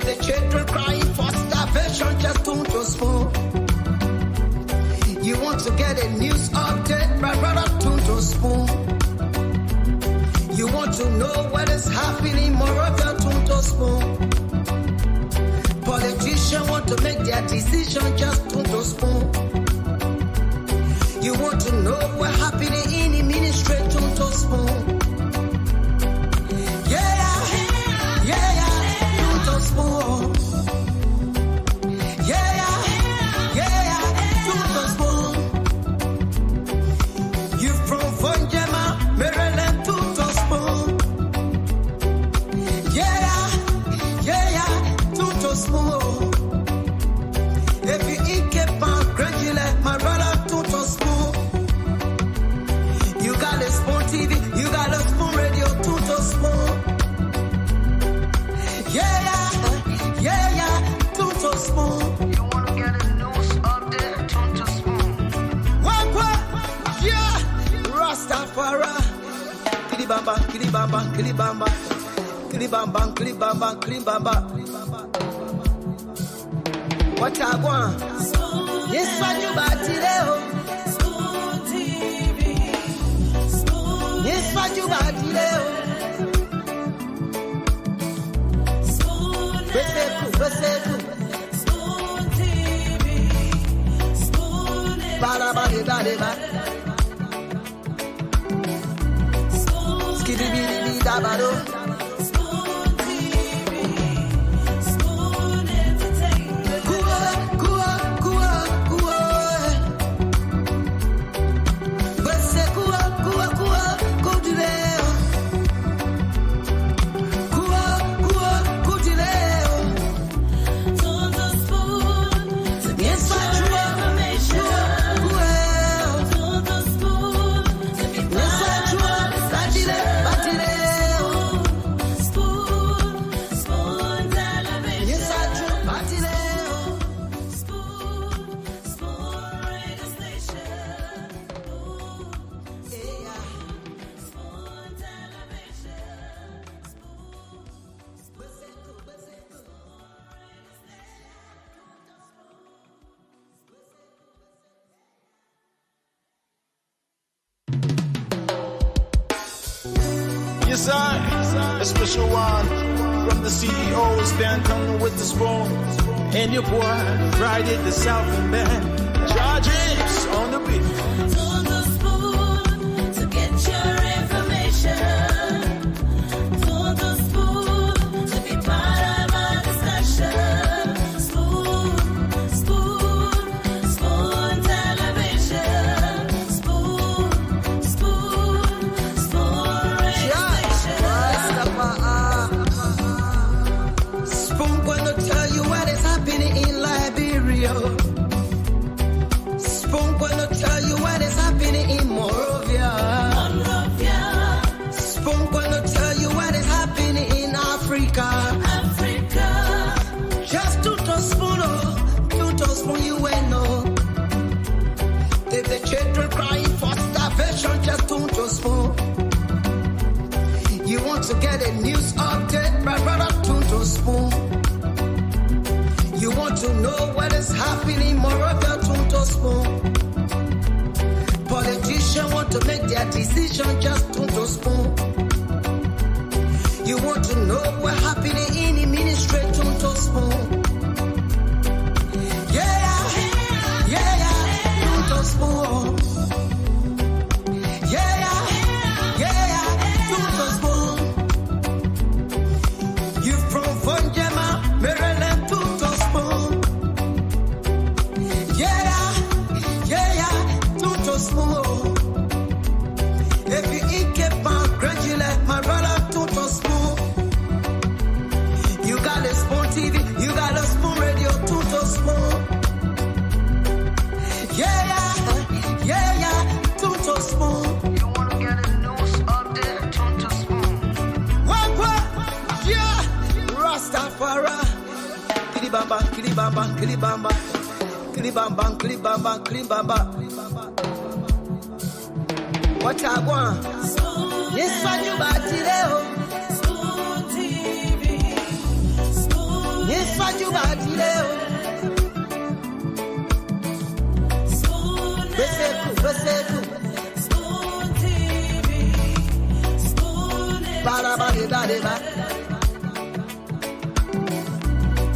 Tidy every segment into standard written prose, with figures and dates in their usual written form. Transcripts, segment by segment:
The children crying for starvation, just don't spoon. You want to get a news update, my brother, don't spoon. You want to know what is happening, Moravia, don't spoon. Politicians want to make their decision, just don't spoon. You want to know what's happening in the ministry, don't spoon. Kilibamba, kilibamba, kilibamba, kilibamba, kilibamba, kilibamba. What I want? Yes, what you got today? Spoon TV. Yes, what you got today? Spoon TV. Spoon. Bada bada bada bada. Spoon TV, Spoon Entertainment. Kua. Bese kua, kudileo. Kudileo. Tondo Spoon, yes, information. Tondo Spoon, yes, Yes, I, a special one from the CEO, stand coming with the spoon. And your boy, Friday the Southern Band, charges on the beat. On the spoon to get your information. On the spoon to be part of our discussion. Spoon television. Spoon Spoon gonna tell you what is happening in Liberia. Spoon gonna tell you what is happening in Moravia. Spoon gonna tell you what is happening in Africa. Just to spoon, you will know. If the children crying for starvation, just to spoon. You want to get a news update, my brother, to spoon. You want to know what is happening, Moravia, to spoon. Politicians want to make their decision, just to spoon. You want to know what's happening in the ministry, to spoon. To spoon. To spoon. You from Vonjema, Maryland, to spoon. To spoon. If you eat kepan, gradually, my brother, to spoon. You got a Spoon TV, you got a Spoon Radio, to spoon. To spoon. You wanna get a news update, to spoon. What? Yeah! Rastafari. Kilibamba, kilibamba, kilibamba. Kilibamba, kilibamba, kilibamba. What I want? Yes, what you got today? Spoon TV. Spoon. Yes, Yes, what you bad today. Spoon FM, Spoon TV, Spoon Bada bada bada bada.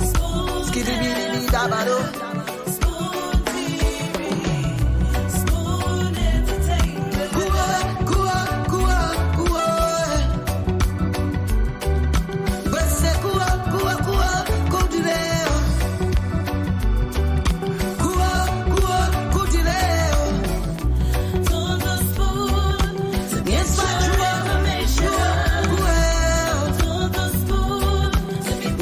Spoon Skibidi bidi da bado. Spoon TV, Spoon Entertainment. Kua. Bese kua kudileo. Kua kudileo. Total Spoon to get Yes, what you your are. information. Kua. Total Spoon to be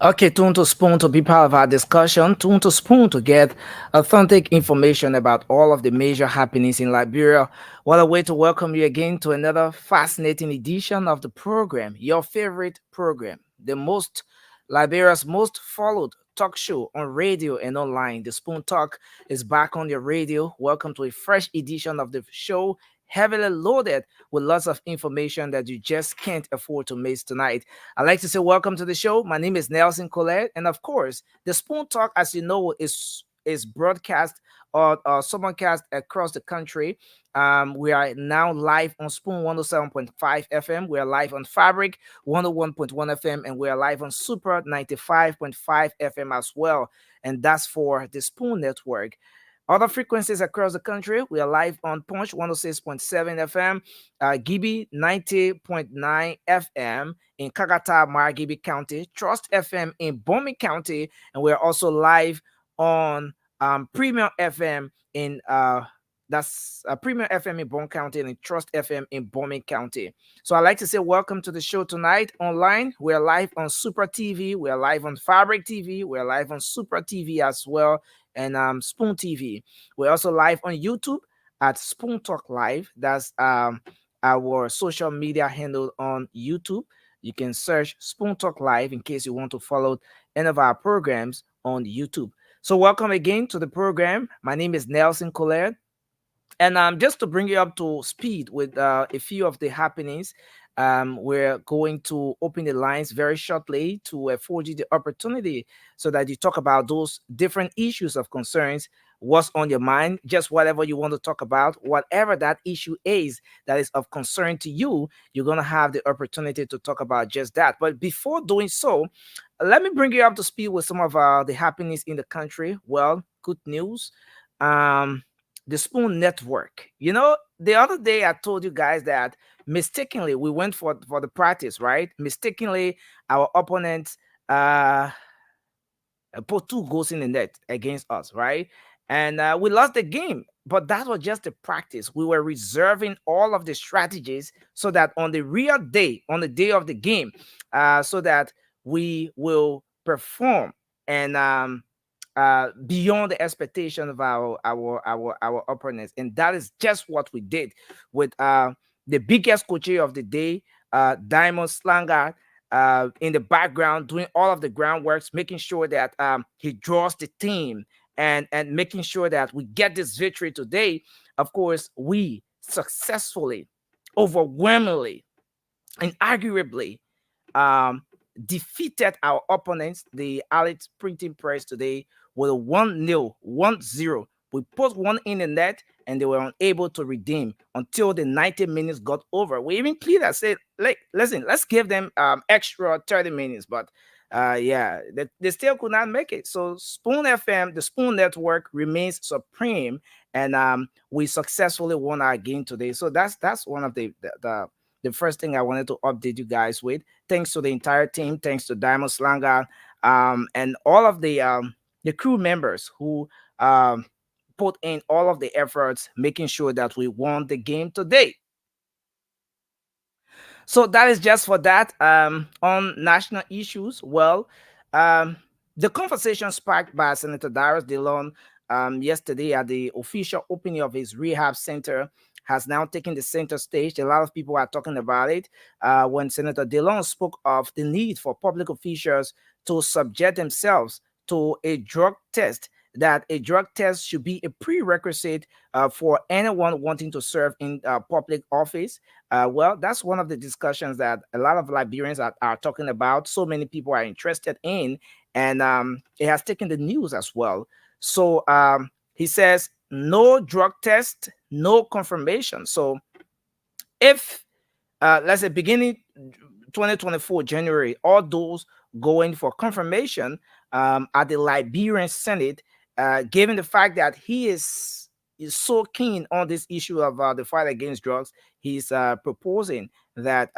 Okay, tune to Spoon to be part of our discussion. Tune to Spoon to get authentic information about all of the major happenings in Liberia. What a way to welcome you again to another fascinating edition of the program, your favorite program, Liberia's most followed talk show on radio and online. The Spoon Talk is back on your radio. Welcome to a fresh edition of the show, heavily loaded with lots of information that you just can't afford to miss tonight. I'd like to say welcome to the show. My name is Nelson Colette, and of course, the Spoon Talk, as you know, is broadcast or simulcast across the country. We are now live on Spoon 107.5 FM. We are live on Fabric 101.1 FM, and we are live on Super 95.5 FM as well. And that's for the Spoon Network. Other frequencies across the country, we are live on Punch 106.7 FM, Gibi 90.9 FM in Kagata, Margibi County, Trust FM in Bomi County, and we are also live on Premium FM in Premium FM in Bone County and Trust FM in Bomi County. So I'd like to say welcome to the show tonight online. We are live on Super TV, we are live on Fabric TV, we are live on Super TV as well, and Spoon TV. We're also live on YouTube at Spoon Talk Live. That's our social media handle on YouTube. You can search Spoon Talk Live in case you want to follow any of our programs on YouTube. So welcome again to the program. My name is Nelson Colette. And just to bring you up to speed with a few of the happenings, we're going to open the lines very shortly to afford you the opportunity so that you talk about those different issues of concerns, what's on your mind, just whatever you want to talk about, whatever that issue is that is of concern to you, you're going to have the opportunity to talk about just that. But before doing so, let me bring you up to speed with some of the happenings in the country. Well, good news. The Spoon Network. You know, the other day I told you guys that mistakenly we went for the practice, right? Mistakenly, our opponents put 2 goals in the net against us, right? And we lost the game, but that was just a practice. We were reserving all of the strategies so that on the real day, on the day of the game, so that we will perform and beyond the expectation of our opponents, and that is just what we did with the biggest coach of the day, Diamond Slanger, in the background doing all of the groundworks, making sure that he draws the team and making sure that we get this victory today. Of course, we successfully, overwhelmingly, and arguably defeated our opponents, the Alex Printing Press, today with a 1-0, 1-0. We put one in the net and they were unable to redeem until the 90 minutes got over. We even pleaded, said, like, listen, let's give them extra 30 minutes. But they still could not make it. So Spoon FM, the Spoon Network, remains supreme, and we successfully won our game today. So that's one of the first thing I wanted to update you guys with. Thanks to the entire team, thanks to Diamond Slanger, and all of the crew members who put in all of the efforts, making sure that we won the game today. So that is just for that. On national issues, well, the conversation sparked by Senator Darius DeLon yesterday at the official opening of his rehab center has now taken the center stage. A lot of people are talking about it. When Senator DeLon spoke of the need for public officials to subject themselves to a drug test that a drug test should be a prerequisite for anyone wanting to serve in public office. Well, that's one of the discussions that a lot of Liberians are talking about. So many people are interested in, and it has taken the news as well. So he says, no drug test, no confirmation. So if let's say beginning 2024 January, all those going for confirmation at the Liberian Senate, given the fact that he is so keen on this issue of the fight against drugs, he's proposing that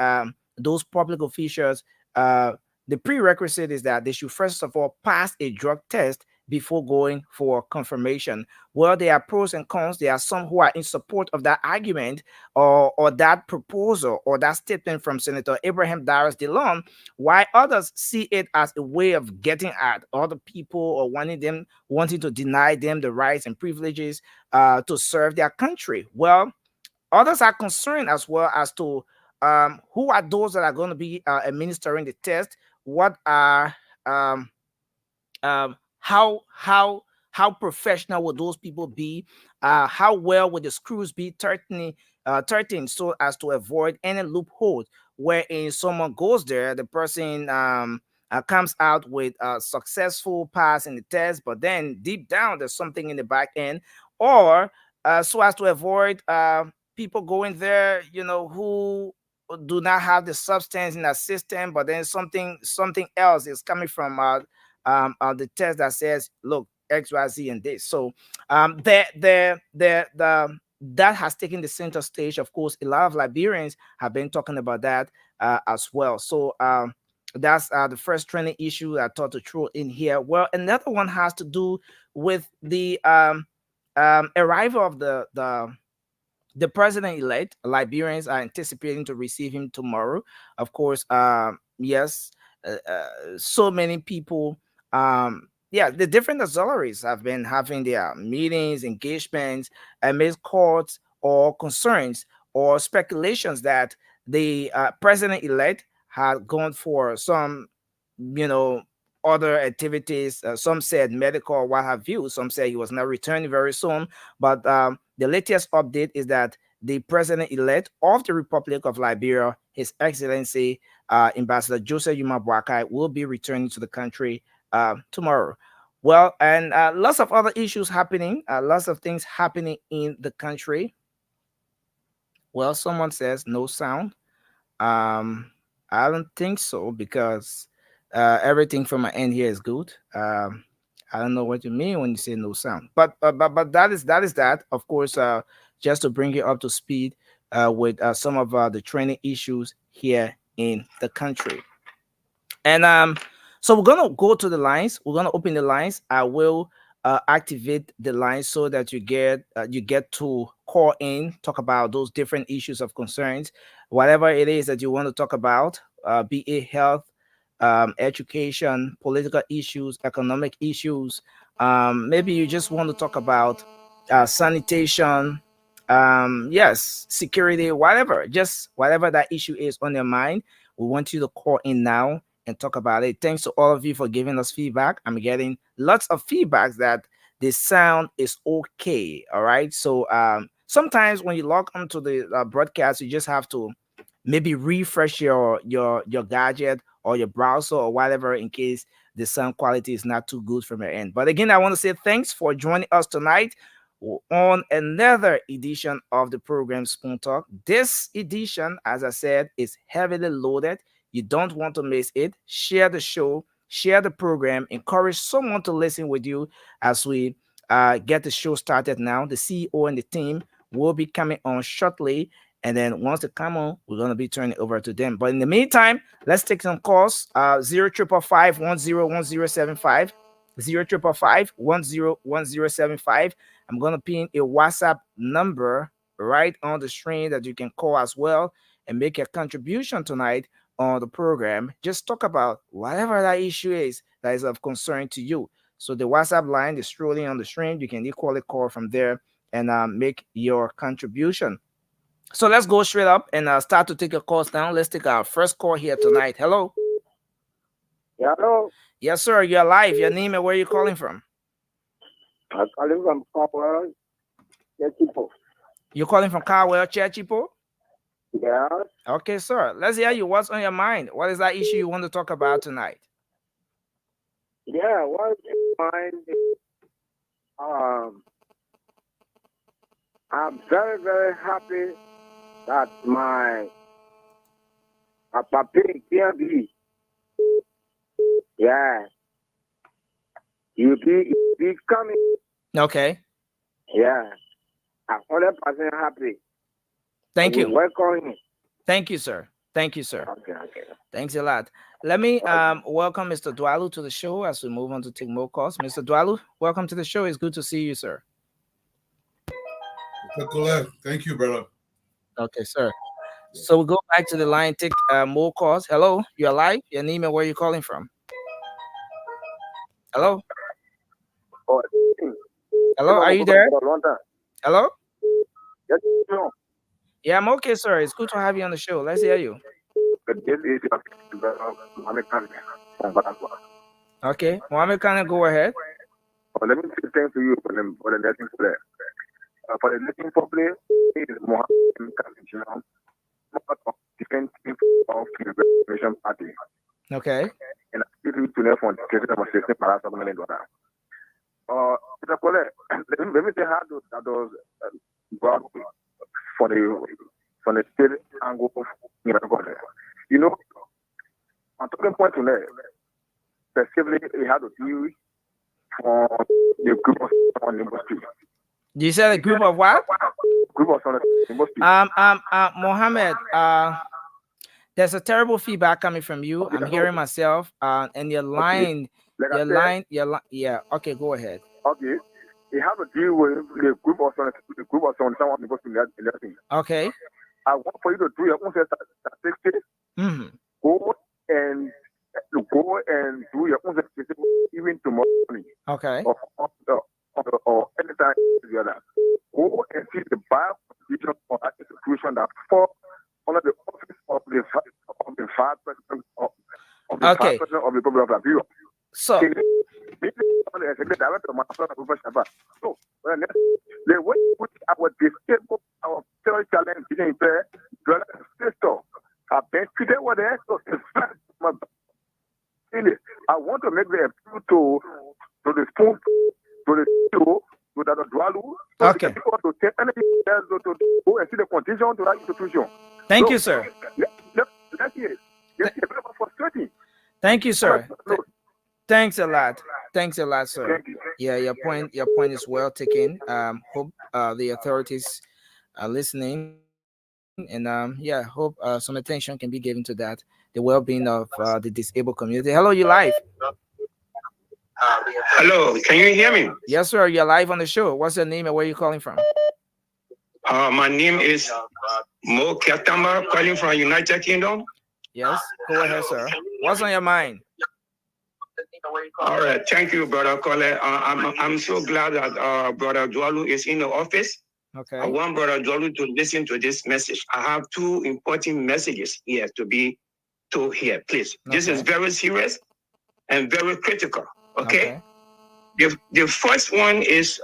those public officials, the prerequisite is that they should first of all pass a drug test before going for confirmation. Well, there are pros and cons. There are some who are in support of that argument or that proposal or that statement from Senator Abraham Darius DeLon, while others see it as a way of getting at other people or wanting to deny them the rights and privileges to serve their country. Well, others are concerned as well as to who are those that are going to be administering the test. What are how professional would those people be? How well would the screws be tightening so as to avoid any loopholes wherein someone goes there, the person comes out with a successful pass in the test, but then deep down there's something in the back end, or so as to avoid people going there, who do not have the substance in the system, but then something else is coming from the test that says, look, X, Y, Z, and this. So that has taken the center stage. Of course, a lot of Liberians have been talking about that as well. So that's the first trending issue I thought to throw in here. Well, another one has to do with the arrival of the president-elect. Liberians are anticipating to receive him tomorrow. Of course, yes, so many people. The different auxiliaries have been having their meetings, engagements, amidst courts or concerns or speculations that the president-elect had gone for some, other activities. Some said medical or what have you. Some said he was not returning very soon. But the latest update is that the president-elect of the Republic of Liberia, His Excellency Ambassador Joseph Yuma Boakai, will be returning to the country tomorrow. Well, and lots of other issues happening, lots of things happening in the country. Well, someone says no sound. I don't think so, because everything from my end here is good. I don't know what you mean when you say no sound, but that is that. Of course, just to bring you up to speed with some of the training issues here in the country. And so we're gonna go to the lines. We're gonna open the lines. I will activate the lines so that you get to call in, talk about those different issues of concerns, whatever it is that you want to talk about, be it health, education, political issues, economic issues. Maybe you just want to talk about sanitation, yes, security, whatever, just whatever that issue is on your mind. We want you to call in now and talk about it. Thanks to all of you for giving us feedback. I'm getting lots of feedbacks that the sound is okay. All right. So sometimes when you log onto the broadcast, you just have to maybe refresh your gadget or your browser or whatever, in case the sound quality is not too good from your end. But again, I want to say thanks for joining us tonight on another edition of the program Spoon Talk. This edition, as I said, is heavily loaded. You don't want to miss it. Share the show, share the program, encourage someone to listen with you as we get the show started now. The CEO and the team will be coming on shortly. And then once they come on, we're going to be turning it over to them. But in the meantime, let's take some calls. 0555 101075. 0555 101075. I'm going to pin a WhatsApp number right on the screen that you can call as well and make a contribution tonight on the program. Just talk about whatever that issue is that is of concern to you. So the WhatsApp line is scrolling on the screen. You can equally call from there and make your contribution. So let's go straight up and start to take your calls down. Let's take our first call here tonight. Hello. Hello. Yes, sir. You're live. Your name and where you're calling from. I'm calling from Copper. Yeah, people. You're calling from Caldwell, Chechipo? Yeah, Okay, sir. Let's hear you. What's on your mind? What is that issue you want to talk about tonight? yeah. What you mind? Um, I'm very, very happy that my papi PMB, yeah, you be coming. Okay. Yeah, I'm 100% happy. Thank We you. welcome him. Thank you, sir. Thank you, sir. Okay. Thanks a lot. Let me welcome Mr. Dwalu to the show as we move on to take more calls. Mr. Dwalu, welcome to the show. It's good to see you, sir. Thank you, brother. Okay, sir. So we'll go back to the line, take more calls. Hello, you're live. Your name and where you're calling from. Hello? Oh, Hello, are you there? London. Hello? Yes, no. Yeah, I'm okay, sir. It's good to have you on the show. Let's hear you. But this is Mohammed Khan. Okay, Mohammed Khan, go ahead. Oh, let me say thanks to you for the lesson today. For the lesson for play, it is Mohammed Khan, you know, part of different team of the Reformation Party. Okay. And I still need to know from the case of assistant para $7 million. Let me say how those go out for the state angle of you know, on talking point today, specifically it had to do for the group of on the street. You said a group of what? Group of on the street. Mohammed, there's a terrible feedback coming from you. I'm hearing myself, and your line, yeah. Okay, go ahead. Okay. It had to deal with the group of someone supposed to be. Okay. I want for you to do your own statistics. Mm-hmm. Go and do your own statistics even tomorrow morning. Okay. Or anytime the other. Go and see the bar position of that institution that fall under the office of the vice president of the Okay. vice president of the Republic of Liberia. So So, the way which our disabled, our very challenge in there, sister, I've been treated with that. I want to make the appeal to the spoon, to the CEO, to the Dwalu. Okay. To take anything else to go and see the condition to that institution. Thank you, sir. Let's hear it. Yes, it's very frustrating. Thank you, sir. No. Thanks a lot. Thanks a lot, sir. Thank you. Yeah, your point is well taken. Hope the authorities are listening, and yeah, hope some attention can be given to that, the well-being of the disabled community. Hello, you live? Hello, can you hear me? Yes, sir. You're live on the show. What's your name and where are you calling from? My name is Mo Kiatamba, calling from United Kingdom. Yes, go ahead, sir. What's on your mind? All right, thank you, brother Kole. I'm so glad that brother Dwalu is in the office. Okay. I want brother Dwalu to listen to this message. I have two important messages here to be told here, please. This is very serious and very critical. Okay. The first one is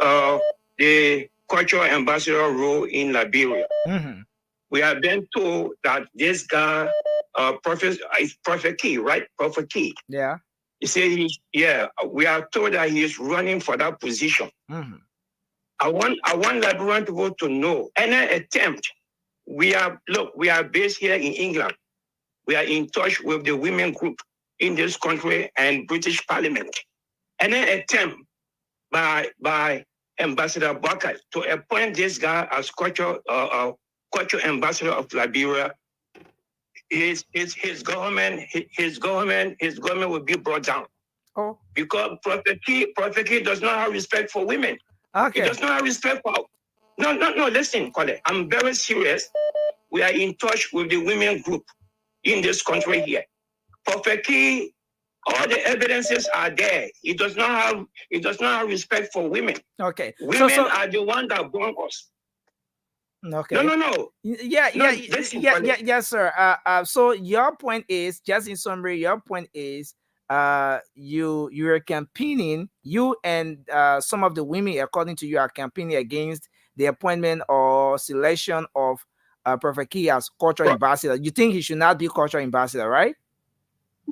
the cultural ambassador role in Liberia. Mm-hmm. We have been told that this guy, Prophet Key, right? Prophet Key. Yeah. He said, we are told that he is running for that position. Mm-hmm. I want Liberian people to know any attempt. We are based here in England. We are in touch with the women group in this country and British Parliament. Any attempt by Ambassador Barker to appoint this guy as cultural ambassador of Liberia, his government will be brought down. Oh, because Prophet Key does not have respect for women. okay. He does not have respect for. No. Listen, Kole, I'm very serious. We are in touch with the women group in this country here. Prophet Key, all the evidences are there. He does not have respect for women. Okay. Women are the one that born us. Okay. No. Yes, sir. So your point is, just in summary, your point is, you're campaigning, you and some of the women, according to you, are campaigning against the appointment or selection of Prophet Key as cultural ambassador. You think he should not be cultural ambassador, right?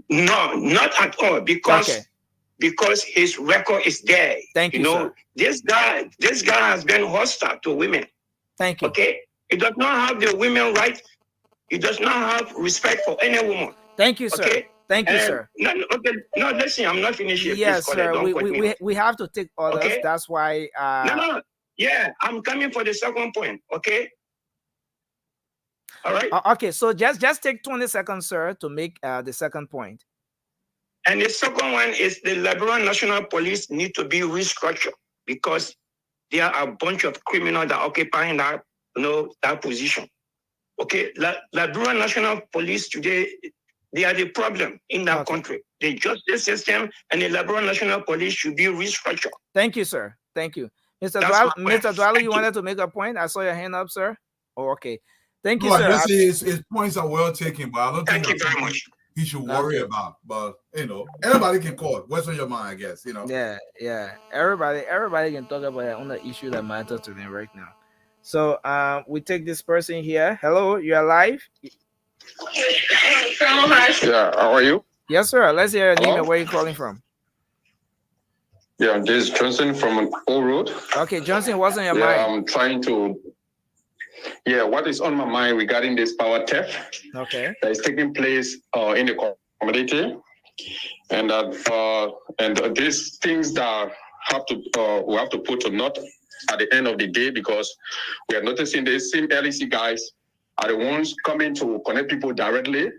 No, not at all, because his record is there. Thank you, sir. This guy has been hostile to women. Thank you. Okay, he does not have the women right. He does not have respect for any woman. Thank you, sir. Okay? Thank you, sir. No, listen, I'm not finished yet. Yes, Please, sir. don't cut me off. We have to take others. Okay? That's why. No. Yeah, I'm coming for the second point. Okay. All right. Okay, so just take 20 seconds, sir, to make the second point. And the second one is the Liberian National Police need to be restructured, because there are a bunch of criminals that are occupying that, that position. Okay, Liberian National Police today, they are the problem in that country. The justice system and the Liberian National Police should be restructured. Thank you, sir. Thank you. Mr. Dwalo, you wanted to make a point? I saw your hand up, sir. Oh, okay. Thank you, sir. His points are well taken, but I don't think Thank you very much. he should worry about. But everybody can call it. What's on your mind, I guess. Yeah. Everybody can talk about on the issue that matters to them right now. So we take this person here. Hello, you're live. Yeah, how are you? Yes, sir. Let's hear your name and where you're calling from. Yeah, this is Johnson from Old Road. Okay, Johnson, what's on your mind? I'm trying to. Yeah, what is on my mind regarding this power theft? Okay. That is taking place in the community, and these things that we have to put to note at the end of the day, because we are noticing the same LEC guys are the ones coming to connect people directly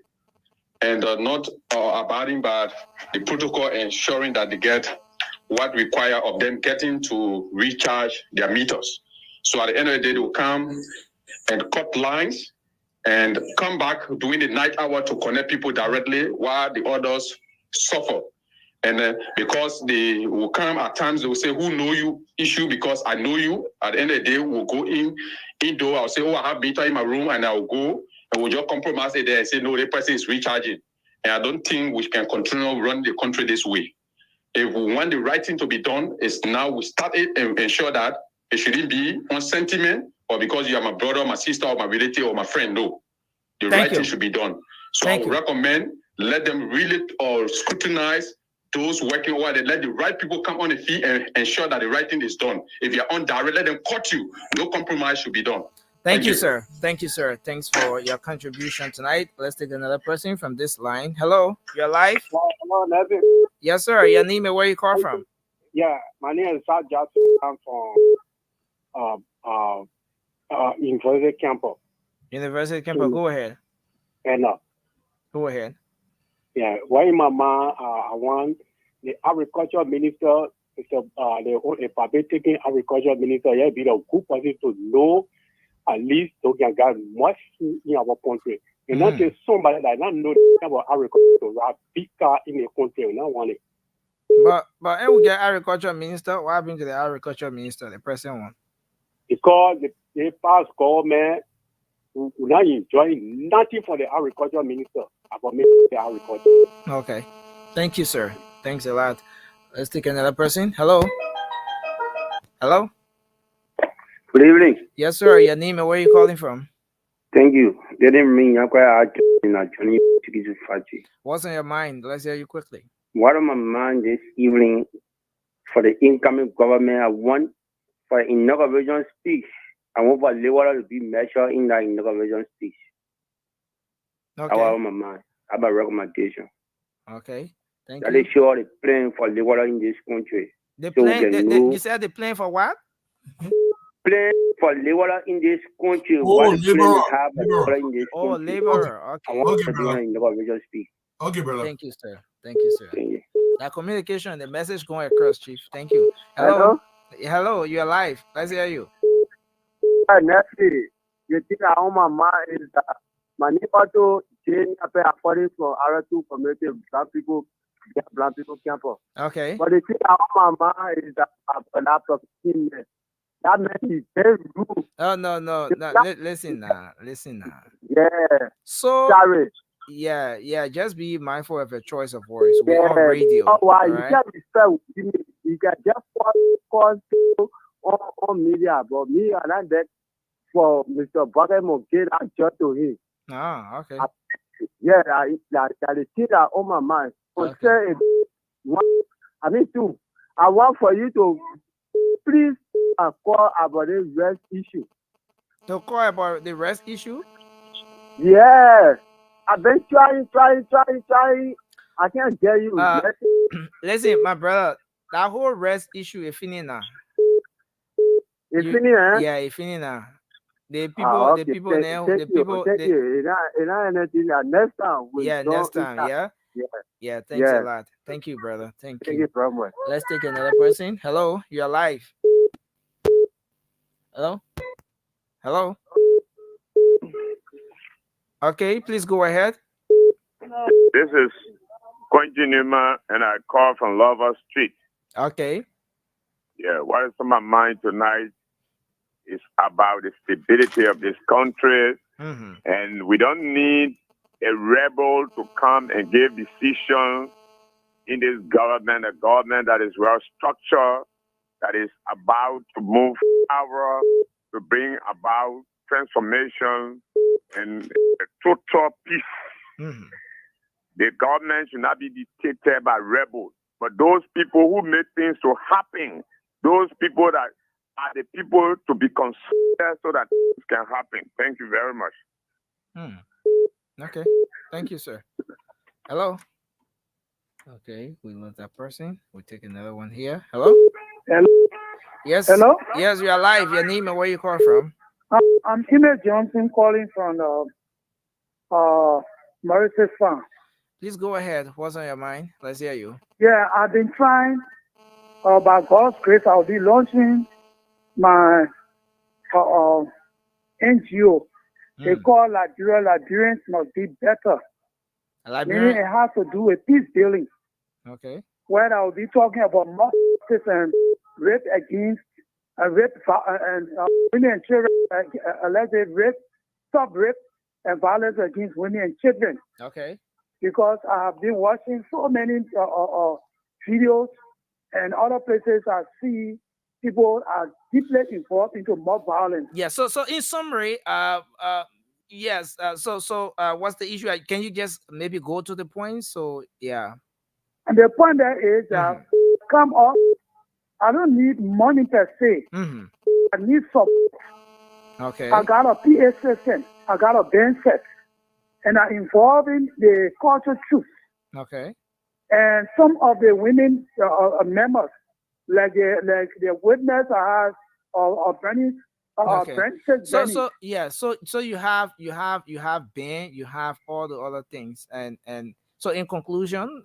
and not abiding by the protocol, ensuring that they get what require of them getting to recharge their meters. So at the end of the day, they will come and cut lines and come back during the night hour to connect people directly while the others suffer. And because they will come at times, they will say, who know you issue because I know you. At the end of the day, we'll go indoor. I'll say, I have meter in my room, and I'll go and we'll just compromise it there and say, no, the person is recharging. And I don't think we can continue to run the country this way. If we want the right thing to be done, is now we start it and ensure that it shouldn't be on sentiment or because you are my brother, my sister, or my relative, or my friend. No, the right thing should be done. So I would recommend let them really scrutinize those working over there. Let the right people come on the field and ensure that the right thing is done. If you're on direct, let them cut you. No compromise should be done. Thank you, sir. Thank you, sir. Thanks for your contribution tonight. Let's take another person from this line. Hello, you're live. Hello, Nevin. Yes, sir. Your name and where you call from? Yeah, my name is South Jackson. I'm from University Campus. University Campus. Go ahead. And go ahead. Yeah, why my man? I want the agriculture minister. The public taking agriculture minister. Yeah, be the good person to know at least to get much in our country. And not just somebody that not know about agriculture to have big car in the country. We don't want it. But we get agriculture minister. What happened to the agriculture minister, the present one? Because the past government will not enjoy nothing for the agriculture minister about the agriculture. Okay. Thank you, sir. Thanks a lot. Let's take another person. Hello. Hello. Good evening. Yes, sir. Your name and where are you calling from? Thank you. Good evening. What's on your mind? Let's hear you quickly. What on my mind this evening for the incoming government? I want for inauguration speech. I want for Liberal to be measured in that inauguration speech. Okay. I want my mind. I have a recommendation. Okay. Thank that you. They show the plan for Liberal in this country. The plan, you said the plan for what? Plan for Liberal in this country. Oh, Liberal. Oh, Liberal. Okay. I want to do an inauguration speech. Okay, brother. Thank you, sir. Thank you, sir. That communication and the message going across, Chief. Thank you. Hello. Hello, you're live. Let's hear you. Nephew, you think I on my mind is that my neighbor to change according to our two community black people campus. Okay. But the thing I on my mind is that a lot of things that man is very rude. Oh no. Listen now. Yeah. So sorry. yeah. Just be mindful of your choice of words. We're on Yeah. radio. Oh, why All you right. can't respect you can just call people on media, but me and I that for Mr. Bucket Mogate, I just to him. Ah, okay. Yeah, that the thing that on my mind. So Okay. say two. I want for you to please call about the rest issue. To call about the rest issue. Yeah. I've been trying. I can't get you. Listen, my brother, that whole rest issue is finished now. It's You- finished, eh? Yeah, it's finished now. The people, Okay. the people now, Thank the you. people, Thank the, you. It's not anything that next time we yeah, don't next time, yeah, Yeah. yeah. Thanks a Yeah. lot. Thank you, brother. Thank Thank you. you very much. Let's take another person. Hello, you're live. Hello, hello. Okay, please go ahead. This is Quentin Numa, and I call from Lover Street. Okay. Yeah, what is on my mind tonight is about the stability of this country, Mm-hmm. and we don't need a rebel to come and give decisions in this government, a government that is well structured, that is about to move forward to bring about transformation and a total peace. Mm-hmm. The government should not be dictated by rebels, but those people who make things to happen, those people that are the people to be considered so that things can happen. Thank you very much. Okay. Thank you, sir. Hello. Okay, we lost that person. We'll take another one here. Hello. Hello. Yes. Hello? Yes, you are live. Your name and where you call from? I'm Emmett Johnson calling from Mauritius Farm. Please go ahead. What's on your mind? Let's hear you. Yeah, I've been trying. By God's grace, I'll be launching my NGO. They call Liberia. Liberians must be better. Meaning it has to do with peace building. Okay. Where I'll be talking about justice and rape against rape and women and children, alleged rape, stop rape and violence against women and children. Okay. Because I have been watching so many videos and other places I see people are deeply involved into mob violence. Yeah. So in summary, yes. So what's the issue? Can you just maybe go to the point? So yeah. And the point there is that come up. I don't need money per se. Mm-hmm. I need support. Okay. I got a PA system. I got a band set. And I'm involving the culture truth. Okay. And some of the women members, like the witness I have Bernie. Okay. So So you have band, you have all the other things, and so in conclusion,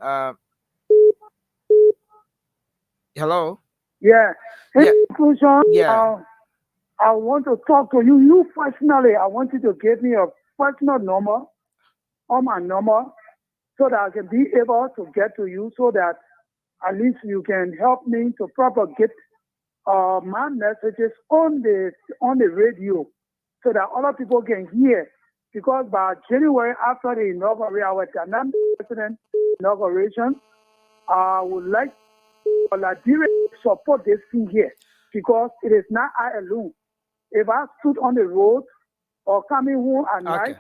hello. Yeah. In conclusion, I want to talk to you. You personally, I want you to give me a personal number or my number so that I can be able to get to you so that at least you can help me to propagate my messages on the radio so that other people can hear. Because by January, after the inauguration, our president inauguration, I would like Liberia to support this thing here because it is not I alone. If I stood on the road or coming home at night,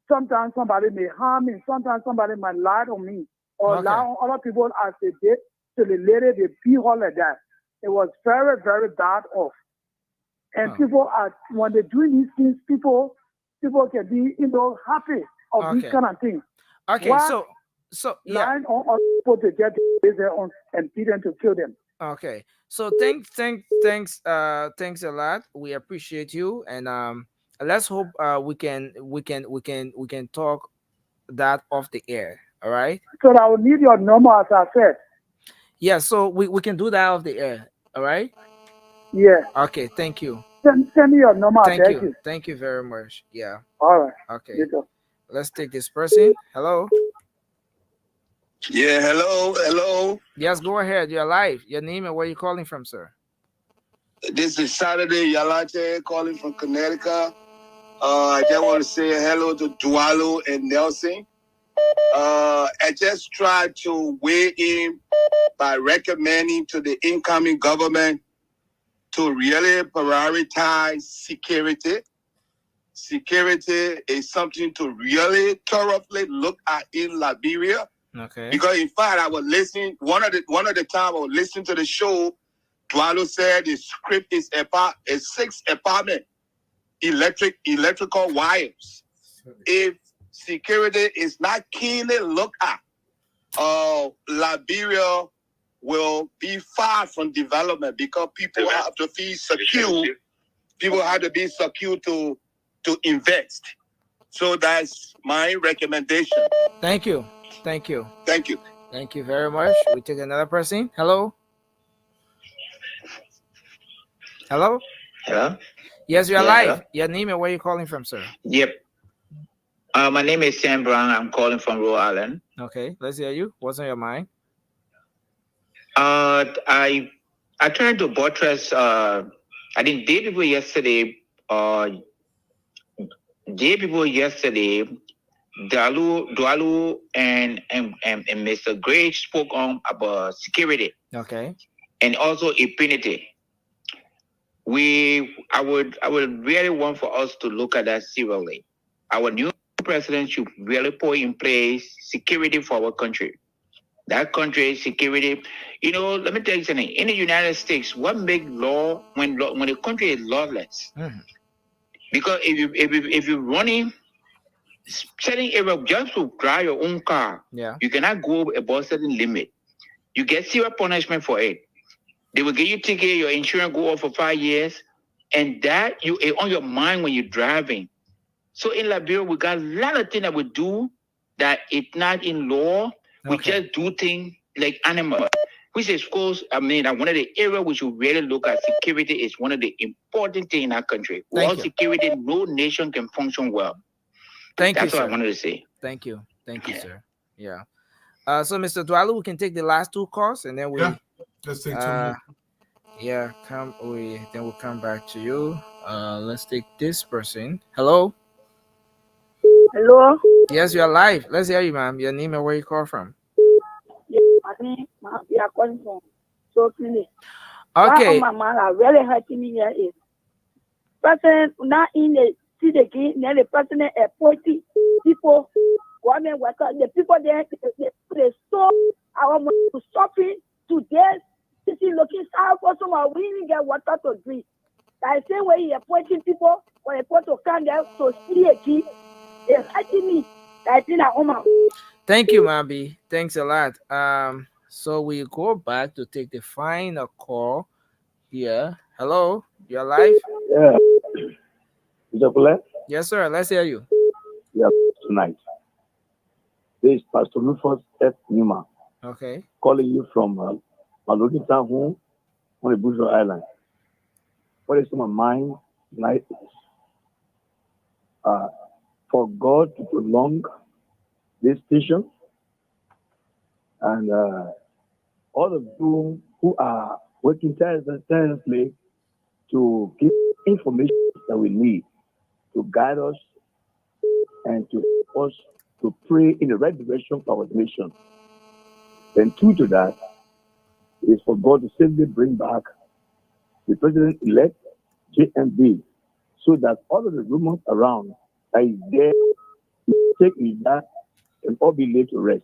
sometimes somebody may harm me, sometimes somebody might lie on me or lie on other people as they did to the lady, they beat her like that. It was very, very bad off. And people are, when they're doing these things, people can be, happy of these kind of things. Okay, Why so lying on people to get their own and beat them to kill them. Okay. So thanks a lot. We appreciate you, and let's hope we can talk that off the air. All right. So I will need your number, as I said. Yeah. So we can do that off the air. All right. Yeah. Okay. Thank you. Send me your number. Thank you. Thank you very much. Yeah. All right. Okay. Let's take this person. Hello. Yeah, hello. Yes, go ahead. You're live. Your name and where you calling from, sir? This is Saturday Yalate calling from Connecticut. I just want to say hello to Dualo and Nelson. I just try to weigh in by recommending to the incoming government to really prioritize security. Security is something to really thoroughly look at in Liberia. Okay. Because in fact, I was listening one of the time I was listening to the show. Dwalo said the script is about 6 apartment electrical wires. If security is not keenly looked at, Liberia will be far from development because people have to be secure. People have to be secure to invest. So that's my recommendation. Thank you. Thank you. Thank you. Thank you very much. We take another person. Hello. Hello. Hello. Yes, you are Yeah, live. hello? Your name and where you calling from, sir? Yep. My name is Sam Brown. I'm calling from Rhode Island. Okay, let's hear you. What's on your mind? I tried to buttress. I didn't date people yesterday. Dwalu and Mr. Gray spoke on about security Okay. and also impunity. I would really want for us to look at that seriously. Our new president should really put in place security for our country. That country security, let me tell you something. In the United States, what makes law when the country is lawless? Because if you're running certain area just to drive your own car, Yeah. you cannot go above certain limit. You get serious punishment for it. They will give you ticket, your insurance go off for 5 years, and that you on your mind when you're driving. So in Liberia, we got a lot of things that we do that it's not in law. We just do things like animals, which is, of course, one of the areas we should really look at. Security is one of the important things in our country. Without security, no nation can function well. Thank That's you, what sir. I wanted to say. Thank you. Thank you, sir. Yeah. So, Mr. Dwalu, we can take the last 2 calls and then we. Yeah. Let's take 2 more. Yeah. Then we'll come back to you. Let's take this person. Hello. Hello. Yes, you are live. Let's hear you, ma'am. Your name and where you call from. Yeah, I think we are calling from so clinic. Okay. My man are really hurting me here is person not in the city again. Now the person appointing people, government workers, the people there they stop our money to shopping to this city looking south for some are winning get water to drink. That same way he appointing people for a to come there to see again. They're hurting me. I think at home. Thank you, Mabi. Thanks a lot. So we go back to take the final call here. Hello, you're live. Yeah. Mr. Kule? Yes, sir. Let's hear you. Yeah, tonight. This is Pastor Rufus F. Newman Okay. calling you from Malodi Town home on the Bushra Island. What is on my mind tonight is for God to prolong this station and all of you who are working tirelessly to give information that we need to guide us and to help us to pray in the right direction for our nation. Then two to that is for God to safely bring back the president-elect JMB so that all of the rumors around that is there to take his back and all be laid to rest.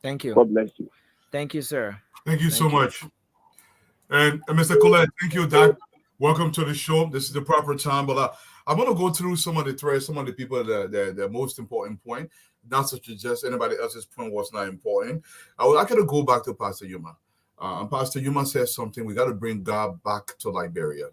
Thank you. God bless you. Thank you, sir. Thank you so much. And Mr. Colette, thank you, Doc. Welcome to the show. This is the proper time, but I'm going to go through some of the threads, some of the people, the most important point, not such as just anybody else's point was not important. I got to go back to Pastor Yuma. And Pastor Yuma says something, we got to bring God back to Liberia.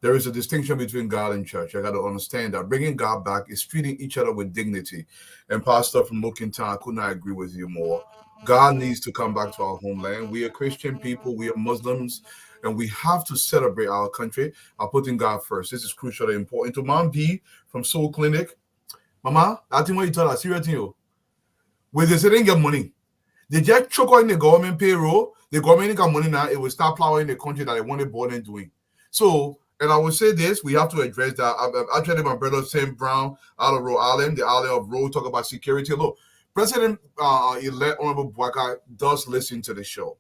There is a distinction between God and church. I got to understand that bringing God back is treating each other with dignity. And Pastor from Looking Town, I could not agree with you more. God needs to come back to our homeland. We are Christian people. We are Muslims. And we have to celebrate our country by putting God first. This is crucially important. To Mom B from Soul Clinic. Mama, I think what you tell us, serious thing. When they say they get money, they just choke on the government payroll. The government got money now. It will start plowing the country that they wanted born and doing. So, and I will say this, we have to address that. Actually, my brother Sam Brown out of Rhode Island, the island of Rhode, talk about security. Look, President-elect Honorable Bwaka does listen to the show,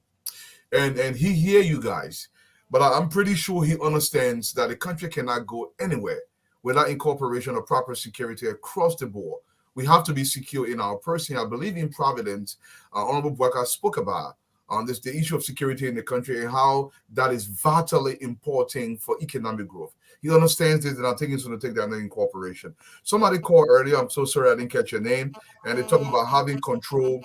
and he hear you guys. But I'm pretty sure he understands that the country cannot go anywhere without incorporation of proper security across the board. We have to be secure in our person. I believe in Providence. Honorable Bwaka spoke about the issue of security in the country and how that is vitally important for economic growth. He understands this, and I think he's going to take that into incorporation. Somebody called earlier. I'm so sorry I didn't catch your name. And they talking about having control,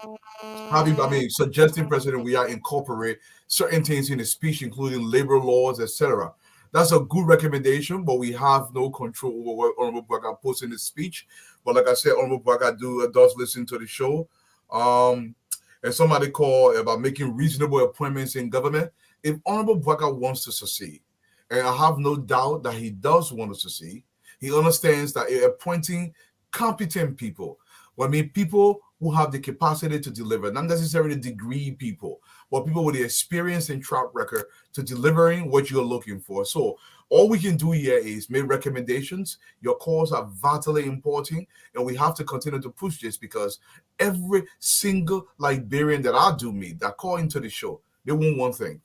suggesting President we are incorporate certain things in his speech, including labor laws, etc. That's a good recommendation, but we have no control over what Honorable Bwaka puts in his speech. But like I said, Honorable Bwaka does listen to the show. And somebody called about making reasonable appointments in government. If Honorable Bwaka wants to succeed, and I have no doubt that he does want to succeed, he understands that appointing competent people, people who have the capacity to deliver, not necessarily degree people, but people with the experience and track record to delivering what you're looking for. So all we can do here is make recommendations. Your calls are vitally important, and we have to continue to push this because every single Liberian that I do meet that call into the show, they want one thing: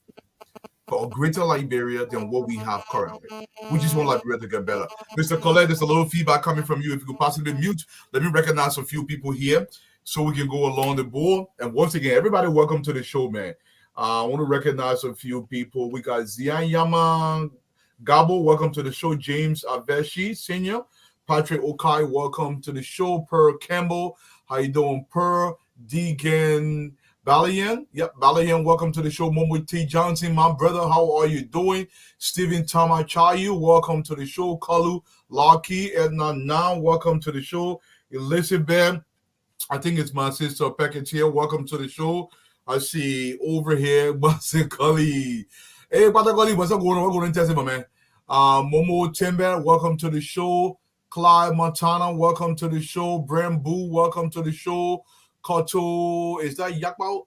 for a greater Liberia than what we have currently. We just want Liberia to get better. Mr. Colette, there's a little feedback coming from you. If you could possibly mute, let me recognize a few people here so we can go along the board. And once again, everybody, welcome to the show, man. I want to recognize a few people. We got Zianyama Gabo, welcome to the show. James Aveshi Senior, Patrick Okai, welcome to the show. Per Campbell, how you doing? Per Deegan Balian, Balian, welcome to the show. Momo T. Johnson, my brother, how are you doing? Stephen Tamachayu, welcome to the show. Kalu Laki, Edna Now, welcome to the show. Elizabeth, I think it's my sister Peckett here, welcome to the show. I see over here, Basikali. Hey, Basikali, what's up going on? We're going to test him, my man. Momo Timber, welcome to the show. Clyde Montana, welcome to the show. Bram Boo, welcome to the show. Koto, is that Yakba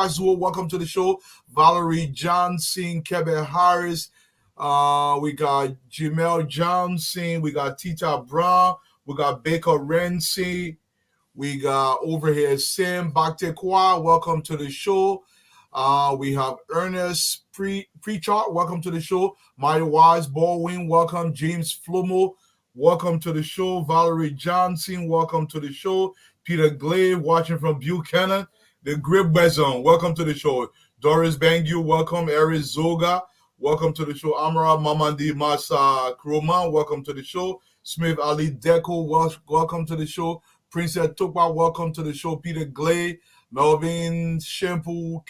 Zuo, welcome to the show. Valerie Johnson, Kevin Harris, we got Jamel Johnson, we got Tita Brown, we got Baker Renzi, we got over here Sam Baktekwa, welcome to the show. We have Ernest Preachart, welcome to the show. Maya Wise Baldwin, welcome. James Flomo, welcome to the show. Valerie Johnson, welcome to the show. Peter Glade, watching from Buchanan. The Grip Bezon, welcome to the show. Doris Bangu, welcome. Eric Zoga, welcome to the show. Amara Mamandi Masa Kroma, welcome to the show. Smith Ali Deco, welcome to the show. Princess Tukwa, welcome to the show. Peter Glade, Melvin Shampoo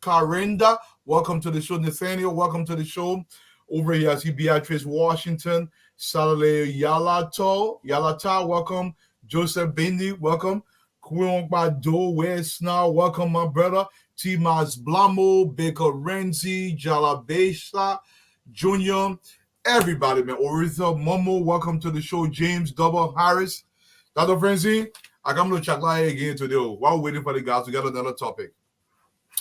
Karinda, welcome to the show. Nathaniel, welcome to the show. Over here, I see Beatrice Washington. Salale Yalata, welcome. Joseph Bindi, welcome. Kwon Bado, West now, welcome, my brother. Timas Blamo, Baker Renzi, Jalabesha, Junior, everybody, man. Oritha Momo, welcome to the show. James Double Harris. Dr. Frenzy, I come to chat again today while waiting for the guys to get another topic.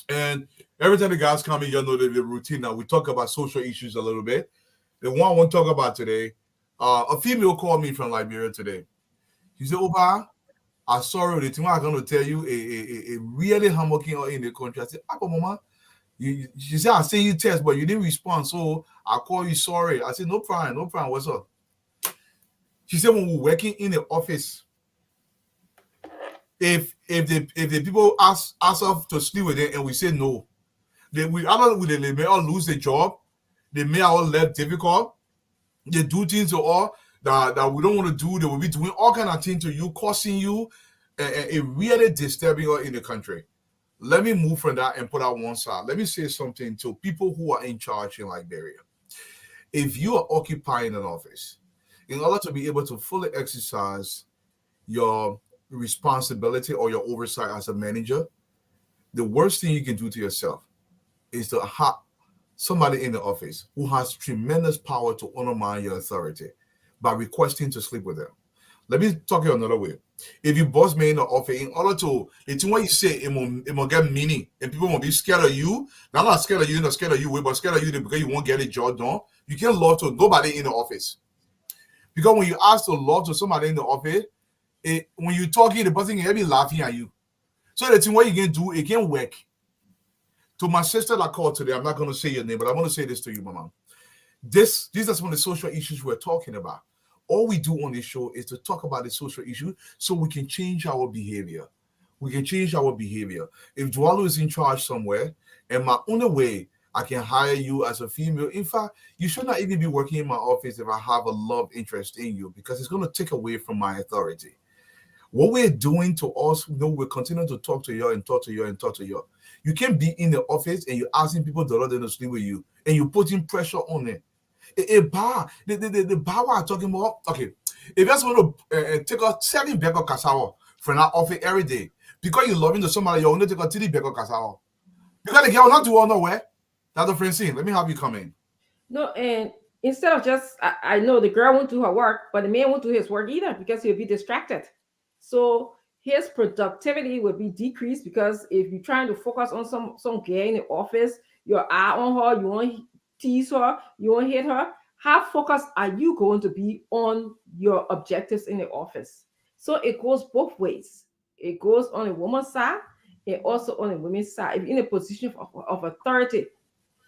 And every time the guys come in, you know the routine now. We talk about social issues a little bit. The one I want to talk about today, a female called me from Liberia today. She said, Opa, I saw the thing I'm going to tell you, a really homeworking in the country. I said, Papa, Mama, she said, I sent you text, but you didn't respond, so I call you sorry. I said, no problem, what's up? She said, when we're working in the office, if the people ask us to sleep with them and we say no, they may all lose their job, they may all live difficult, they do things to all that we don't want to do. They will be doing all kind of things to you, causing you, and really disturbing you in the country. Let me move from that and put out one side. Let me say something to people who are in charge in Liberia. If you are occupying an office, in order to be able to fully exercise your responsibility or your oversight as a manager, the worst thing you can do to yourself is to have somebody in the office who has tremendous power to undermine your authority by requesting to sleep with them. Let me talk you another way. If you boss me in the office, in order to, it's what you say, it will get meaning, and people will be scared of you. They're not scared of you, not scared of you, but scared of you because you won't get a job done. You can't lie to nobody in the office. Because when you ask to lie to somebody in the office, when you're talking, the person can be laughing at you. So the thing what you can do, it can work. To my sister that called today, I'm not going to say your name, but I want to say this to you, Mama. These are some of the social issues we're talking about. All we do on this show is to talk about the social issue so we can change our behavior. We can change our behavior. If Dwalo is in charge somewhere, and my only way I can hire you as a female, in fact, you should not even be working in my office if I have a love interest in you, because it's going to take away from my authority. What we're doing to us, we're continuing to talk to you and talk to you and talk to you. You can't be in the office and you're asking people to sleep with you, and you're putting pressure on it. The bar I'm talking about, okay, if you just want to take a 7 bag of cassava from our office every day, because you're loving to somebody, you only take a 3 bag of cassava. Because the girl not to all nowhere. That's the Francine. Let me have you come in. No, and instead of just, I know the girl won't do her work, but the man won't do his work either because he'll be distracted. So his productivity will be decreased, because if you're trying to focus on some girl in the office, your eye on her, you want to tease her, you want to hit her, how focused are you going to be on your objectives in the office? So it goes both ways. It goes on the woman's side and also on the women's side. If you're in a position of authority,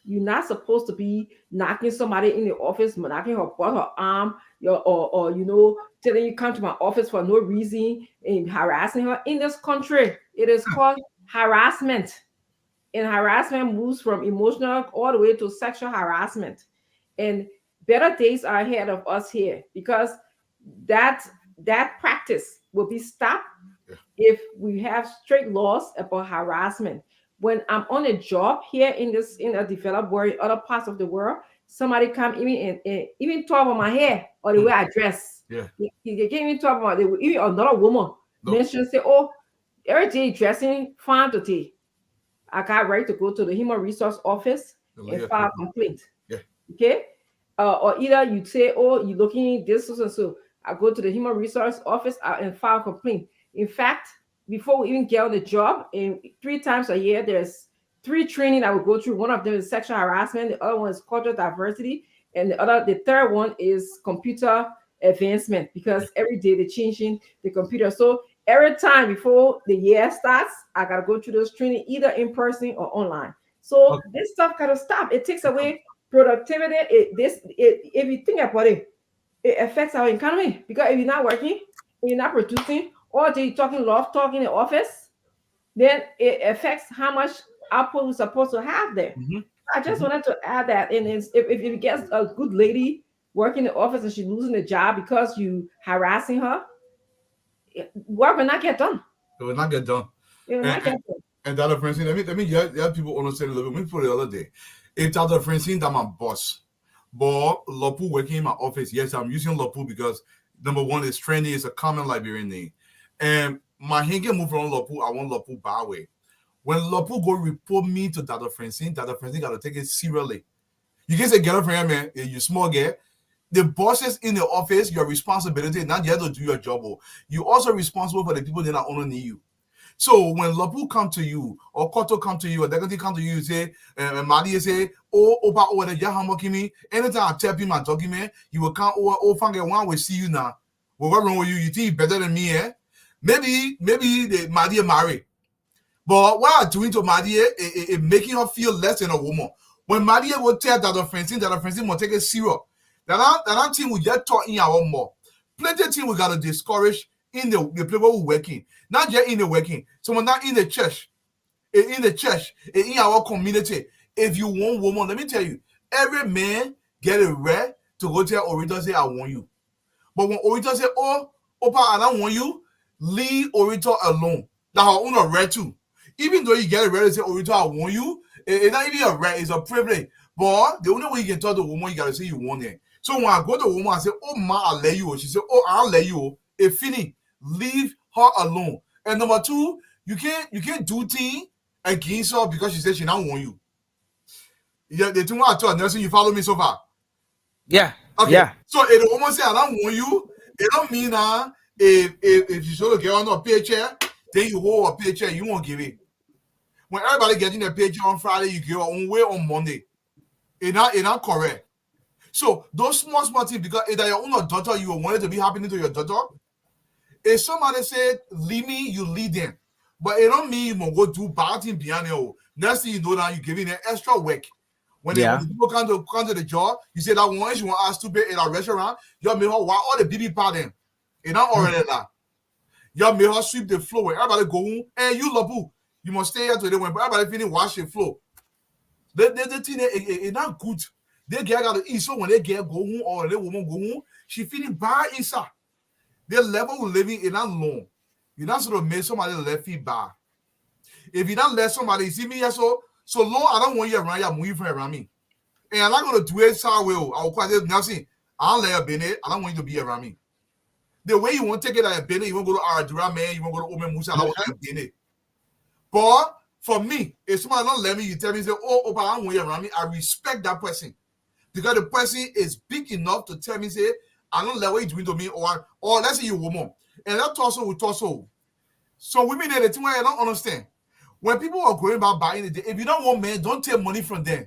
you're not supposed to be knocking somebody in the office, knocking her butt, her arm, or telling you come to my office for no reason and harassing her. In this country, it is called harassment. And harassment moves from emotional all the way to sexual harassment. And better days are ahead of us here, because that practice will be stopped if we have strict laws about harassment. When I'm on a job here in a developed world, in other parts of the world, somebody come even talk about my hair or the way I dress. Yeah. They can't even talk about it. Even another woman mentioned, say, "Oh, every day dressing fine today." I got ready to go to the human resource office and file a complaint. Yeah. Okay. Or either you say, "Oh, you're looking this and so." I go to the human resource office and file a complaint. In fact, before we even get on the job, and 3 times a year, there's 3 training I would go through. One of them is sexual harassment, the other one is cultural diversity, and the third one is computer advancement, because every day they're changing the computer. So every time before the year starts, I gotta go through those training, either in person or online. So this stuff gotta stop. It takes away productivity. If you think about it, it affects our economy, because if you're not working, you're not producing, or you're talking in the office, then it affects how much output we're supposed to have there. I just wanted to add that. And if you get a good lady working in the office and she's losing the job because you harassing her, work will not get done. It will not get done. It will not get done. And Dr. Francine, let me get people understand a little bit. Let me put it the other day. If Dr. Francine, that's my boss. But Lopu working in my office, yes, I'm using Lopu because number one is trendy, it's a common Liberian name. And my Hinge move from Lopu, I want Lopu Bawe. When Lopu go report me to Dr. Francine got to take it seriously. You can say, get up from here, man, you small girl. The bosses in the office, your responsibility, not you have to do your job. You're also responsible for the people that are only need you. So when Lopu come to you, or Koto come to you, or Degati come to you, say, Madi say, oh, Opa, oh, the Yahamokimi, anytime I tell people I'm talking, man, you will come over, oh, Fanga, one will see you now. Well, what's wrong with you? You think better than me, eh? Maybe the Madi marry. But what I'm doing to Madi is making her feel less than a woman. When Madi will tell Dr. Francine will take it serious. That thing we get taught in our more. Plenty of things we got to discourage in the people who working. Not just in the working. Someone not in the church. In the church, in our community. If you want woman, let me tell you, every man get a right to go tell Orito say, I want you. But when Orito say, oh, Opa, I don't want you, leave Orito alone. That's her own right too. Even though you get a right to say, Orito, I want you, it's not even a right, it's a privilege. But the only way you can tell the woman, you got to say you want it. So when I go to the woman, I say, oh, ma, I'll let you. She said, oh, I'll let you. If fini, leave her alone. And number 2, you can't do things against her because she said she don't want you. Yeah, the thing I told Nelson, you follow me so far? Yeah. Okay. Yeah. So if the woman say I don't want you, it don't mean if you show the girl on a paycheck, then you hold a paycheck, you won't give it. When everybody getting their paycheck on Friday, you give your own way on Monday. It's not correct. So those small things, because if you're your own daughter, you want it to be happening to your daughter. If somebody said, leave me, you lead them. But it don't mean you must go do bad thing behind you. Next thing you know that you're giving them extra work. When the people come to the job, you say that once you want to ask to pay in a restaurant, you make her why all the BB pardon. It not already that. You make her sweep the floor. Everybody go home. And you Labu, you must stay here today when everybody finish wash the floor. The thing is not good. They get out to eat. So when they get go home or the woman go home, she feeling bad inside. The level of living is not long. You not sort of make somebody left feet bad. If you don't let somebody see me here so low, I don't want you around you moving around me. And I'm not gonna do it so well. I'll quite nothing. I'll let you be it. I don't want you to be around me. The way you want to take it at a Bene, you won't go to Ardura man, you won't go to Omen Musa, I want to be it. But for me, if somebody don't let me, you tell me, say, oh, I don't want you around me, I respect that person. Because the person is big enough to tell me, say, I don't let what you're doing to me, or let's say you're a woman. And that torso will torso. So women there, the thing I don't understand. When people are going about buying it, if you don't want men, don't take money from them.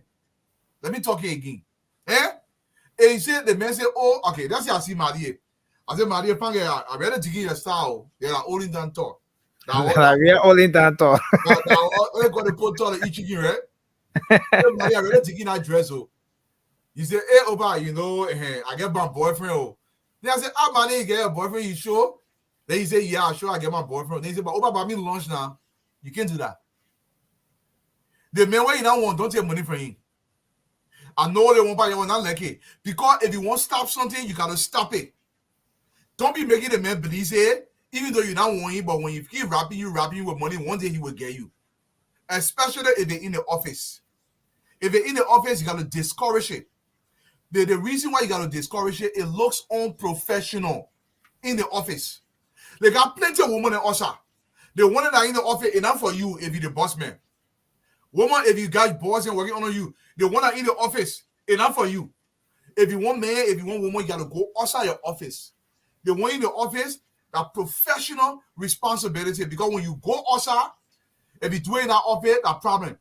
Let me talk here again. And he said, the man said, oh, okay, that's how I see Maria. I said, Maria, I read it to give you a style. They're all in that talk. We are all in that talk. I got to put all the chicken, right? Maria, I read it to give that dress. You say, hey, Oba, you know, I get my boyfriend. Oh. Then I said, Maria, you get a boyfriend, you sure? Then he said, yeah, sure, I get my boyfriend. Then he said, but Oba, buy me lunch now. You can't do that. The man where you don't want, don't take money from him. I know they won't buy you, not like it. Because if you want to stop something, you got to stop it. Don't be making the man believe it, even though you don't want him, but when you keep rapping you with money, one day he will get you. Especially if they're in the office. If they're in the office, you got to discourage it. The reason why you got to discourage it, it looks unprofessional in the office. They got plenty of women in Osha. The one that are in the office, enough for you if you're the boss man. Woman, if you got boss and working under you, the one that in the office, enough for you. If you want man, if you want woman, you got to go outside your office. The one in the office, that professional responsibility. Because when you go outside, if you do it in that office, that problem.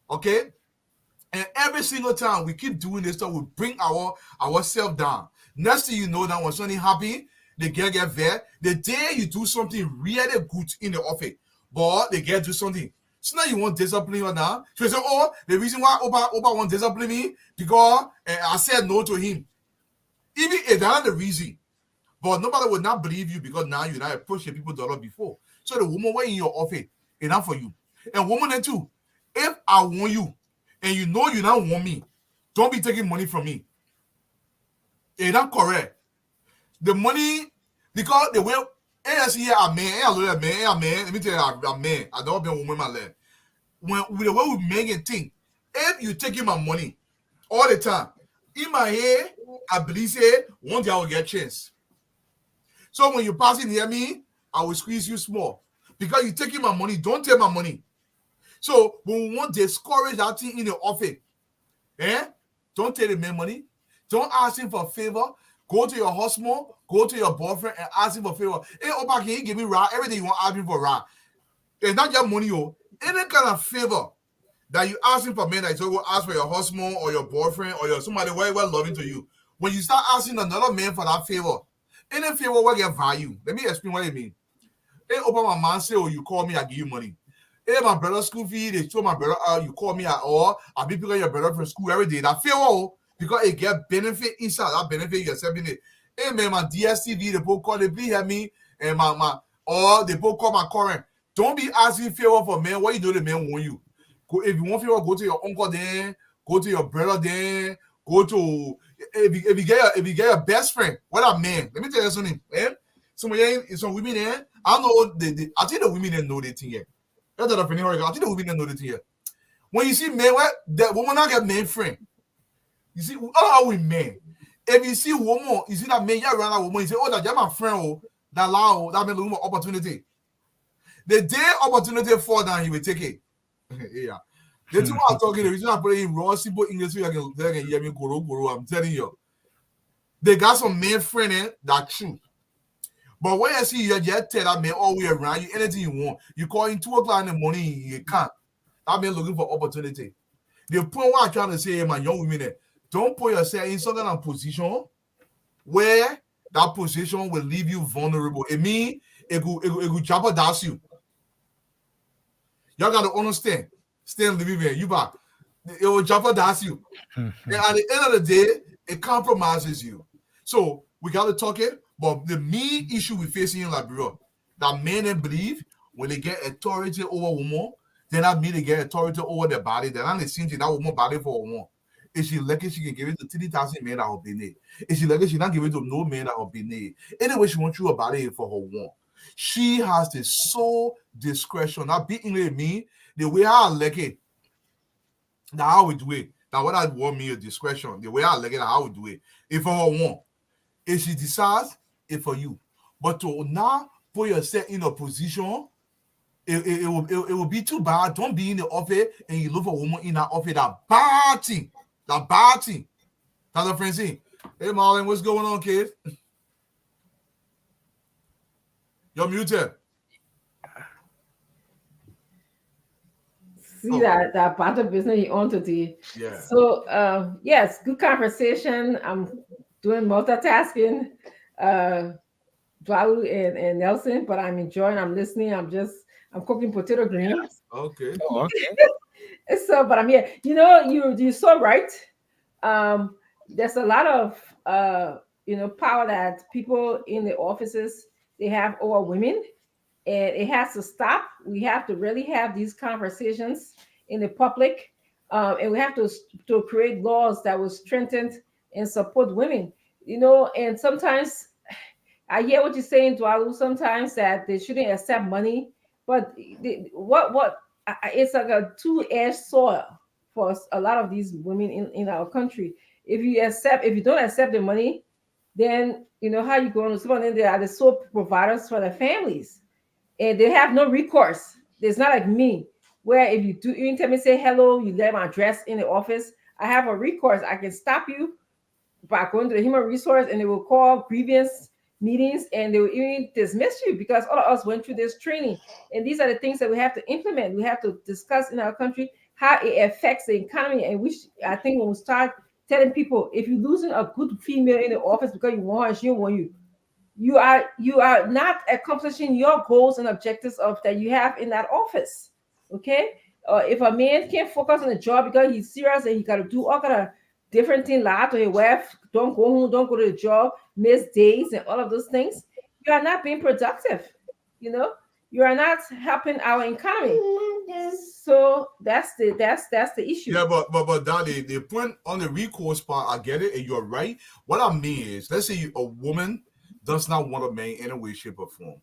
Okay? And every single time we keep doing this stuff, we bring ourselves down. Next thing you know, that when something happy, they get there. The day you do something really good in the office, but they get do something. So now you want discipline or now. So you say, oh, the reason why Oba won't discipline me because I said no to him. Even if that's the reason. But nobody will not believe you because now you're not approaching people dollar before. So the woman were in your office, enough for you. And woman then too, if I want you and you know you don't want me, don't be taking money from me. It's not correct. The money, because the way ASC here are man, let me tell you, I'm man. I don't be a woman, my lad. When the way we make it think, if you taking my money all the time, in my head, I believe say one day I will get a chance. So when you pass in near me, I will squeeze you small. Because you're taking my money, don't take my money. So when we want to discourage that thing in the office, don't take the man money. Don't ask him for a favor. Go to your husband, go to your boyfriend and ask him for a favor. Hey, Opa, can you give me ride? Everything you want, ask him for ride. It's not your money, oh. Any kind of favor that you ask him for, man, that you go ask for your husband or your boyfriend or your somebody very well loving to you. When you start asking another man for that favor, any favor will get value. Let me explain what I mean. Hey, Opa, my man say, oh, you call me, I give you money. Hey, my brother's school fee, they told my brother, you call me, or I'll be picking your brother from school every day. That favor, because it get benefit inside that benefit you're accepting it. Hey man, my DSTV, they both call, they please help me, and or they both call my current. Don't be asking favor for man. What you do, the man want you. Go, if you want favor, go to your uncle then, go to your brother then, go to if you get your best friend. What a man. Let me tell you something, man. Some women there, I know I think the women there know the thing here. That's not a funny I think the women there know the thing here. When you see men, that woman not get man friend. You see, all we men. If you see woman, you see that man, you around that woman, you say, oh, that's my friend, oh, that allow that man looking for opportunity. The day opportunity fall down, he will take it. Yeah. The two are talking, the reason I put it in raw, simple English, so you can hear me guru. I'm telling you. They got some men friend that true. But when you see you just tell that man all the way around you, anything you want, you call him 2 o'clock in the morning, you can't. That man looking for opportunity. The point what I'm trying to say, my young women, don't put yourself in some kind of position where that position will leave you vulnerable. It means it will jeopardize you. Y'all gotta understand. Stand living here, you back. It will jeopardize you. And at the end of the day, it compromises you. So we gotta talk it. But the main issue we facing in Liberia, that men and believe when they get authority over woman, then that mean they get authority over their body. They're not listening to that woman body for a woman. If she lucky, she can give it to 30,000 men that have been there. If she lucky, she not give it to no men that have been there. Anyway, she wants you a body for her one. She has the sole discretion. That beating with me, the way I like it. Now how we do it. Now what I want me a discretion. The way I like it, how we do it. If for her one. If she decides, it's for you. But to now put yourself in a position, it will be too bad. Don't be in the office and you look for a woman in that office. That bad thing. That bad thing. That's a friend saying, hey Marlon, what's going on, kid? You're muted. See that part of business you on today. Yeah. So yes, good conversation. I'm doing multitasking, Dwalu and Nelson, but I'm enjoying. I'm listening. I'm cooking potato greens. Okay. Oh, okay. So, but I'm here. You know, you're so right. There's a lot of power that people in the offices they have over women, and it has to stop. We have to really have these conversations in the public, and we have to create laws that will strengthen and support women. You know, and sometimes I hear what you're saying, Dwalu. Sometimes that they shouldn't accept money, but it's like a two-edged sword for a lot of these women in our country. If you don't accept the money, then you know how you going to someone in there are the sole providers for their families, and they have no recourse. It's not like me, where if you tell me say hello, you let my address in the office, I have a recourse. I can stop you by going to the human resource, and they will call grievance meetings, and they will even dismiss you because all of us went through this training. And these are the things that we have to implement. We have to discuss in our country how it affects the economy. And I think when we start telling people, if you're losing a good female in the office because you want her, she don't want you, you are not accomplishing your goals and objectives of that you have in that office. Okay. If a man can't focus on the job because he's serious and he got to do all kind of different things, lie to his wife, don't go home, don't go to the job, miss days and all of those things, you are not being productive. You know, you are not helping our economy. So that's the issue. Yeah, but Daddy, the point on the recourse part, I get it, and you're right. What I mean is, let's say a woman does not want a man in a way, shape, or form.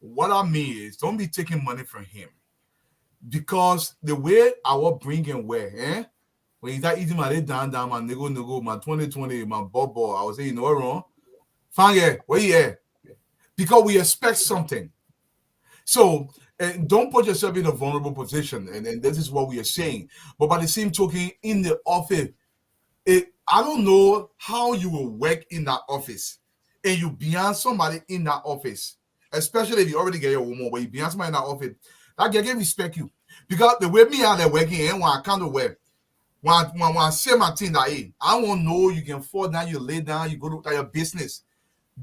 What I mean is, don't be taking money from him, because the way our bringing where, when you start eating my day down, my nego, my 2020, my bobo, I was saying, you know what wrong? Fine, where you at? Because we expect something. So, and don't put yourself in a vulnerable position, and this is what we are saying. But by the same token, in the office, I don't know how you will work in that office, and you beyond somebody in that office, especially if you already get your woman, but you beyond somebody in that office, that girl can respect you. Because the way me and they working, when I come to work, when I say my thing that I won't know you can fall down, you lay down, you go to your business.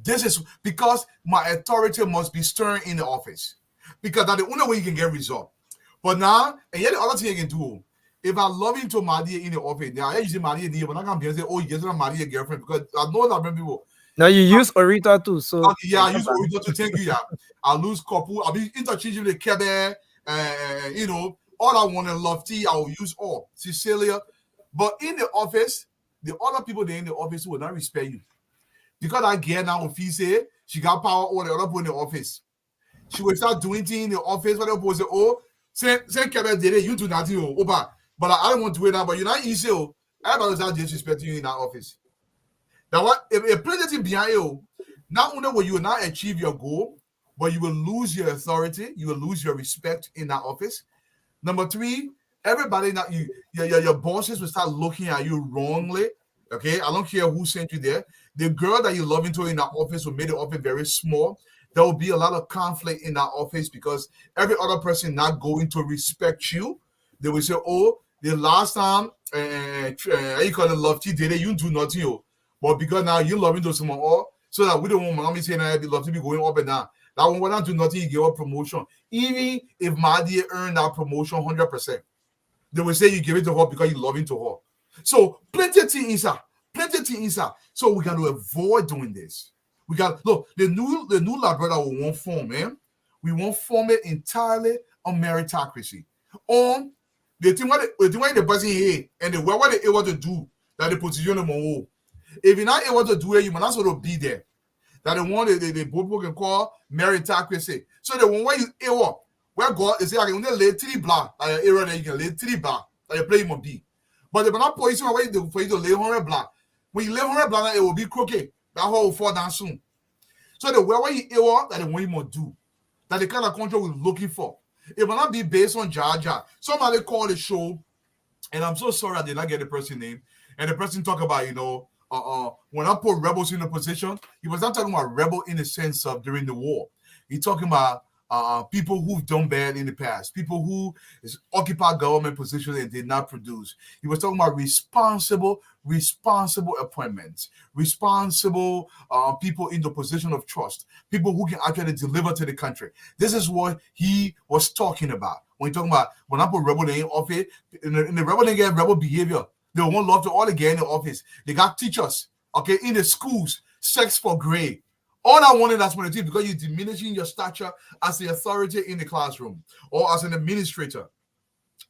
This is because my authority must be stern in the office. Because that's the only way you can get result. But now, and yet the other thing you can do, if I love you to marry in the office, now I usually marry in but I can't be say, oh, you get to marry a girlfriend, because I know that many people. Now you use Orita too, so yeah, I use Orita to thank you. Yeah, I lose couple. I'll be interchangeable with Kebe, you know, all I want in Lofty, I will use all Cecilia. But in the office, the other people there in the office will not respect you. Because I get now if he say she got power over the other people in the office. She will start doing things in the office, but they say, oh, say Kevin did it, you do nothing, oh, but I don't want to do it now, but you're not easy, oh. Everybody will start disrespecting you in that office. Now, what if a president behind you, not only will you not achieve your goal, but you will lose your authority, you will lose your respect in that office. Number 3, everybody that your bosses will start looking at you wrongly. Okay, I don't care who sent you there. The girl that you love into in that office will make the office very small. There will be a lot of conflict in that office because every other person not going to respect you. They will say, oh, the last time you call it Lofty did it, you do nothing. But because now you love into someone, so that we don't want mommy saying I love to be going up and down. That one will not do nothing, you give a promotion. Even if Mahdi earned that promotion 100%, they will say you give it to her because you love it to her. So plenty of things, sir. Plenty of things, sir. So we got to avoid doing this. We got look the new Labrador we won't form, man. We won't form it entirely on meritocracy. On the thing what the person here and the what they able to do that the position of more. If you're not able to do it, you might not sort of be there. That the one they both can call meritocracy. So the one where you able where God is like you only lay 3 block like area that you can lay 3 block like you play him be. But if not position where you for you to lay 100 block. When you lay 100 block, it will be crooked. That hole will fall down soon. So the way you able that the one you must do. That the kind of control we're looking for. It will not be based on Jaja. Somebody called the show, and I'm so sorry I did not get the person's name. And the person talk about, when I put rebels in a position, he was not talking about rebel in the sense of during the war. He talking about people who've done bad in the past, people who occupied government positions and did not produce. He was talking about responsible appointments, responsible people in the position of trust, people who can actually deliver to the country. This is what he was talking about when he talking about when I put rebel in office. In the rebel they get rebel behavior. They won't love to all again in the office. They got teachers, okay, in the schools, sex for grade. All I wanted that's when it is because you're diminishing your stature as the authority in the classroom or as an administrator.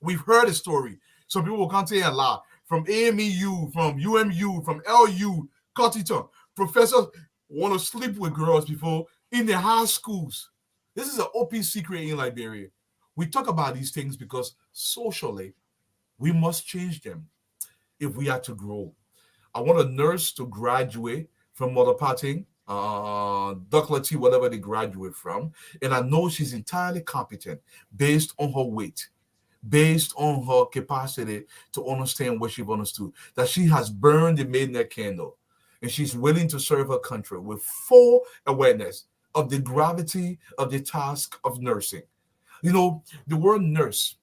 We've heard a story. Some people will come to a lot from AMEU, from UMU, from LU, Cottington. Professors want to sleep with girls before in the high schools. This is an open secret in Liberia. We talk about these things because socially, we must change them if we are to grow. I want a nurse to graduate from Mother Parting, Dr. T, whatever they graduate from, and I know she's entirely competent based on her weight, based on her capacity to understand what she understood, that she has burned the midnight candle, and she's willing to serve her country with full awareness of the gravity of the task of nursing. You know, the word nurse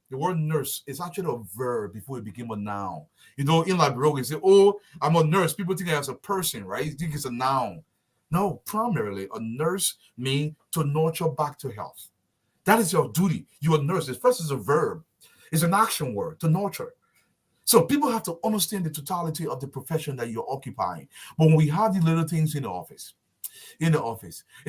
is actually a verb before it became a noun. You know, in Liberia, we say, oh, I'm a nurse. People think it's a person, right? You think it's a noun. No, primarily, a nurse means to nurture back to health. That is your duty. You're a nurse. It first is a verb. It's an action word, to nurture. So people have to understand the totality of the profession that you're occupying. But when we have these little things in the office, it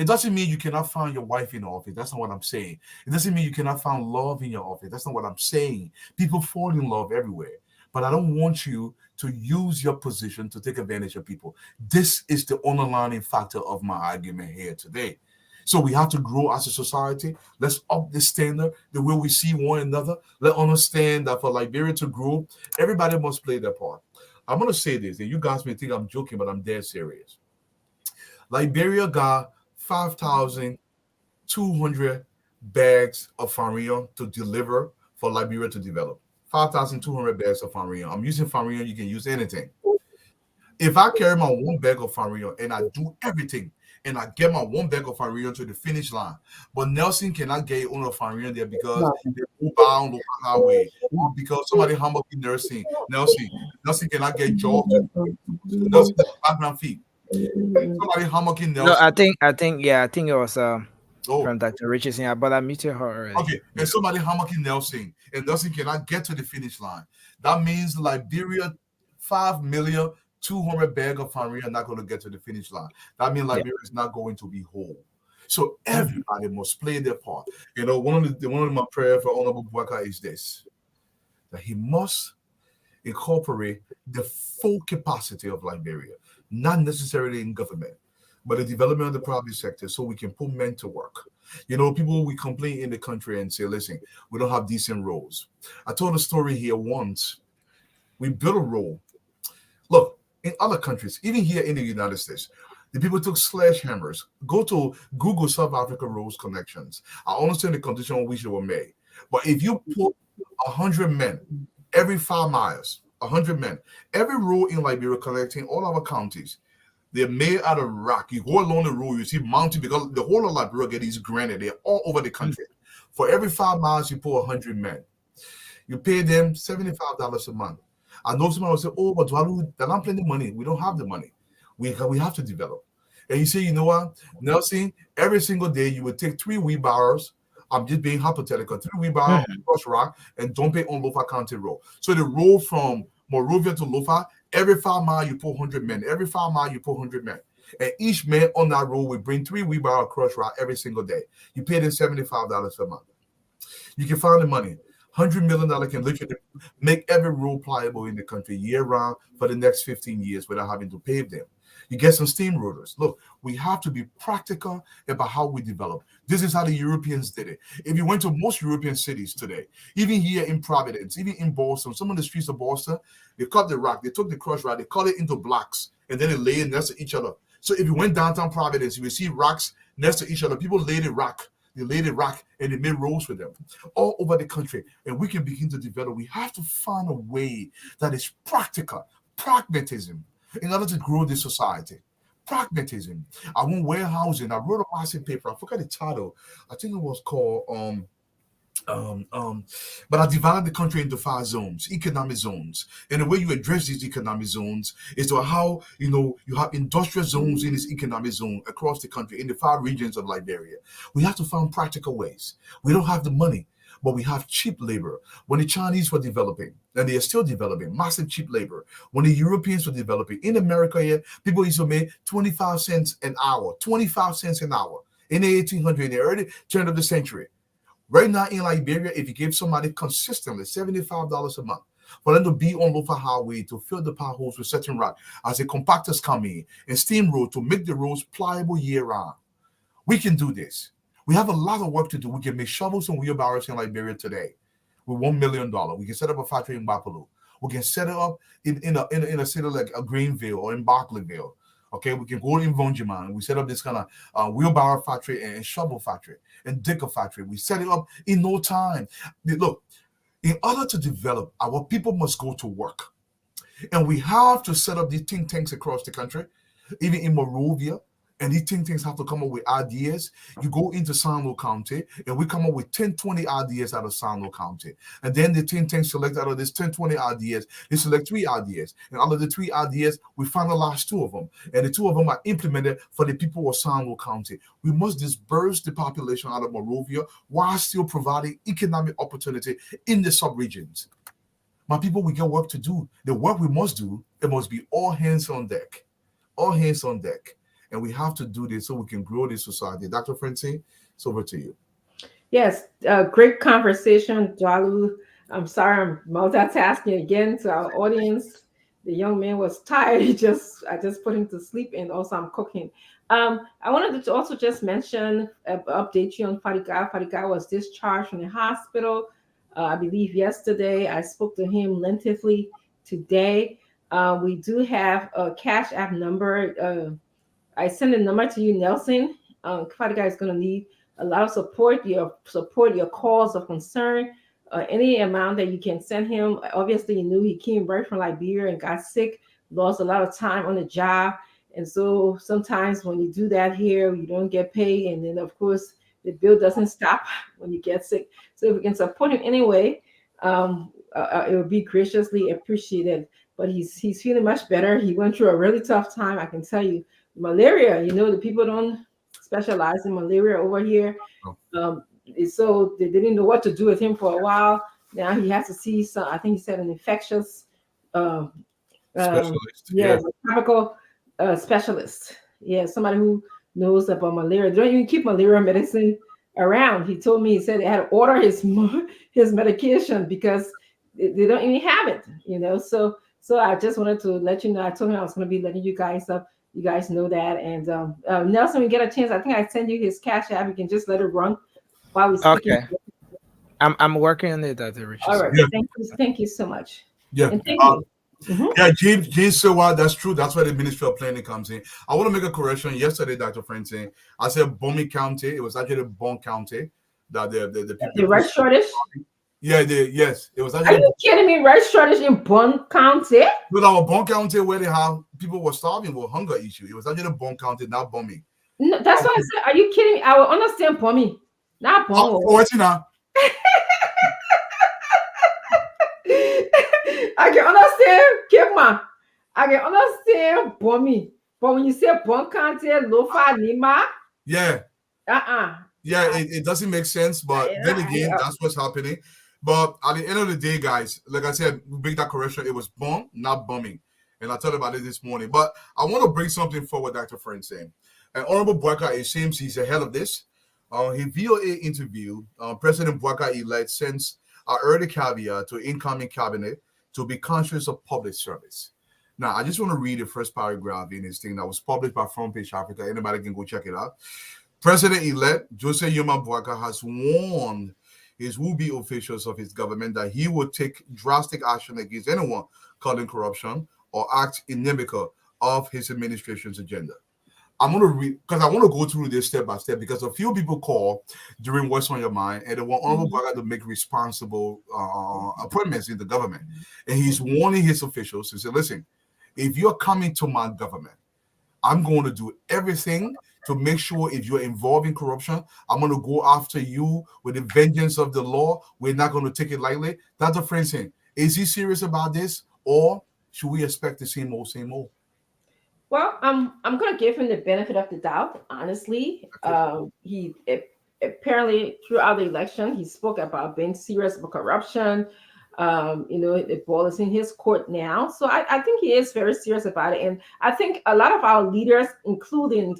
doesn't mean you cannot find your wife in the office. That's not what I'm saying. It doesn't mean you cannot find love in your office. That's not what I'm saying. People fall in love everywhere. But I don't want you to use your position to take advantage of people. This is the underlying factor of my argument here today. So we have to grow as a society. Let's up the standard, the way we see one another. Let's understand that for Liberia to grow, everybody must play their part. I'm going to say this, and you guys may think I'm joking, but I'm dead serious. Liberia got 5,200 bags of farina to deliver for Liberia to develop. 5,200 bags of farina. I'm using farina. You can use anything. If I carry my one bag of farina and I do everything, and I get my one bag of farina to the finish line, but Nelson cannot get on a farina there because they move on the highway, because somebody humble nursing. Nelson cannot get job. Nelson background fee. Somebody hammocking Nelson. No, I think it was from Dr. Richardson, but I muted her already. Okay, and somebody hammocking Nelson, and Nelson cannot get to the finish line. That means Liberia 5,200,000 bags of farina are not going to get to the finish line. That means Liberia is not going to be whole. So everybody must play their part. You know, one of my prayer for Honorable Bouaka is this: that he must incorporate the full capacity of Liberia, not necessarily in government, but the development of the private sector, so we can put men to work. You know, people, we complain in the country and say, listen, we don't have decent roads. I told a story here once. We built a road. Look, in other countries, even here in the United States, the people took sledgehammers. Go to Google South Africa roads connections. I understand the condition on which they were made. But if you put 100 men every 5 miles, 100 men, every road in Liberia connecting all our counties, they're made out of rock. You go along the road, you see mountain, because the whole of Liberia get these granite. They're all over the country. For every 5 miles, you put 100 men. You pay them $75 a month. I know somebody will say, oh, but they're not plenty money. We don't have the money. We have to develop. And you say, you know what, Nelson, every single day you would take 3 wheelbarrows. I'm just being hypothetical. 3 wheelbarrows, Crush Rock, and dump it on Lofa County Road. So the road from Monrovia to Lofa, every 5 miles you put 100 men. Every 5 miles you put 100 men. And each man on that road will bring 3 wheelbarrows Crush Rock every single day. You pay them $75 a month. You can find the money. $100 million can literally make every road pliable in the country year round for the next 15 years without having to pave them. You get some steamrollers. Look, we have to be practical about how we develop. This is how the Europeans did it. If you went to most European cities today, even here in Providence, even in Boston, some of the streets of Boston, they cut the rock, they took the Crush Rock, they cut it into blocks, and then they lay it next to each other. So if you went downtown Providence, you will see rocks next to each other. People laid the rock. They laid the rock and they made roads with them all over the country. And we can begin to develop. We have to find a way that is practical, pragmatism, in order to grow this society. Pragmatism. I want warehousing. I wrote a massive paper. I forgot the title. I think it was called but I divided the country into 5 zones, economic zones. And the way you address these economic zones is to how you have industrial zones in this economic zone across the country in the 5 regions of Liberia. We have to find practical ways. We don't have the money, but we have cheap labor. When the Chinese were developing, and they are still developing, massive cheap labor. When the Europeans were developing, in America here, people used to make 25 cents an hour, 25 cents an hour in the 1800s, in the early turn of the century. Right now in Liberia, if you give somebody consistently $75 a month for them to be on Lofa Highway to fill the potholes with certain rock, as the compactors come in and steamroll to make the roads pliable year round, we can do this. We have a lot of work to do. We can make shovels and wheelbarrows in Liberia today with $1 million. We can set up a factory in Bapaloo. We can set it up in a city like Greenville or in Barkleyville. Okay, we can go in Vonjiman. We set up this kind of wheelbarrow factory and shovel factory and digger factory. We set it up in no time. Look, in order to develop, our people must go to work. And we have to set up these think tanks across the country, even in Monrovia. And these think tanks have to come up with ideas. You go into San Luis County, and we come up with 10, 20 ideas out of San Luis County. And then the think tanks select out of this 10, 20 ideas, they select 3 ideas. And out of the 3 ideas, we finalize 2 of them. And the 2 of them are implemented for the people of San Luis County. We must disperse the population out of Monrovia while still providing economic opportunity in the sub-regions. My people, we got work to do. The work we must do, it must be all hands on deck. All hands on deck. And we have to do this so we can grow this society. Dr. Francine, it's over to you. Yes, great conversation, Jalu. I'm sorry I'm multitasking again to our audience. The young man was tired. I just put him to sleep, and also I'm cooking. I wanted to also just mention, update you on Fadiga. Fadiga was discharged from the hospital, I believe yesterday. I spoke to him lengthily today. We do have a Cash App number. I send a number to you, Nelson. Fadiga is going to need a lot of support, your cause of concern, any amount that you can send him. Obviously, you knew he came right from Liberia and got sick, lost a lot of time on the job. And so sometimes when you do that here, you don't get paid. And then, of course, the bill doesn't stop when you get sick. So if we can support him anyway, it would be graciously appreciated. But he's feeling much better. He went through a really tough time, I can tell you. Malaria, the people don't specialize in malaria over here. So they didn't know what to do with him for a while. Now he has to see some, I think he said an infectious Specialist. tropical specialist. Yeah, somebody who knows about malaria. They don't even keep malaria medicine around. He told me, he said they had to order his medication because they don't even have it, So I just wanted to let you know. I told him I was going to be letting you guys up. You guys know that. And Nelson, we get a chance. I think I send you his Cash App. You can just let it run while we speak. Okay. I'm working on it, Dr. Richardson. All right. Yeah. Thank you so much. Yeah. And thank you. Yeah, James Seward, that's true. That's where the Ministry of Planning comes in. I want to make a correction. Yesterday, Dr. Francine, I said Bomi County. It was actually Bon County. That the people. The rice shortage? Yeah, yes. It was actually. Are you kidding me? Rice shortage in Bon County? With our Bon County, where they have people were starving with hunger issue. It was actually Bon County, not Bomi. No, that's why I said, are you kidding me? I will understand Bomi, not Bon. What's it now? I can understand Kipma. I can understand Bomi. But when you say Bon Kante, Lofa, Nima, Yeah. Yeah, it doesn't make sense, but then again, that's what's happening. But at the end of the day, guys, like I said, we make that correction. It was bomb, not bombing. And I told about it this morning. But I want to bring something forward, Dr. Francine. And Honorable Bouaka, it seems he's ahead of this. He VOA interview, President Bouaka-elect sends an early caveat to incoming cabinet to be conscious of public service. Now, I just want to read the first paragraph in his thing that was published by Front Page Africa. Anybody can go check it out. President-elect Jose Yuma Bouaka has warned his would-be officials of his government that he will take drastic action against anyone calling corruption or act inimical of his administration's agenda. I'm going to read, because I want to go through this step by step, because a few people call during What's on Your Mind, and they want Honorable Bouaka to make responsible appointments in the government. And he's warning his officials to say, listen, if you're coming to my government, I'm going to do everything to make sure if you're involved in corruption, I'm going to go after you with the vengeance of the law. We're not going to take it lightly. Dr. Francine, is he serious about this, or should we expect the same old, same old? Well, I'm going to give him the benefit of the doubt, honestly. He apparently, throughout the election, he spoke about being serious about corruption. The ball is in his court now. So I think he is very serious about it. And I think a lot of our leaders, including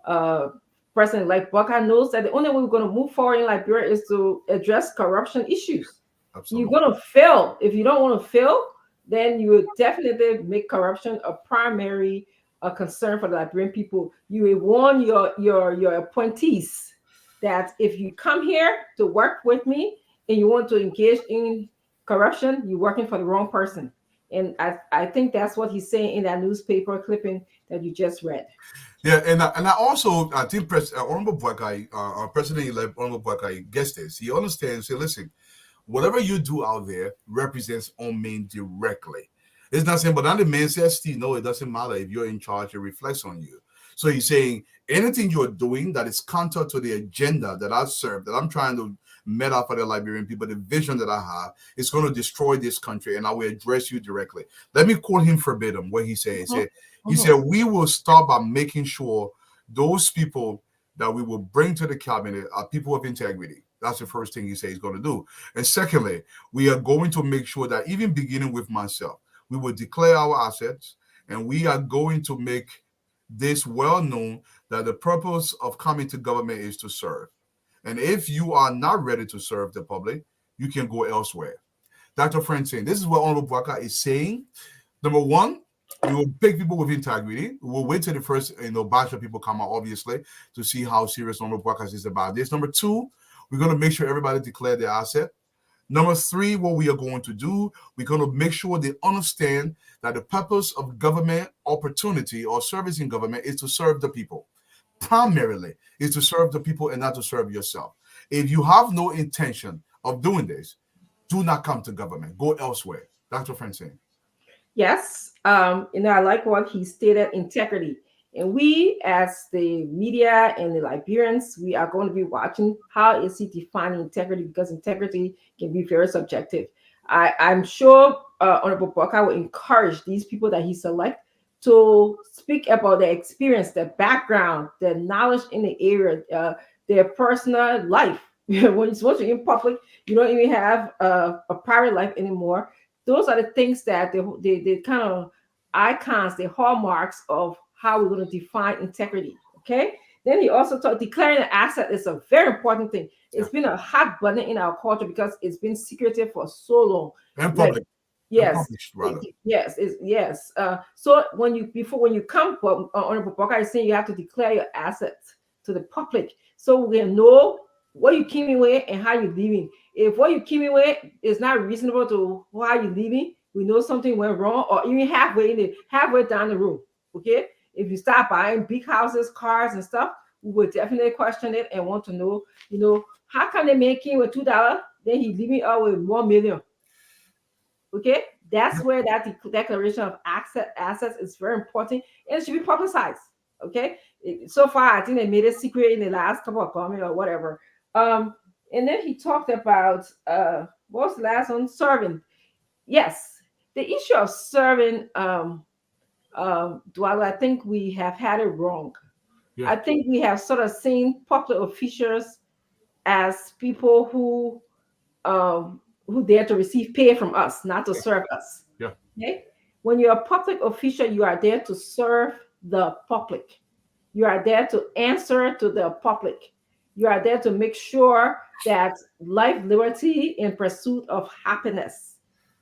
President-elect Bouaka, knows that the only way we're going to move forward in Liberia is to address corruption issues. Absolutely. You're going to fail. If you don't want to fail, then you would definitely make corruption a primary concern for the Liberian people. You will warn your appointees that if you come here to work with me and you want to engage in corruption, you're working for the wrong person. And I think that's what he's saying in that newspaper clipping that you just read. Yeah, and I also think Honorable Bouaka, President-elect Honorable Bouaka gets this. He understands. Say, listen, whatever you do out there represents OMAIN directly. It's not saying, but then the man says, Steve, no, it doesn't matter if you're in charge, it reflects on you. So he's saying anything you're doing that is counter to the agenda that I serve, that I'm trying to met out for the Liberian people, the vision that I have is going to destroy this country, and I will address you directly. Let me quote him verbatim what he said. He said, we will start by making sure those people that we will bring to the cabinet are people of integrity. That's the first thing he said he's going to do. And secondly, we are going to make sure that even beginning with myself, we will declare our assets, and we are going to make this well known that the purpose of coming to government is to serve. And if you are not ready to serve the public, you can go elsewhere. Dr. Francine, this is what Honorable Bouaka is saying. Number one, we will pick people with integrity. We'll wait till the first batch of people come out, obviously, to see how serious Honorable Bouaka is about this. Number two, we're going to make sure everybody declare their asset. Number three, what we are going to do, we're going to make sure they understand that the purpose of government opportunity or service in government is to serve the people. Primarily is to serve the people and not to serve yourself. If you have no intention of doing this, do not come to government. Go elsewhere. Dr. Francine. Yes. I like what he stated, integrity. And we, as the media and the Liberians, we are going to be watching how is he defining integrity, because integrity can be very subjective. I'm sure Honorable Bouaka will encourage these people that he selects to speak about their experience, their background, their knowledge in the area, their personal life. When you're in public, you don't even have a private life anymore. Those are the things that they kind of icons, the hallmarks of how we're going to define integrity. Okay. Then he also talked, declaring an asset is a very important thing. It's been a hot button in our culture because it's been secretive for so long. And public. Yes. Yes. So when you come, Honorable Bouaka is saying you have to declare your assets to the public, so we know what you came with and how you're leaving. If what you came with is not reasonable to how you're leaving, we know something went wrong, or even halfway down the road. Okay. If you start buying big houses, cars, and stuff, we will definitely question it and want to know, how can they make him with $2? Then he's leaving out with $1 million. Okay, that's where that declaration of assets is very important, and it should be publicized. Okay, so far I think they made it secret in the last couple of comments or whatever. And then he talked about what was the last one? Serving. Yes, the issue of serving Dwalo, I think we have had it wrong. Yeah. I think we have sort of seen public officials as people who dare to receive pay from us, not to serve us. Yeah. Okay? When you're a public official, you are there to serve the public. You are there to answer to the public. You are there to make sure that life, liberty, and pursuit of happiness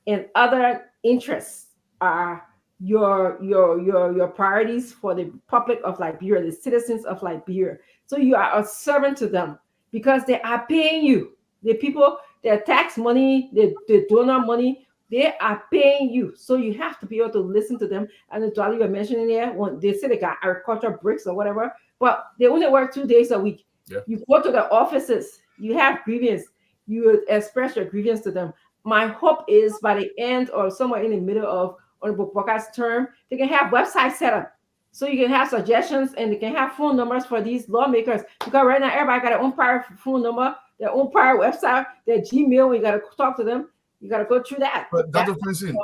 and other interests are your priorities for the public of Liberia, the citizens of Liberia. So you are a servant to them because they are paying you. The people, their tax money, the donor money, they are paying you. So you have to be able to listen to them. And the Dwali you were mentioning there, when they say they got agricultural bricks or whatever, but they only work 2 days a week. Yeah. You go to the offices, you have grievance, you express your grievance to them. My hope is by the end or somewhere in the middle of Honorable Bokat's term, they can have websites set up. So you can have suggestions and they can have phone numbers for these lawmakers. Because right now, everybody got their own private phone number, their own private website, their Gmail. You got to talk to them. You got to go through that. But Dr. Francine,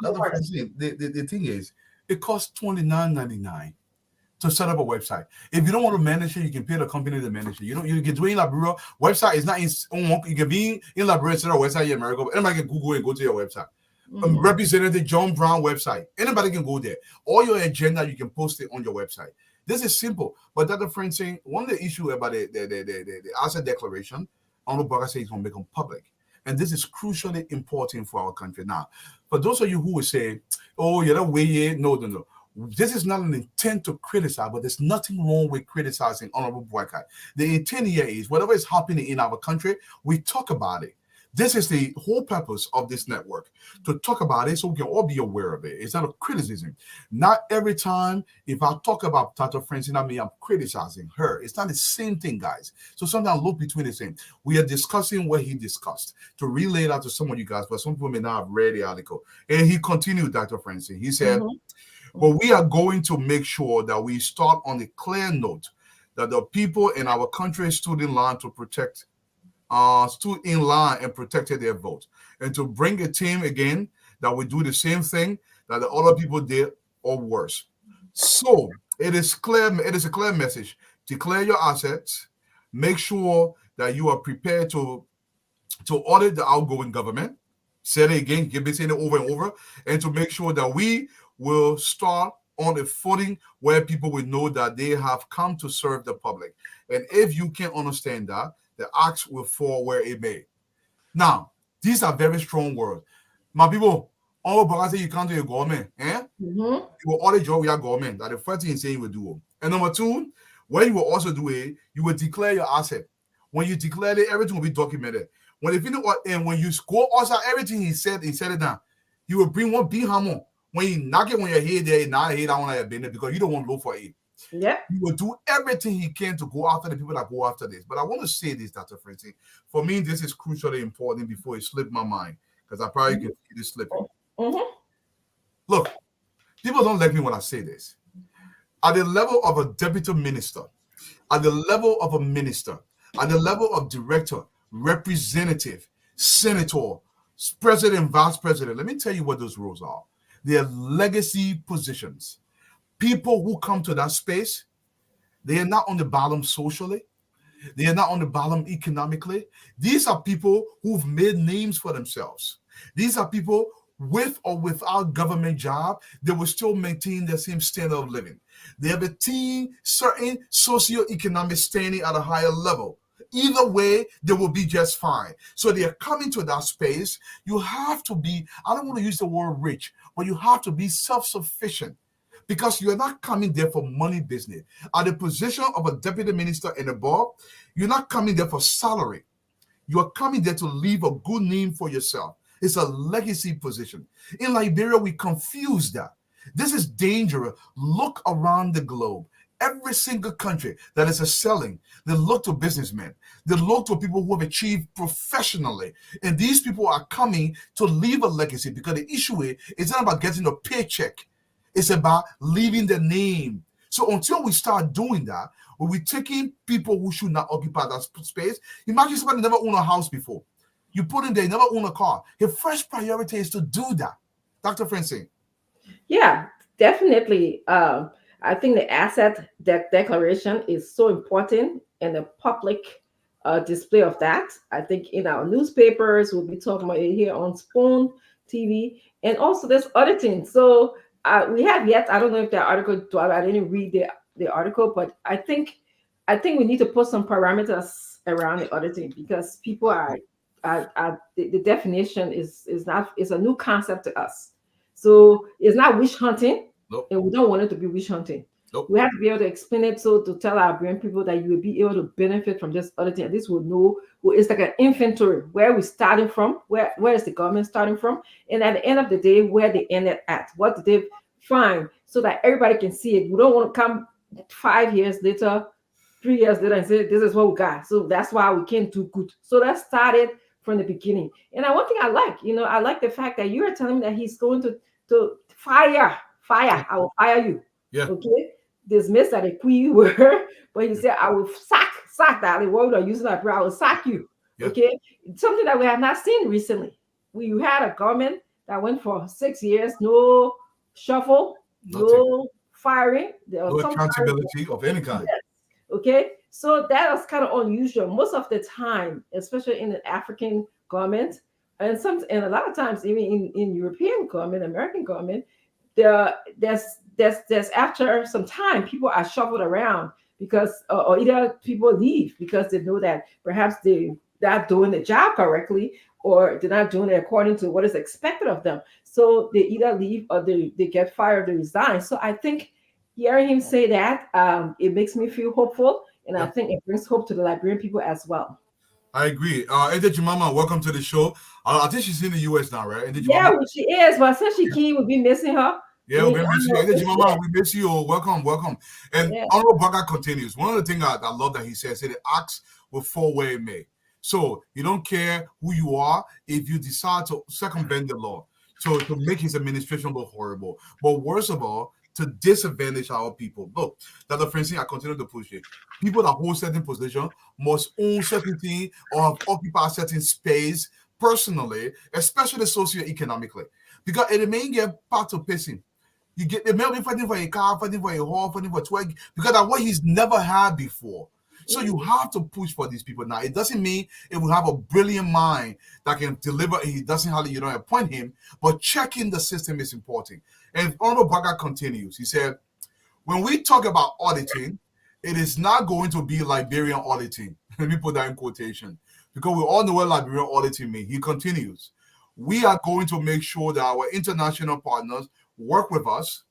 the thing is, it costs $29.99 to set up a website. If you don't want to manage it, you can pay the company to manage it. You can do it in Liberia. Website is not you can be in Liberia, set a website in America, but anybody can Google and go to your website. Representative John Brown website. Anybody can go there. All your agenda, you can post it on your website. This is simple. But Dr. Francine, one of the issues about the asset declaration, Honorable Baka says he's going to make them public. And this is crucially important for our country. Now, for those of you who will say, oh, you're not way here. No. This is not an intent to criticize, but there's nothing wrong with criticizing Honorable Baka. The intent here is whatever is happening in our country, we talk about it. This is the whole purpose of this network, to talk about it so we can all be aware of it. It's not a criticism. Not every time if I talk about Dr. Francine, I mean I'm criticizing her. It's not the same thing, guys. So sometimes look between the same. We are discussing what he discussed to relay that to some of you guys, but some people may not have read the article. And he continued, Dr. Francine. He said, well, we are going to make sure that we start on a clear note that the people in our country stood in line to protect stood in line and protected their vote, and to bring a team again that will do the same thing that the other people did or worse. So it is clear. It is a clear message. Declare your assets. Make sure that you are prepared to audit the outgoing government. Say it again. Give me saying it over and over, and to make sure that we will start on a footing where people will know that they have come to serve the public. And if you can understand that, the axe will fall where it may. Now, these are very strong words. My people, all about say you can't do your government. You will audit your government. That's the first thing you say you will do. And number two, what you will also do is you will declare your asset. When you declare it, everything will be documented. When you go outside, everything he said it down. You will bring one big hammer. When you knock it on your head there, not head down on your business because you don't want to look for it. Yeah. He will do everything he can to go after the people that go after this. But I want to say this, Dr. Francine. For me, this is crucially important before it slipped my mind, because I probably can see this slipping. Look, people don't like me when I say this. At the level of a deputy minister, at the level of a minister, at the level of director, representative, senator, president, vice president, let me tell you what those roles are. They are legacy positions. People who come to that space, they are not on the bottom socially. They are not on the bottom economically. These are people who've made names for themselves. These are people with or without government job, they will still maintain the same standard of living. They have attained certain socioeconomic standing at a higher level. Either way, they will be just fine. So they are coming to that space. You have to be, I don't want to use the word rich, but you have to be self-sufficient. Because you're not coming there for money business. At the position of a deputy minister and above, you're not coming there for salary. You're coming there to leave a good name for yourself. It's a legacy position. In Liberia, we confuse that. This is dangerous. Look around the globe. Every single country that is excelling, they look to businessmen. They look to people who have achieved professionally. And these people are coming to leave a legacy, because the issue is, it's not about getting a paycheck. It's about leaving the name. So until we start doing that, when we're taking people who should not occupy that space, imagine somebody never owned a house before. You put in there, never owned a car. Your first priority is to do that. Dr. Francine. Yeah, definitely. I think the asset declaration is so important, and the public display of that. I think in our newspapers, we'll be talking about it here on Spoon TV, and also this auditing. So we have yet. I don't know if the article. I didn't read the article, but I think we need to put some parameters around the auditing, because people are the definition is a new concept to us. So it's not witch hunting, and we don't want it to be witch hunting. We have to be able to explain it, so to tell our brain people that you will be able to benefit from this auditing. At least we'll know it's like an inventory, where we're starting from, where is the government starting from, and at the end of the day, where they ended at, what did they find, so that everybody can see it. We don't want to come 5 years later, 3 years later, and say this is what we got. So that's why we can't do good. So that started from the beginning. And one thing I like the fact that you are telling me that he's going to fire. I will fire you. Yeah. Okay. Dismiss that a key word, but he said, I will sack that. The word I'm using that, I will sack you. Yeah. Okay. Something that we have not seen recently. We had a government that went for 6 years, no shuffle, no firing. There was No some accountability of any kind. Yes. Okay. So that was kind of unusual. Most of the time, especially in the African government, and a lot of times even in European government, American government, there's after some time people are shuffled around because or either people leave because they know that perhaps they're not doing the job correctly, or they're not doing it according to what is expected of them. So they either leave or they get fired or resign. So I think hearing him say that, it makes me feel hopeful, and I think it brings hope to the Liberian people as well. I agree. Ede Jemama, welcome to the show. I think she's in the US now, right? Yeah, well, she is. But since she came, we'll be missing her. Yeah, we'll be missing you. Ede Jemama, we miss you. Welcome. And Honorable Baga continues. One of the things I love that he says, it acts with full way it may. So you don't care who you are if you decide to circumvent the law. So to make his administration look horrible. But worst of all, to disadvantage our people. Look, Dr. Francine, I continue to push it. People that hold certain position must own certain thing or have occupied certain space personally, especially socioeconomically. Because it may get part of pacing. You get the man fighting for a car, fighting for a hall, fighting for twig, because that's what he's never had before. So you have to push for these people now. It doesn't mean it will have a brilliant mind that can deliver. He doesn't have to, appoint him, but checking the system is important. And Honorable Baga continues. He said, when we talk about auditing, it is not going to be Liberian auditing. Let me put that in quotation, because we all know what Liberian auditing means. He continues, we are going to make sure that our international partners work with us,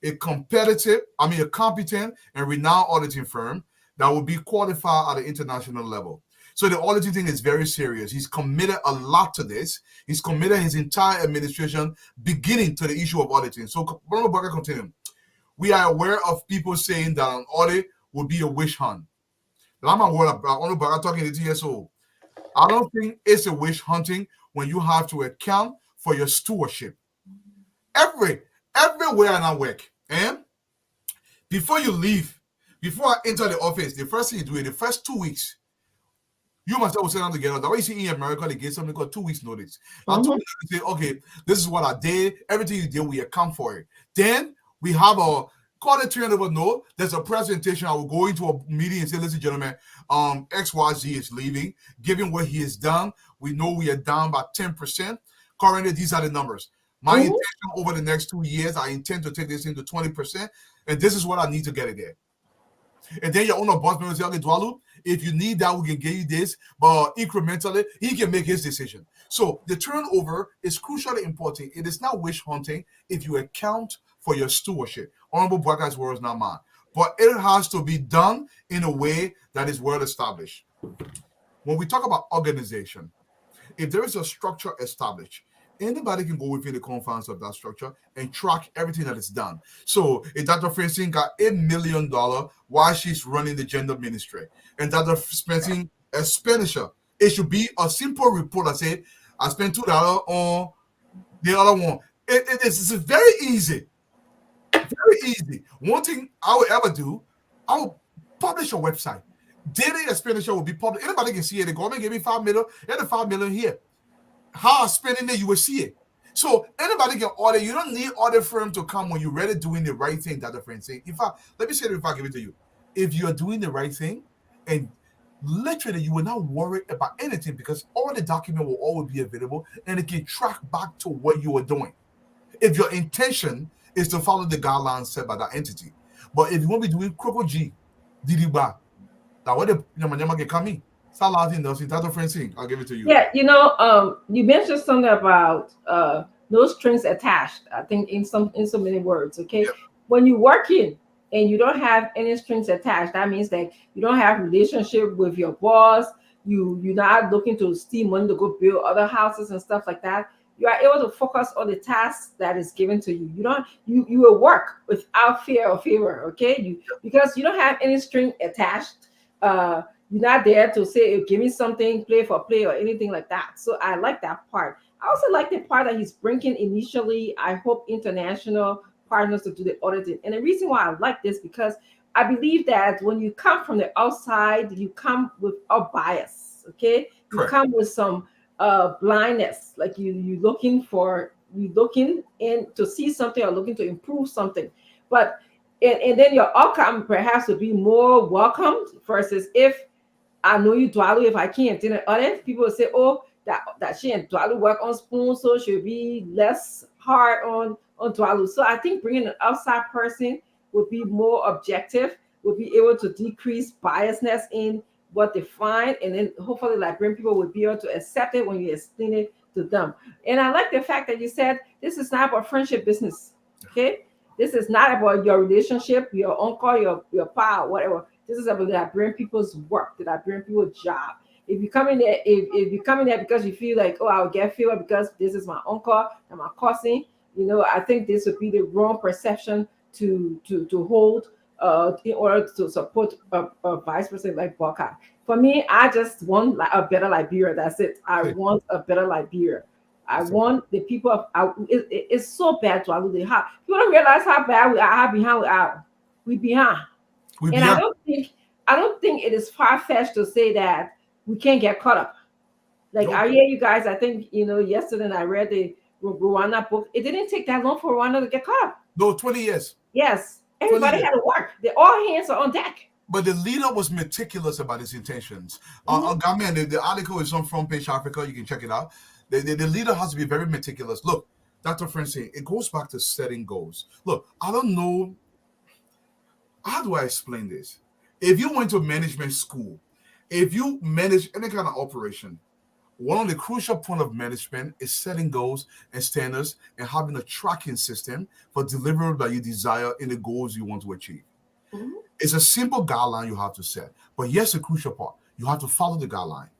a competent and renowned auditing firm that will be qualified at the international level. So the auditing thing is very serious. He's committed a lot to this. He's committed his entire administration beginning to the issue of auditing. So, continue. We are aware of people saying that an audit would be a witch hunt. I'm aware about talking to TSO. I don't think it's a witch hunting when you have to account for your stewardship. Everywhere I work, and before you leave, before I enter the office, the first thing you do in the first 2 weeks, you must all sit down together. That's why you see in America, they get something called 2 weeks notice. I'll say, okay, this is what I did. Everything you did, we account for it. Then we have a turnover note. There's a presentation. I will go into a meeting and say, listen, gentlemen, XYZ is leaving. Given what he has done, we know we are down by 10%. Currently, these are the numbers. My intention over the next 2 years, I intend to take this into 20%, and this is what I need to get it there. And then your owner boss member say, okay, Dwalu, if you need that, we can give you this, but incrementally, he can make his decision. So the turnover is crucially important. It is not witch hunting if you account for your stewardship. Honorable Baga's words, not mine. But it has to be done in a way that is well established. When we talk about organization, if there is a structure established, anybody can go within the confines of that structure and track everything that is done. So if Dr. Francine got $8 million while she's running the gender ministry, and Dr. Francine expenditure, it should be a simple report that said, I spent $2 on the other one. It's very easy. Very easy. One thing I would ever do, I will publish a website. Daily expenditure will be published. Anybody can see it. The government gave me $5 million, and the $5 million here. How I'm spending it, you will see it. So anybody can order. You don't need order firm to come when you're ready doing the right thing. That the friend say. In fact, let me say it if I give it to you. If you are doing the right thing, and literally you will not worry about anything because all the document will always be available and it can track back to what you are doing. If your intention is to follow the guidelines set by that entity. But if you want to be doing Croco G, Didiba, that what the Yamanyama can come in. Salatin does it. That's a friend thing. I'll give it to you. Yeah, you mentioned something about no strings attached. I think in so many words. Okay, when you work in and you don't have any strings attached, that means that you don't have relationship with your boss. You're not looking to steal money to go build other houses and stuff like that. You are able to focus on the task that is given to you. You will work without fear or favor. Okay, because you don't have any string attached. You're not there to say, give me something, play for play or anything like that. So I like that part. I also like the part that he's bringing initially, I hope, international partners to do the auditing. And the reason why I like this, because I believe that when you come from the outside, you come with a bias, okay? You Correct. come with some blindness, like you're looking in to see something or looking to improve something. But and then your outcome perhaps would be more welcomed versus if I know you Dwalu, if I can't do it audit, people will say, oh, that she and Dwalu work on Spoon, so she'll be less hard on Dwalu. So I think bringing an outside person would be more objective, would be able to decrease biasness in what they find, and then hopefully Liberian people would be able to accept it when you explain it to them. And I like the fact that you said this is not about friendship business, okay? This is not about your relationship, your uncle, your pa, whatever. This is about the Liberian people's work, the Liberian people's job. If you come in there, if you come in there because you feel like, oh, I'll get favor because this is my uncle and my cousin, I think this would be the wrong perception to hold in order to support a vice president like Baka. For me, I just want a better Liberia. That's it. I want a better Liberia. I want the people of it's so bad to Alu. People don't realize how bad we are, how behind we are. We behind. And I don't think it is far-fetched to say that we can't get caught up. Like I hear you guys, I think yesterday I read the Rwanda book. It didn't take that long for Rwanda to get caught up. No, 20 years. Yes. Everybody had to work. All hands are on deck. But the leader was meticulous about his intentions. The article is on Front Page Africa. You can check it out. The leader has to be very meticulous. Look, Dr. Francine, it goes back to setting goals. Look, I don't know. How do I explain this? If you went to management school, if you manage any kind of operation, one of the crucial points of management is setting goals and standards and having a tracking system for delivering that you desire in the goals you want to achieve. Mm-hmm. It's a simple guideline you have to set. But yes, the crucial part, you have to follow the guideline.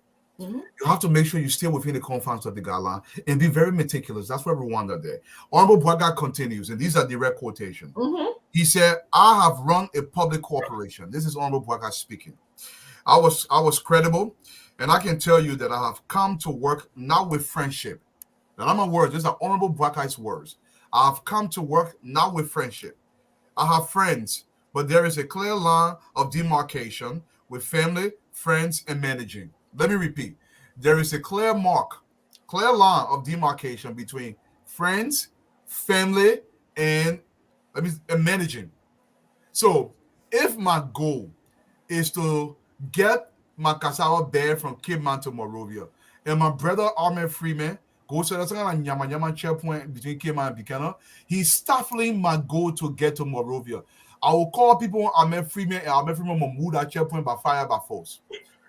Mm-hmm. You have to make sure you stay within the confines of the guideline and be very meticulous. That's where Rwanda there. Honorable Bwaga continues, and these are direct quotations. Mm-hmm. He said, I have run a public corporation. This is Honorable Bwaga speaking. I was credible, and I can tell you that I have come to work not with friendship. Now, not my words, these are Honorable Bwaga's words. I have come to work not with friendship. I have friends, but there is a clear line of demarcation with family, friends, and managing. Let me repeat. There is a clear line of demarcation between friends, family, and managing. So if my goal is to get my cassava bear from Cape Man to Monrovia, and my brother Ahmed Freeman goes to the kind of Nyama checkpoint between Cape Man and Buchanan, he's stifling my goal to get to Monrovia. I will call people Ahmed Freeman, and Ahmed Freeman will move that checkpoint by fire, by force.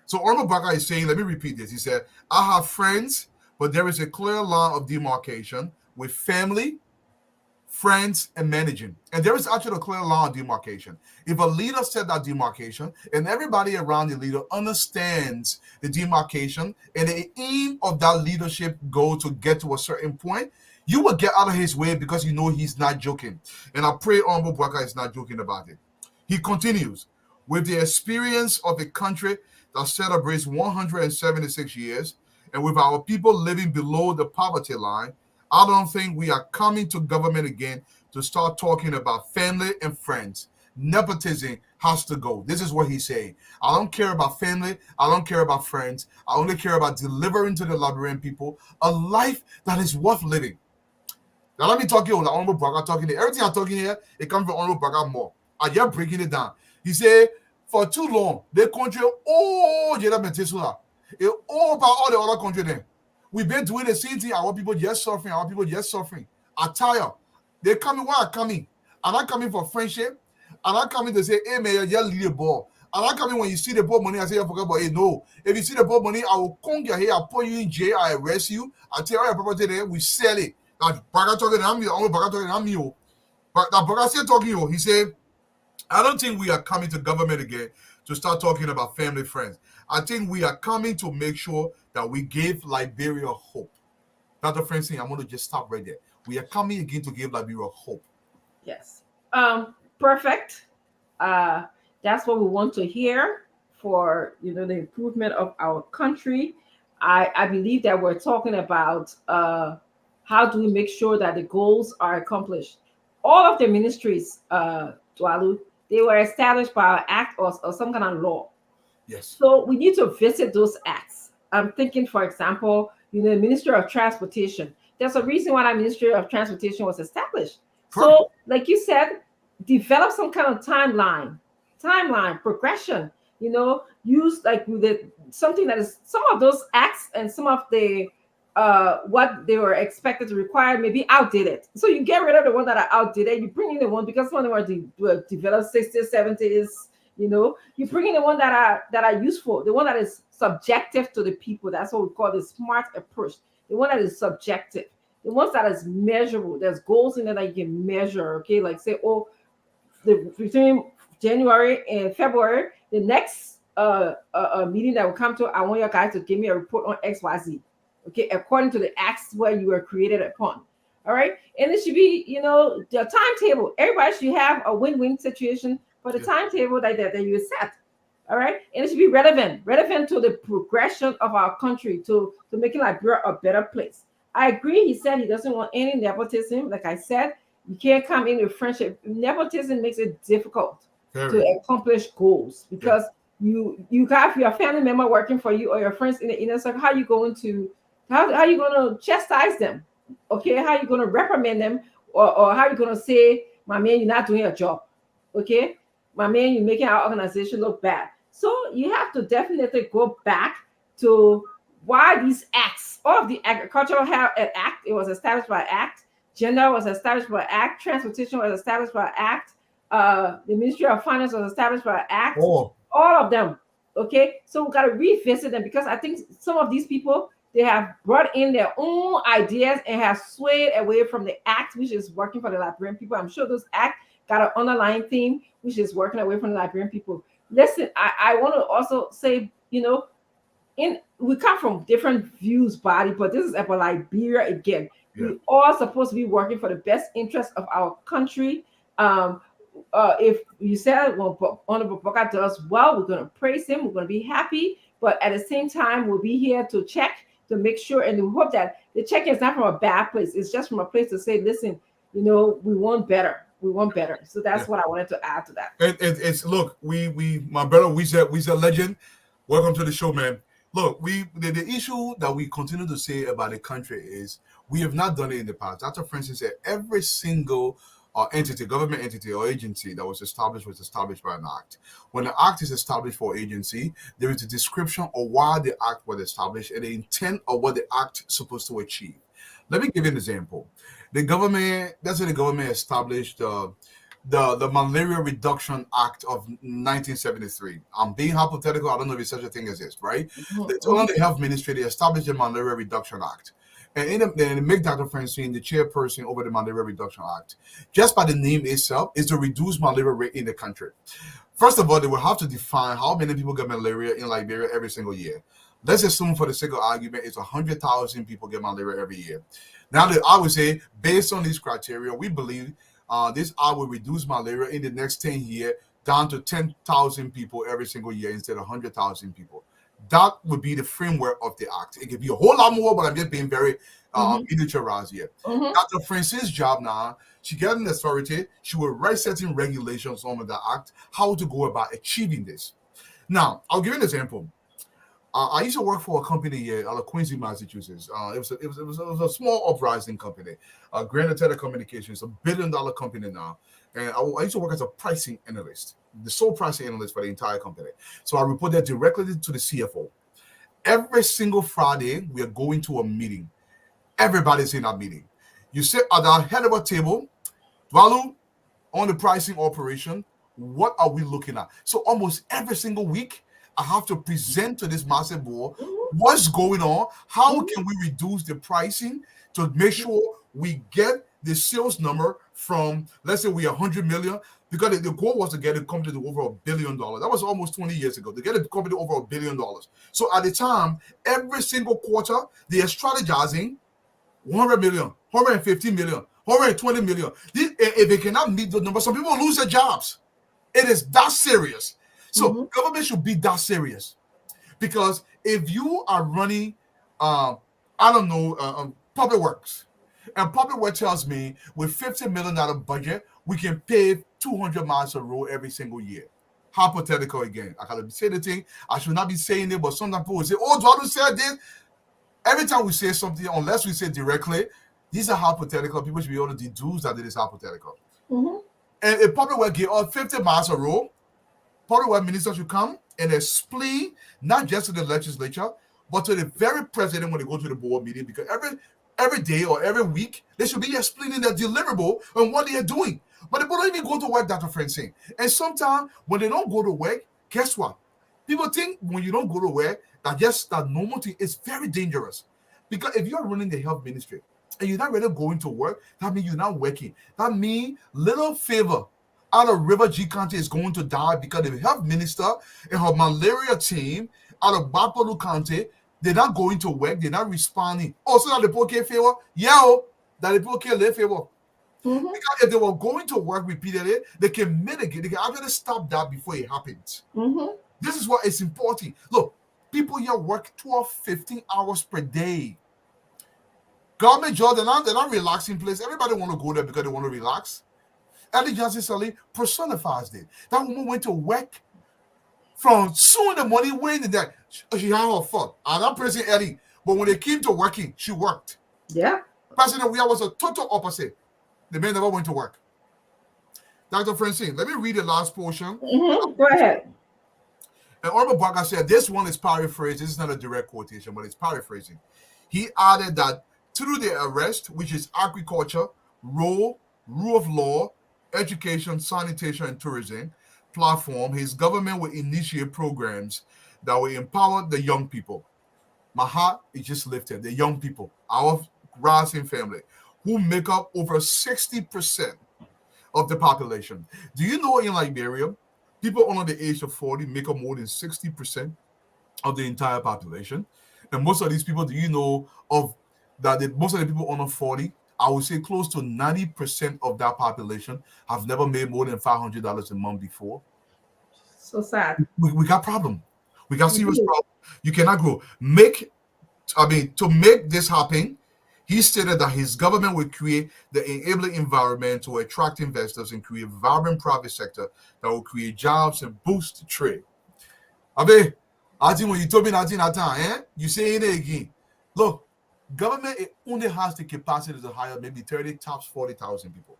So Honorable Baka is saying, let me repeat this. He said, I have friends, but there is a clear line of demarcation with family, friends, and managing. And there is actually a clear line of demarcation. If a leader set that demarcation and everybody around the leader understands the demarcation and the aim of that leadership goal to get to a certain point, you will get out of his way because you know he's not joking. And I pray Honorable Baka is not joking about it. He continues, with the experience of a country that celebrates 176 years, and with our people living below the poverty line, I don't think we are coming to government again to start talking about family and friends. Nepotism has to go. This is what he's saying. I don't care about family. I don't care about friends. I only care about delivering to the Liberian people a life that is worth living. Now let me talk here with the Honorable Braga talking here. Everything I'm talking here, it comes from Honorable Braga more. And you're breaking it down. He said, for too long, they control all the other Metesula. All about all the other countries then. We've been doing the same thing. Our people just suffering. Our people just suffering. I'm tired. They're coming. Why are coming? I'm not coming for friendship. I'm not coming to say, hey man, just leave the ball. I'm not coming when you see the ball money. I say, I forgot about it. No. If you see the ball money, I will come here. I'll put you in jail. I arrest you. I'll take all your property there. We sell it. That Braga talking, I'm you. Only Braga talking, I'm you. But that Braga still talking you. He said, I don't think we are coming to government again to start talking about family friends. I think we are coming to make sure that we give Liberia hope. Dr. Francine, I'm going to just stop right there. We are coming again to give Liberia hope. Yes. Perfect. That's what we want to hear for the improvement of our country. I believe that we're talking about how do we make sure that the goals are accomplished. All of the ministries, Dwalu, they were established by an act or some kind of law. Yes. So we need to visit those acts. I'm thinking, for example, the Ministry of Transportation. There's a reason why that Ministry of Transportation was established. So, like you said, develop some kind of timeline, progression. Use like something that is some of those acts and some of the what they were expected to require may be outdated. So you get rid of the ones that are outdated. You bring in the one because some of them were developed 60s, 70s. You bring in the one that are useful, the one that is subjective to the people. That's what we call the smart approach. The one that is subjective, the ones that is measurable. There's goals in there that you can measure. Okay, like say, between January and February, the next meeting that will come to, I want you guys to give me a report on XYZ. Okay, according to the acts where you were created upon. All right, and it should be, the timetable. Everybody should have a win-win situation for the timetable that you set. All right, and it should be relevant to the progression of our country, to making Liberia a better place. I agree. He said he doesn't want any nepotism. Like I said, you can't come in with friendship. Nepotism makes it difficult to accomplish goals because you have your family member working for you or your friends in the inner circle. How are you going to chastise them? Okay, how are you going to reprimand them, or how are you going to say, my man, you're not doing your job? Okay, my man, you're making our organization look bad. So you have to definitely go back to why these acts. All of the Agricultural Act, it was established by act. Gender was established by act. Transportation was established by act. The Ministry of Finance was established by act. All of them. Okay, so we got to revisit them because I think some of these people, they have brought in their own ideas and have swayed away from the act, which is working for the Liberian people. I'm sure those acts got an underlying theme, which is working away from the Liberian people. Listen, I want to also say, we come from different views, body, but this is about Liberia again. Yeah. We all supposed to be working for the best interest of our country. If you said, well, Honorable Braga does well, we're going to praise him. We're going to be happy. But at the same time, we'll be here to check, to make sure, and we hope that the check is not from a bad place. It's just from a place to say, listen, we want better. We want better. So that's what I wanted to add to that. It's look, my brother, we said legend. Welcome to the show, man. Look, the issue that we continue to say about the country is we have not done it in the past. Dr. Francis said every single entity, government entity or agency that was established by an act. When the act is established for agency, there is a description of why the act was established and the intent of what the act is supposed to achieve. Let me give you an example. The government established the Malaria Reduction Act of 1973. I'm being hypothetical. I don't know if such a thing exists, right? It's on the Health Ministry. They established the Malaria Reduction Act. And they make Dr. Francine the chairperson over the Malaria Reduction Act. Just by the name itself, is to reduce malaria rate in the country. First of all, they will have to define how many people get malaria in Liberia every single year. Let's assume for the sake of argument, it's 100,000 people get malaria every year. Now, I would say, based on these criteria, we believe this act will reduce malaria in the next 10 years down to 10,000 people every single year instead of 100,000 people. That would be the framework of the act. It could be a whole lot more, but I'm just being very miniaturized here. Dr. Francine's job now, she got an authority. She will write certain regulations on the act, how to go about achieving this. Now, I'll give you an example. I used to work for a company here out of Quincy, Massachusetts. It was a small uprising company. Granite Telecommunications, a $1 billion company now. And I used to work as a pricing analyst, the sole pricing analyst for the entire company. So I reported directly to the CFO. Every single Friday, we are going to a meeting. Everybody's in that meeting. You sit at the head of a table, Valu, on the pricing operation, what are we looking at? So almost every single week, I have to present to this massive board what's going on, how can we reduce the pricing to make sure we get the sales number from, let's say we are 100 million, because the goal was to get a company to over $1 billion. That was almost 20 years ago, to get a company to over $1 billion. So at the time, every single quarter, they are strategizing 100 million, 150 million, 120 million. If they cannot meet those numbers, some people lose their jobs. It is that serious. So government should be that serious, because if you are running, public works, and public works tells me with $50 million budget, we can pave 200 miles of road every single year. Hypothetical again. I gotta say the thing. I should not be saying it, but sometimes people will say, "Oh, Dwadu said this." Every time we say something, unless we say directly, these are hypothetical. People should be able to deduce that it is hypothetical. And if public work give us 50 miles of road, public work ministers should come and explain not just to the legislature, but to the very president when they go to the board meeting, because every day or every week, they should be explaining their deliverable and what they are doing. But people don't even go to work, Dr. Francine. And sometimes when they don't go to work, guess what? People think when you don't go to work, that normal thing is very dangerous. Because if you're running the health ministry and you're not really going to work, that means you're not working. That means little favor out of River G County is going to die because the health minister and her malaria team out of Bapalu County, they're not going to work, they're not responding. Oh, so that the people can't favor? Yeah, that the people can't live favor. Because if they were going to work repeatedly, they can mitigate, they can actually stop that before it happens. This is what is important. Look, people here work 12, 15 hours per day. Government job, they're not relaxing place. Everybody want to go there because they want to relax. Ellie Johnson Sully personifies it. That woman went to work from soon the money waiting that she had her fun. I'm not praising Ellie, but when they came to working, she worked. Yeah. President Weah was a total opposite. The man never went to work. Dr. Francine, let me read the last portion. Go ahead. And Honorable Baga said, this one is paraphrased. This is not a direct quotation, but it's paraphrasing. He added that through the arrest, which is agriculture, rule of law, education, sanitation, and tourism platform, his government will initiate programs that will empower the young people. My heart is just lifted. The young people, our rising family, who make up over 60% of the population. Do you know in Liberia, people under the age of 40 make up more than 60% of the entire population? And most of these people, do you know of that? Most of the people under 40, I would say close to 90% of that population have never made more than $500 a month before. So sad. We got problem. We got serious problem. You cannot grow. To make this happen, he stated that his government will create the enabling environment to attract investors and create a vibrant private sector that will create jobs and boost trade. Abe, I think when you told me that, you say it again. Look, government only has the capacity to hire maybe 30 tops 40,000 people.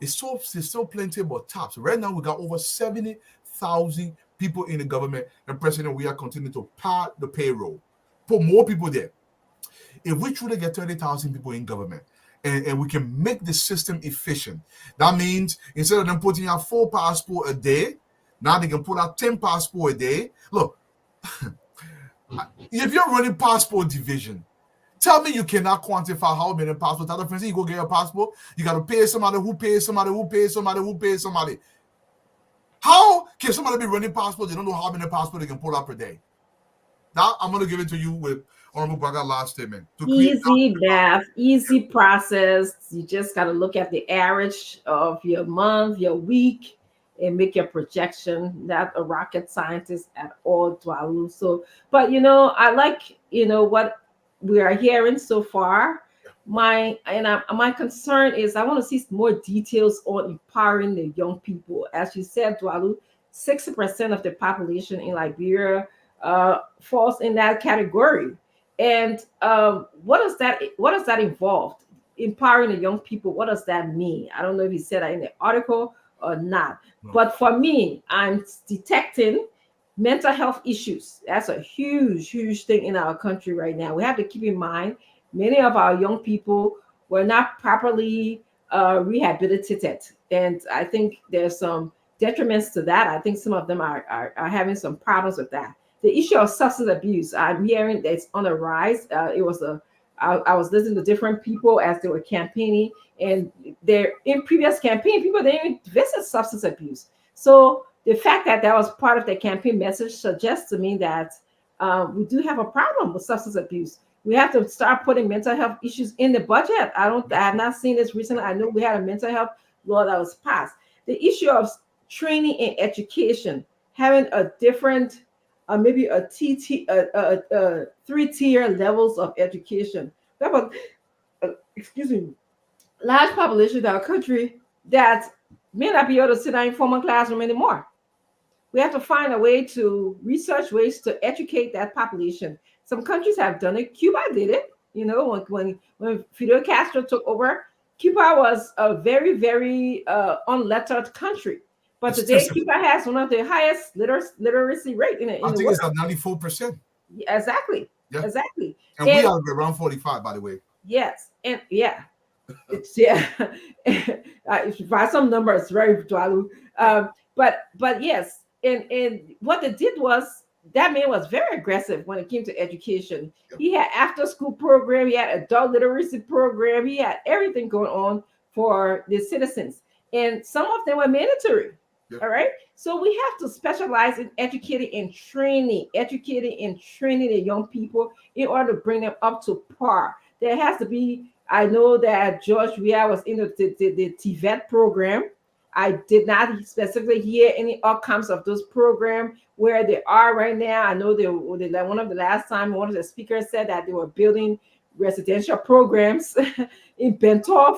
It's still plenty about tops. Right now, we got over 70,000 people in the government, and President, we are continuing to pad the payroll, put more people there. If we truly get 30,000 people in government and we can make the system efficient, that means instead of them putting out 4 passports a day, now they can put out 10 passports a day. Look, if you're running passport division, tell me you cannot quantify how many passports. Other friends, you go get your passport, you got to pay somebody who pays somebody who pays somebody who pays somebody. How can somebody be running passports? They don't know how many passports they can pull out per day. Now, I'm going to give it to you with Honorable Braga last statement. Easy math, easy process. You just got to look at the average of your month, your week, and make your projection. Not a rocket scientist at all, Dwalu. So, but I like what we are hearing so far. My concern is I want to see more details on empowering the young people. As you said, Dwalu, 60% of the population in Liberia falls in that category. And what does that involve? Empowering the young people. What does that mean? I don't know if he said that in the article or not. No. But for me, I'm detecting mental health issues. That's a huge, huge thing in our country right now. We have to keep in mind many of our young people were not properly rehabilitated, and I think there's some detriments to that. I think some of them are having some problems with that. The issue of substance abuse, I'm hearing that it's on the rise. I was listening to different people as they were campaigning, and they're in previous campaign, people didn't even visit substance abuse. So the fact that that was part of the campaign message suggests to me that we do have a problem with substance abuse. We have to start putting mental health issues in the budget. I have not seen this recently. I know we had a mental health law that was passed. The issue of training and education, having a different maybe a 3-tier levels of education. That was, excuse me, large population of our country that may not be able to sit down in a formal classroom anymore. We have to find a way to research ways to educate that population. Some countries have done it. Cuba did it. You know, when Fidel Castro took over, Cuba was a very, very unlettered country. But today, Cuba has one of the highest literacy rate in the world. I think it's at 94%. Exactly. Yeah. Exactly. And we are around 45, by the way. Yes. And yeah. It's by some numbers, very Dwalu. But yes. And what they did was that man was very aggressive when it came to education. Yep. He had after school program, he had adult literacy program, he had everything going on for the citizens. And some of them were mandatory. Yep. All right. So we have to specialize in educating and training the young people in order to bring them up to par. There has to be, I know that George Weah was in the TVET program. I did not specifically hear any outcomes of those programs where they are right now. I know one of the last time one of the speakers said that they were building residential programs in Bentall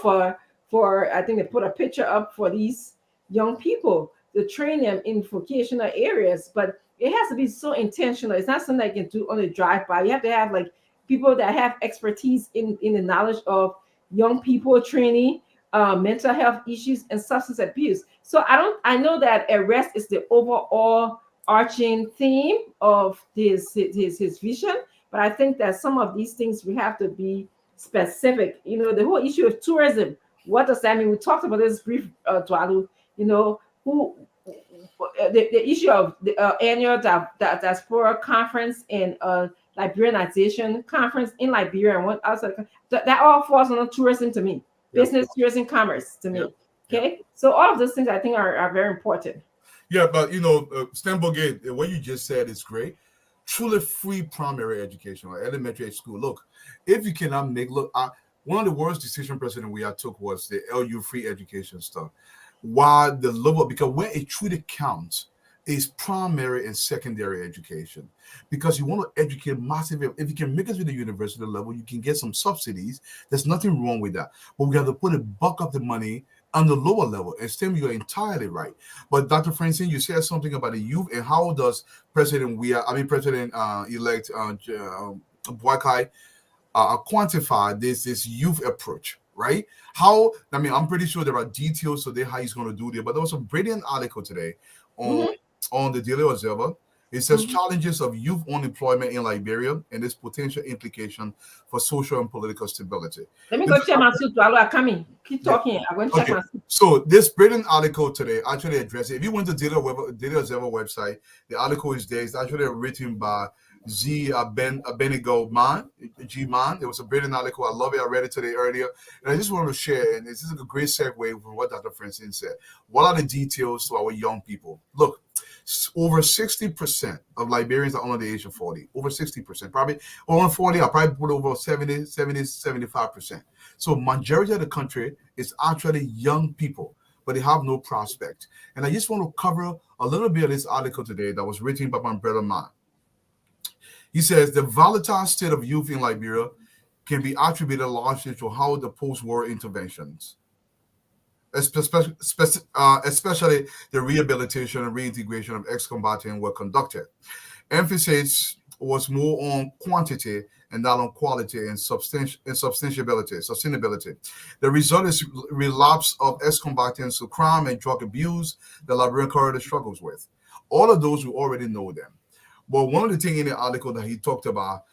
for I think they put a picture up for these young people to train them in vocational areas. But it has to be so intentional. It's not something I can do on a drive-by. You have to have like people that have expertise in the knowledge of young people training, mental health issues, and substance abuse. So I know that arrest is the overall arching theme of his vision, but I think that some of these things we have to be specific. You know, the whole issue of tourism. What does that mean? We talked about this brief, Dwalu. You know, the issue of the annual diaspora conference and Liberianization conference in Liberia and what else that all falls under tourism to me. Business, tourism, commerce to me. Okay, so all of those things I think are very important. Yeah, but you know, Stenbogate, what you just said is great. Truly free primary education or elementary school. Look, if you cannot one of the worst decision President Weah took was the LU free education stuff. Why the level, because where it truly counts is primary and secondary education, because you want to educate massively. If you can make it to the university level, you can get some subsidies. There's nothing wrong with that, but we have to put a bulk of the money on the lower level. And Stem, you're entirely right. But Dr. Francine, you said something about the youth, and how does President-elect Boakai quantify this youth approach? Right? I'm pretty sure there are details today how he's going to do it, but there was a brilliant article today on the Daily Observer. It says challenges of youth unemployment in Liberia and its potential implication for social and political stability. Let me go check my suit. I'm coming. Keep talking. I went to check my suit. So this brilliant article today actually addresses it. If you went to Daily Observer website, the article is there. It's actually written by Z. Abenigo Man, G. Man. It was a brilliant article. I love it. I read it today earlier. And I just want to share, and this is a great segue from what Dr. Francine said. What are the details to our young people? Look, over 60% of Liberians are under the age of 40. Over 60%. Probably over 40, I'll probably put over 70, 75%. So majority of the country is actually young people, but they have no prospect. And I just want to cover a little bit of this article today that was written by my brother Man. He says the volatile state of youth in Liberia can be attributed largely to how the post-war interventions, especially the rehabilitation and reintegration of ex-combatants, were conducted. Emphasis was more on quantity and not on quality and sustainability. The result is relapse of ex-combatants to crime and drug abuse that Liberian corridor struggles with. All of those, we already know them. But one of the things in the article that he talked about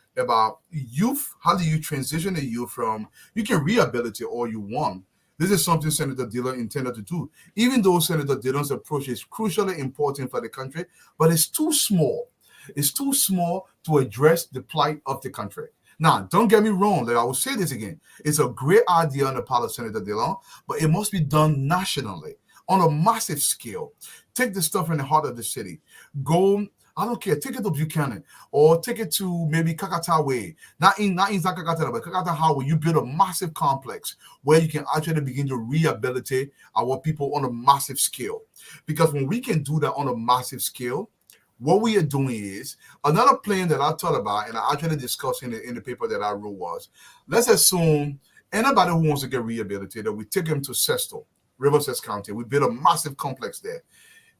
youth, how do you transition the youth from, you can rehabilitate all you want. This is something Senator Dillon intended to do. Even though Senator Dillon's approach is crucially important for the country, but it's too small. It's too small to address the plight of the country. Now, don't get me wrong. Like I will say this again. It's a great idea on the part of Senator Dillon, but it must be done nationally on a massive scale. Take the stuff in the heart of the city. Go, I don't care, take it to Buchanan or take it to maybe Kakata Way. Not in Kakata, but Kakata Highway. You build a massive complex where you can actually begin to rehabilitate our people on a massive scale. Because when we can do that on a massive scale, what we are doing is another plan that I thought about and I actually discussed in the paper that I wrote was, let's assume anybody who wants to get rehabilitated, we take them to Sesto, Riverside County. We build a massive complex there.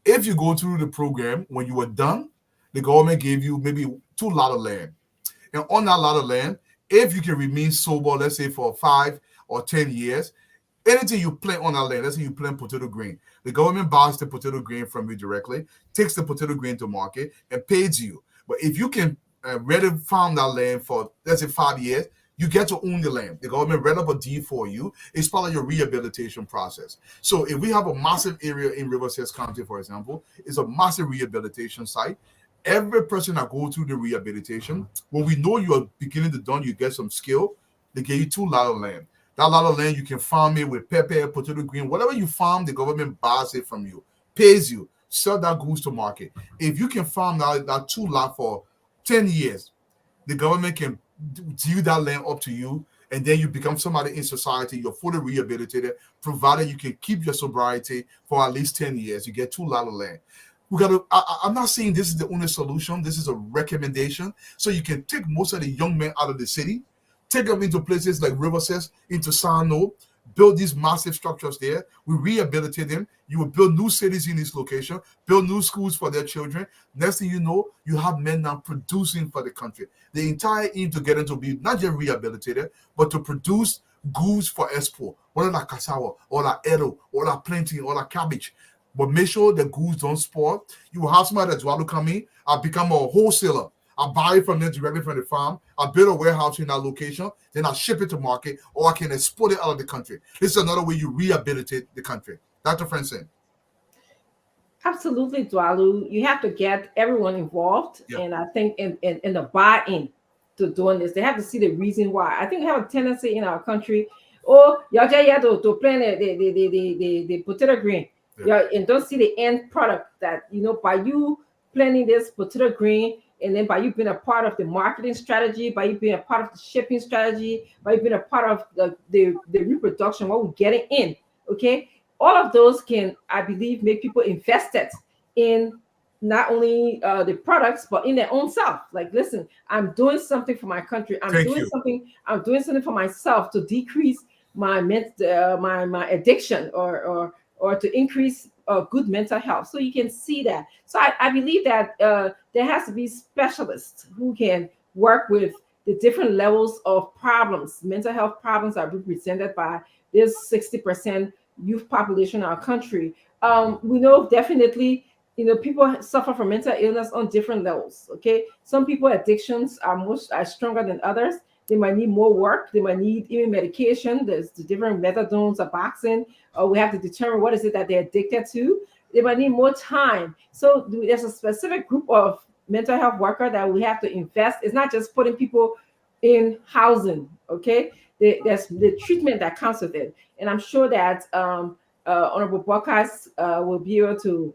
If you go through the program, when you are done, the government gave you maybe 2 lots of land. And on that lot of land, if you can remain sober, let's say for 5 or 10 years, anything you plant on that land, let's say you plant potato grain, the government buys the potato grain from you directly, takes the potato grain to market, and pays you. But if you can ready farm that land for, let's say, 5 years, you get to own the land. The government read up a deed for you. It's part of your rehabilitation process. So if we have a massive area in Riverside County, for example, it's a massive rehabilitation site. Every person that goes through the rehabilitation, when we know you are beginning to done, you get some skill, they give you 2 lots of land. That lot of land, you can farm it with pepper, potato green, whatever you farm, the government buys it from you, pays you, sell that goods to market. If you can farm that 2 lots for 10 years, the government can deal that land up to you, and then you become somebody in society, you're fully rehabilitated, provided you can keep your sobriety for at least 10 years. You get 2 lots of land. I'm not saying this is the only solution. This is a recommendation. So you can take most of the young men out of the city, take them into places like Riverside, into Sano, build these massive structures there. We rehabilitate them. You will build new cities in this location, build new schools for their children. Next thing you know, you have men now producing for the country. The entire aim to get them to be not just rehabilitated, but to produce goods for export, whether that cassava, or that edo, or that plantain, or that cabbage. But make sure the goods don't spoil. You will have somebody that's want to come in. I'll become a wholesaler. I'll buy it from them directly from the farm. I'll build a warehouse in that location. Then I'll ship it to market, or I can export it out of the country. This is another way you rehabilitate the country. Dr. Franson. Absolutely, Dwalu. You have to get everyone involved. Yeah. And I think in the buy-in to doing this, they have to see the reason why. I think we have a tendency in our country, y'all just to plant the potato green. Yeah. And don't see the end product that, by you planting this potato green, and then by you being a part of the marketing strategy, by you being a part of the shipping strategy, by you being a part of the reproduction, what we're getting in, okay? All of those can, I believe, make people invested in not only the products, but in their own self. Like, listen, I'm doing something for my country. I'm doing something for myself to decrease my my addiction or to increase good mental health. So you can see that. So I believe that there has to be specialists who can work with the different levels of problems. Mental health problems are represented by this 60% youth population in our country. We know definitely, people suffer from mental illness on different levels. Okay, some people addictions are stronger than others. They might need more work. They might need even medication. There's the different methadones, Suboxone. We have to determine what is it that they're addicted to. They might need more time. So there's a specific group of mental health workers that we have to invest. It's not just putting people in housing, okay? There's the treatment that comes with it. And I'm sure that Honorable Buckeyes will be able to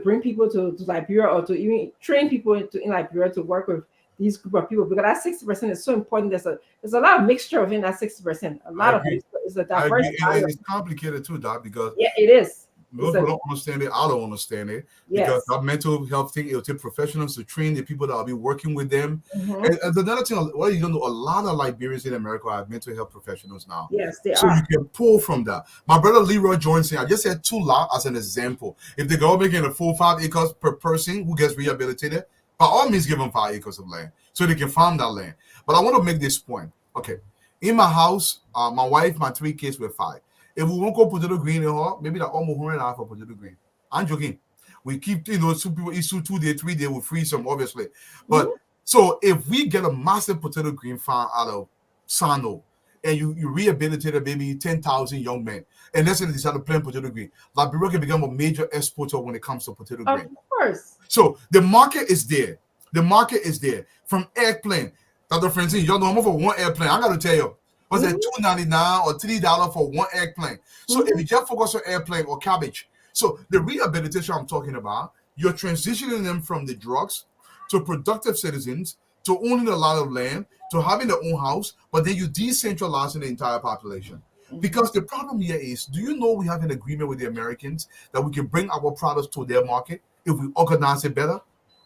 bring people to Liberia, or to even train people in Liberia to work with these group of people, because that 60% is so important. There's a lot of mixture within that 60%. A lot of it is a diverse. It's complicated too, Doc, because it is. Most people don't understand it. I don't understand it, because that mental health thing, it'll take professionals to train the people that will be working with them. Mm-hmm. And another thing, well, you don't know, a lot of Liberians in America are mental health professionals now. Yes, they are. So you can pull from that. My brother Leroy Johnson, I just said 2 lots as an example. If the government can afford 5 acres per person who gets rehabilitated, By all means, give them 5 acres of land so they can farm that land. But I want to make this point. Okay, in my house, my wife, my 3 kids were 5. If we won't go potato green in her, maybe that almost 1.5 for potato green. I'm joking. We keep, some people eat 2 days, 3 days, we freeze them, obviously. But so if we get a massive potato green farm out of Sano, and you rehabilitated maybe 10,000 young men, and let's say they decide to plant potato green, Liberia can become a major exporter when it comes to potato green. Of course. So the market is there. The market is there. From eggplant, Dr. Francine, y'all know for one eggplant. I got to tell you, was it $2.99 or $3 for one eggplant? So if you just focus on eggplant or cabbage, so the rehabilitation I'm talking about, you're transitioning them from the drugs to productive citizens, to owning a lot of land, to having their own house, but then you decentralizing the entire population. Because the problem here is, do you know we have an agreement with the Americans that we can bring our products to their market if we organize it better?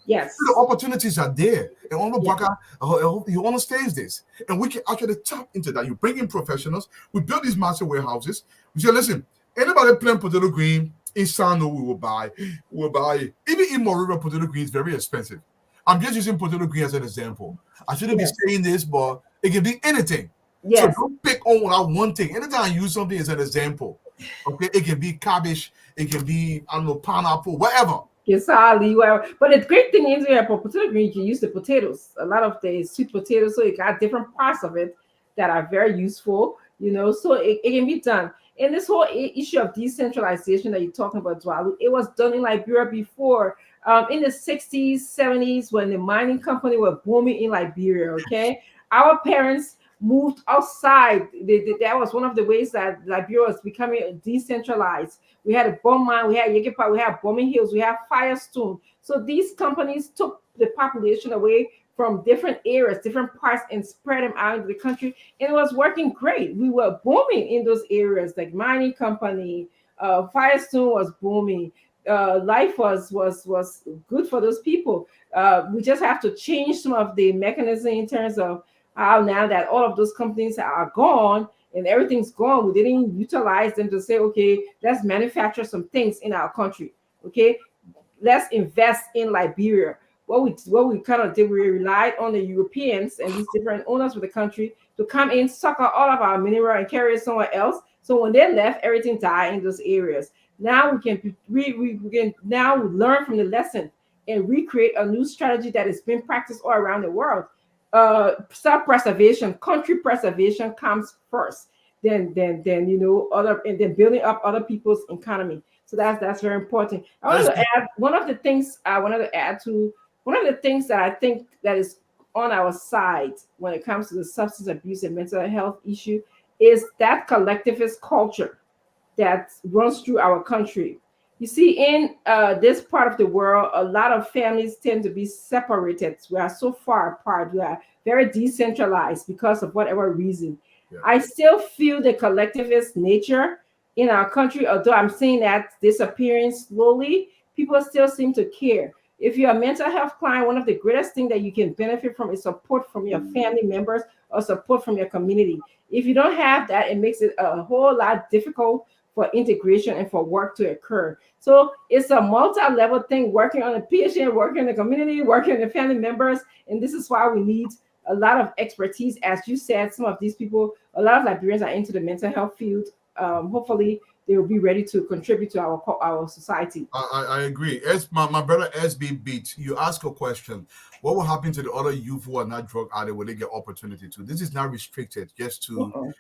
Yes. The opportunities are there. And on the Baka, he understands this. And we can actually tap into that. You bring in professionals, we build these massive warehouses. We say, listen, anybody plant potato green in Sano, we will buy. We'll buy it. Even in Moriba, potato green is very expensive. I'm just using potato green as an example. I shouldn't be saying this, but it can be anything. Yes. So don't pick on one thing. Anytime I use something as an example, okay, it can be cabbage, it can be, I don't know, pineapple, whatever. Kisali, whatever. But the great thing is, for potato green, you can use the potatoes. A lot of the sweet potatoes, so you got different parts of it that are very useful, so it can be done. And this whole issue of decentralization that you're talking about, Dwalu, it was done in Liberia before. In the 60s, 70s, when the mining company were booming in Liberia, okay? Our parents moved outside. That was one of the ways that Liberia was becoming decentralized. We had a bomb mine, we had Yegepa, we had Bombing Hills, we had Firestone. So these companies took the population away from different areas, different parts, and spread them out into the country. And it was working great. We were booming in those areas, like mining company, Firestone was booming. Life was good for those people. We just have to change some of the mechanism in terms of how now that all of those companies are gone and everything's gone, we didn't utilize them to say, okay, let's manufacture some things in our country. Okay, let's invest in Liberia. What we kind of did, we relied on the Europeans and these different owners of the country to come in, suck out all of our mineral and carry it somewhere else. So when they left, everything died in those areas. Now we can now learn from the lesson and recreate a new strategy that is being practiced all around the world. Self-preservation, country preservation comes first. Then other, and then building up other people's economy. So that's very important. I wanted to add one of the things that I think that is on our side when it comes to the substance abuse and mental health issue is that collectivist culture that runs through our country. You see, in this part of the world, a lot of families tend to be separated. We are so far apart. We are very decentralized because of whatever reason. Yeah. I still feel the collectivist nature in our country, although I'm seeing that disappearing slowly. People still seem to care. If you're a mental health client, one of the greatest things that you can benefit from is support from your family members or support from your community. If you don't have that, it makes it a whole lot difficult for integration and for work to occur. So it's a multi-level thing, working on the patient, working in the community, working in the family members. And this is why we need a lot of expertise. As you said, some of these people, a lot of Liberians are into the mental health field. Hopefully they will be ready to contribute to our society. I agree. As my brother SB Beat, you ask a question. What will happen to the other youth who are not drug addicted when they get opportunity to? This is not restricted just to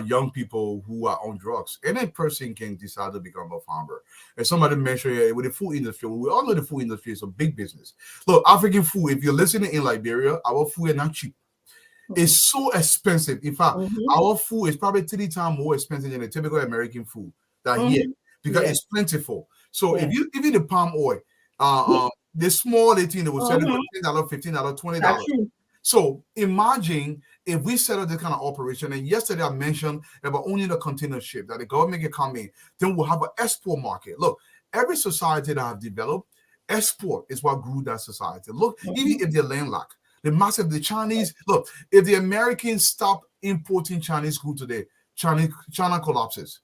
young people who are on drugs. Any person can decide to become a farmer. And somebody mentioned with the food industry, we all know the food industry is a big business. Look, African food, if you're listening in Liberia, our food is not cheap. It's so expensive. In fact, our food is probably 3 times more expensive than a typical American food here because it's plentiful. So if you even the palm oil, the small thing that will sell it for $10, $15, $20. So imagine if we set up this kind of operation. And yesterday I mentioned about owning a container ship that the government can come in, then we'll have an export market. Look, every society that have developed, export is what grew that society. Look, even if they're landlocked, the Chinese, look, if the Americans stop importing Chinese goods today, China collapses.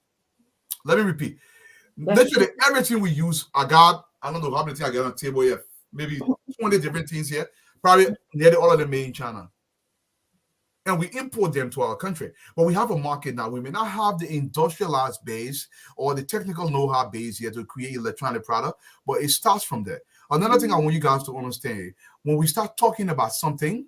Let me repeat. Literally everything we use, I don't know how many things I got on the table here, maybe 20 different things here, probably nearly all of them made in China. And we import them to our country. But we have a market now. We may not have the industrialized base or the technical know-how base here to create electronic product, but it starts from there. Another thing I want you guys to understand, when we start talking about something,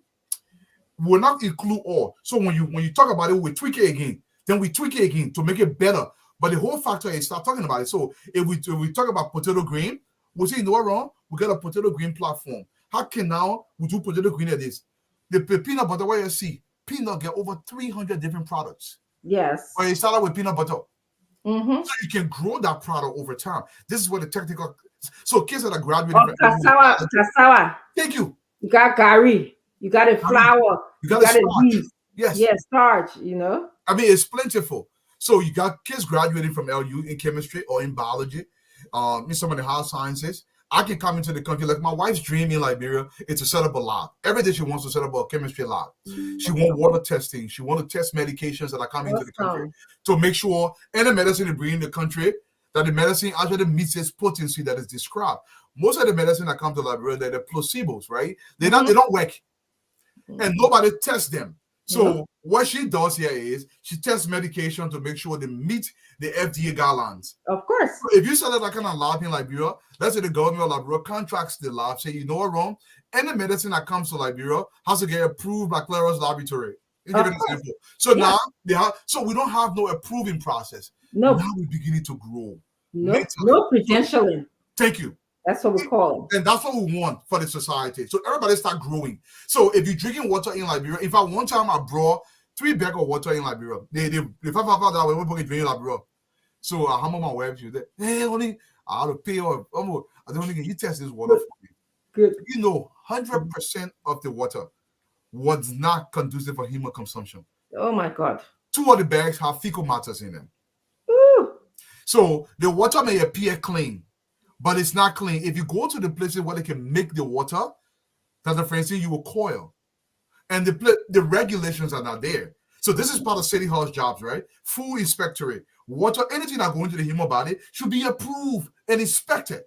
we'll not include all. So when you talk about it, we tweak it again. Then we tweak it again to make it better. But the whole factor is start talking about it. So if we talk about potato green, we'll say, you know what, wrong? We got a potato green platform. How can now we do potato green at this? The peanut butter, what you see, peanut get over 300 different products. Yes. But you start out with peanut butter. Mm-hmm. So you can grow that product over time. This is where the technical. So kids that are graduating from cassava. Thank you. You got gari. You got a flour. You got a a starch. yeast. Yes. Yes, starch, you know. I mean, it's plentiful. So you got kids graduating from LU in chemistry or in biology, in some of the hard sciences. I can come into the country, like my wife's dream in Liberia is to set up a lab. Every day she wants to set up a chemistry lab. She wants water testing. She wants to test medications that are coming into the country to make sure any medicine they bring in the country, that the medicine actually meets its potency that is described. Most of the medicine that come to Liberia, they're the placebos, right? They don't work. And nobody tests them. So what she does here is she tests medication to make sure they meet the FDA guidelines. Of course. So if you set up that kind of lab in Liberia, let's say the government of Liberia contracts the lab, say, you know what, wrong? Any medicine that comes to Liberia has to get approved by Claros Laboratory. Give an example. So now so we don't have no approving process. No. Now we're beginning to grow. No credentialing. Thank you. That's what we call it. And that's what we want for the society. So everybody start growing. So if you're drinking water in Liberia, in fact, one time I brought 3 bags of water in Liberia. They found that we were drinking Liberia. So I hammer my wife, she said, hey, honey, I have to pay off. I don't think you test this water for me. Good. You know, 100% of the water was not conducive for human consumption. Oh my God. 2 of the bags have fecal matters in them. Ooh. So the water may appear clean, but it's not clean. If you go to the places where they can make the water, that's the friend say you will coil. And the regulations are not there. So this is part of City Hall's jobs, right? Food inspectorate, water, anything that go into the human body should be approved and inspected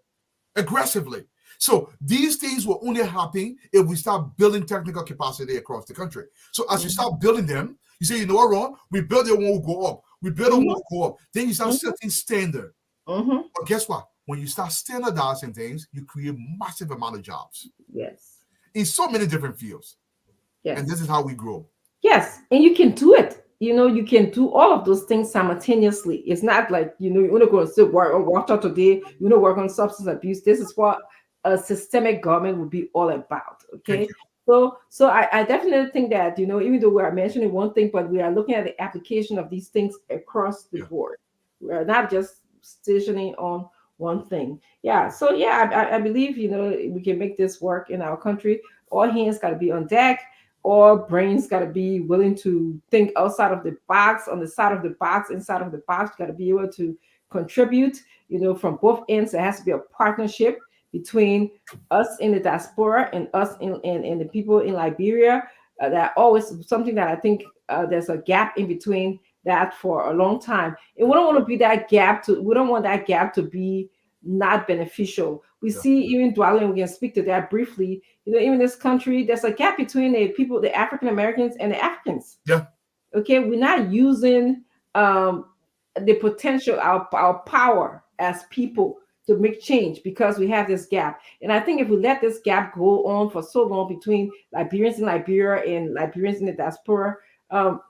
aggressively. So these things will only happen if we start building technical capacity across the country. So as you start building them, you say, you know what, wrong? We build it, one will go up. We build it, one will go up. Then you start setting standard. But guess what? When you start standardizing things, you create massive amount of jobs. Yes. In so many different fields. Yes. And this is how we grow. Yes. And you can do it. You know, you can do all of those things simultaneously. It's not like, you know, you're only going to sit work on water today, you know, work on substance abuse. This is what a systemic government would be all about. Okay. So I definitely think that, you know, even though we are mentioning one thing, but we are looking at the application of these things across the board. We're not just stationing on one thing. Yeah. So yeah, I believe, you know, we can make this work in our country. All hands got to be on deck. All brains got to be willing to think outside of the box, on the side of the box, inside of the box. Got to be able to contribute, you know, from both ends. There has to be a partnership between us in the diaspora and us in the people in Liberia. That always something that I think there's a gap in between that for a long time. And we don't want to be that gap we don't want that gap to be not beneficial. We see even dwelling, we can speak to that briefly. You know, even in this country, there's a gap between the people, the African Americans and the Africans. Yeah. Okay, we're not using the potential, our power as people to make change because we have this gap. And I think if we let this gap go on for so long between Liberians in Liberia and Liberians in the diaspora,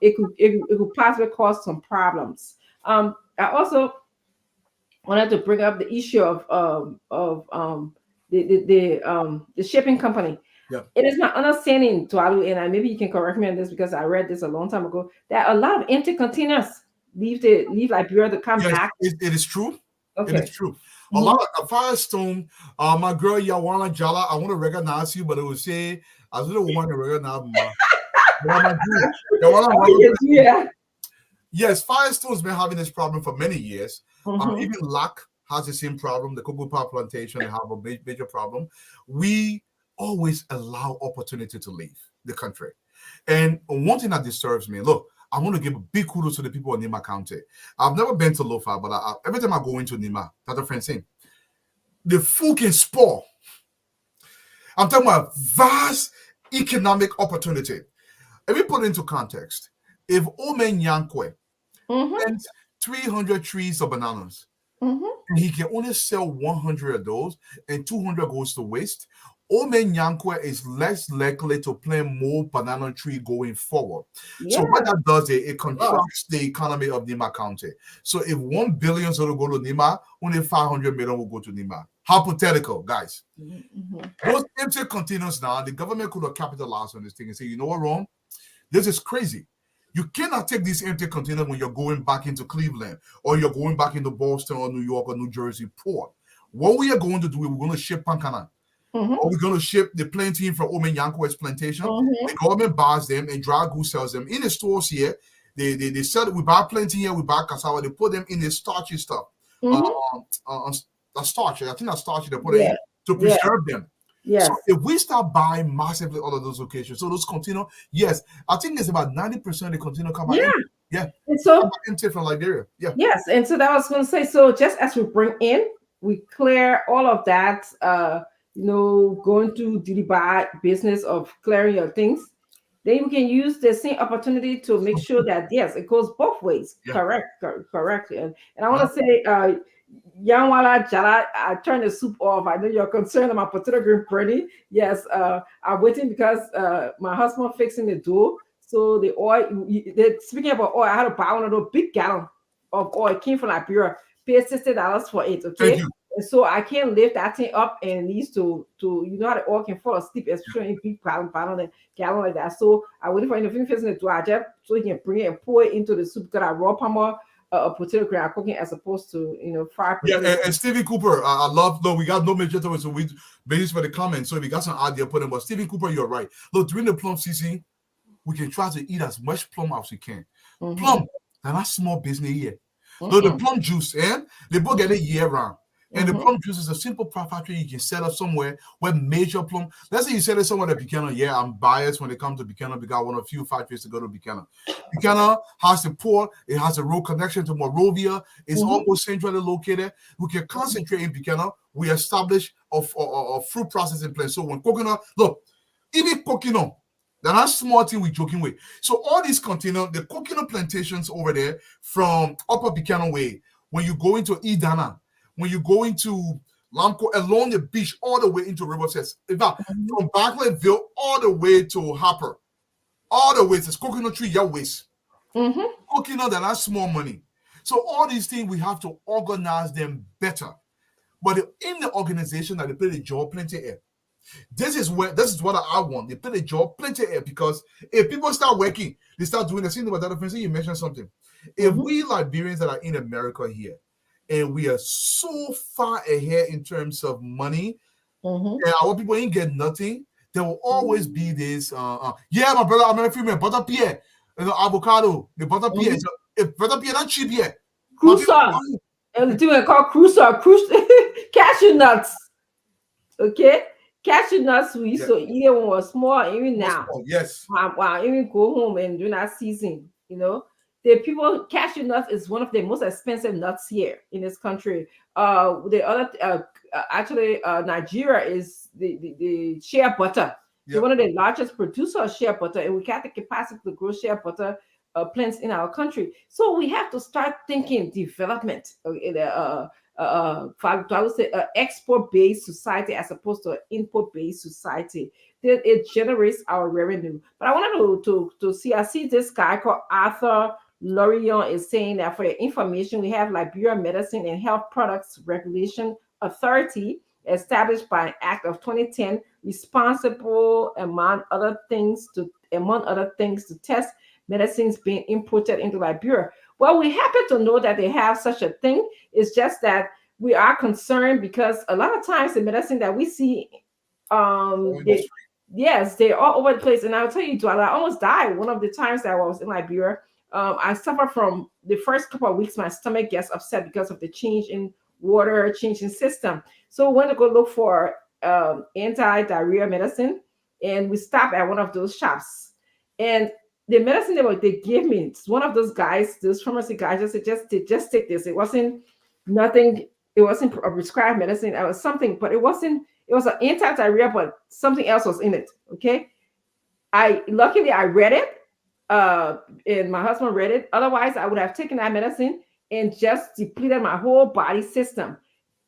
it could possibly cause some problems. I also wanted to bring up the issue of the shipping company. Yeah. It is my understanding, Tualu, and maybe you can correct me on this because I read this a long time ago, that a lot of empty containers leave Liberia to come back. It is true. Okay. It is true. A lot of Firestone, my girl Yawana Jala, I want to recognize you, but it would say, I was a woman to recognize yeah. Yes, Firestone's been having this problem for many years. Mhm. Even LAC has the same problem. The cocoa power plantation, they have a major problem. We always allow opportunity to leave the country. And one thing that disturbs me, look, I want to give a big kudos to the people in Nima County. I've never been to Lofa, but every time I go into Nima, that's a friend saying, the food can spoil. I'm talking about vast economic opportunity. Let me put it into context. If Omen Yankwe plants 300 trees of bananas, and he can only sell 100 of those, and 200 goes to waste, Omen Yankwe is less likely to plant more banana tree going forward. So what that does is it contracts the economy of Nima County. So if 1 billion is going to go to Nima, only 500 million will go to Nima. Hypothetical, guys. Those empty containers now, the government could have capitalized on this thing and say, you know what, wrong? This is crazy. You cannot take these empty containers when you're going back into Cleveland or you're going back into Boston or New York or New Jersey port. What we are going to do is we're going to ship Pankana. Or we're going to ship the plantain from Omen Yankwe's plantation. The government buys them and dry goods sells them in the stores here. They sell it. We buy plantain here, we buy cassava. They put them in the starchy stuff. Starch. I think that's starchy. They put it in to preserve them. Yes. So if we start buying massively all of those locations, so those containers, yes, I think it's about 90% of the container come out. And so empty from Liberia. Yes, and so that was going to say. So just as we bring in, we clear all of that. Going to Dubai business of clearing your things. Then you can use the same opportunity to make sure that yes, it goes both ways. Correct. And I want to say, Yanwala Jala, I turned the soup off. I know you're concerned about potato green pretty. Yes, I'm waiting because my husband fixing the dough. So the oil, speaking about oil, I had to buy one of those big gallon of oil. It came from Liberia. Paid $60 for it. Okay. And so I can't lift that thing up and it needs to how the oil can fall asleep, especially in big gallon like that. So I waited for him to finish the dough so he can bring it and pour it into the soup because I raw palmer potato grain cooking as opposed to fried potato. Yeah, and Stevie Cooper, I love. No, we got no major to it, so we based for the comments. So if you got some idea, put them. But Stevie Cooper, you're right. Look, during the plum season, we can try to eat as much plum as we can. Plum, they're not small business here. So the plum juice, they both get it year round. And the plum juice is a simple factory you can set up somewhere where major plum. Let's say you set it somewhere at Buchanan. Yeah, I'm biased when it comes to Buchanan because I want a few factories to go to Buchanan. Buchanan has the port, it has a road connection to Monrovia, it's almost centrally located. We can concentrate in Buchanan. We establish a fruit processing plant. So when coconut, look, even coconut, they're not small thing we're joking with. So all these containers, the coconut plantations over there from Upper Buchanan Way, when you go into Edana, when you go into Lamco, along the beach, all the way into Riverside, in fact, from Barclayville all the way to Harper, all the way, it's coconut tree, your waste. Coconut, they're not small money. So all these things, we have to organize them better. But in the organization that they play the job plenty air. This is what I want. They play the job plenty air because if people start working, they start doing the same thing about that offense. You mentioned something. If we Liberians that are in America here, and we are so far ahead in terms of money, and our people ain't get nothing, there will always be this. My brother, I'm a female butter pear, avocado, the butter pear. So if butter pear not cheap yet, cruiser, and the thing we call cruiser, cashew nuts. Okay, cashew nuts we used to eat it when we were small, even now. Yes. Wow, even go home and do that season, The people, cashew nuts is one of the most expensive nuts here in this country. The other, Nigeria is the shea butter. They're one of the largest producers of shea butter, and we have the capacity to grow shea butter plants in our country. So we have to start thinking development. I would say export-based society as opposed to an import-based society. It generates our revenue. But I wanted to see. I see this guy called Arthur Lorion is saying that for your information, we have Liberia Medicine and Health Products Regulation Authority established by an act of 2010, responsible among other things to test medicines being imported into Liberia. Well, we happen to know that they have such a thing. It's just that we are concerned because a lot of times the medicine that we see, they're all over the place. And I'll tell you, Dwala, I almost died one of the times that I was in Liberia. I suffer from the first couple of weeks, my stomach gets upset because of the change in water, change in system. So we went to go look for anti-diarrhea medicine, and we stopped at one of those shops. And the medicine they gave me, it's one of those guys, those pharmacy guys, just take this. It wasn't nothing It wasn't a prescribed medicine. It was something, but it wasn't. It was an anti-diarrhea, but something else was in it. Okay. Luckily I read it, and my husband read it. Otherwise, I would have taken that medicine and just depleted my whole body system,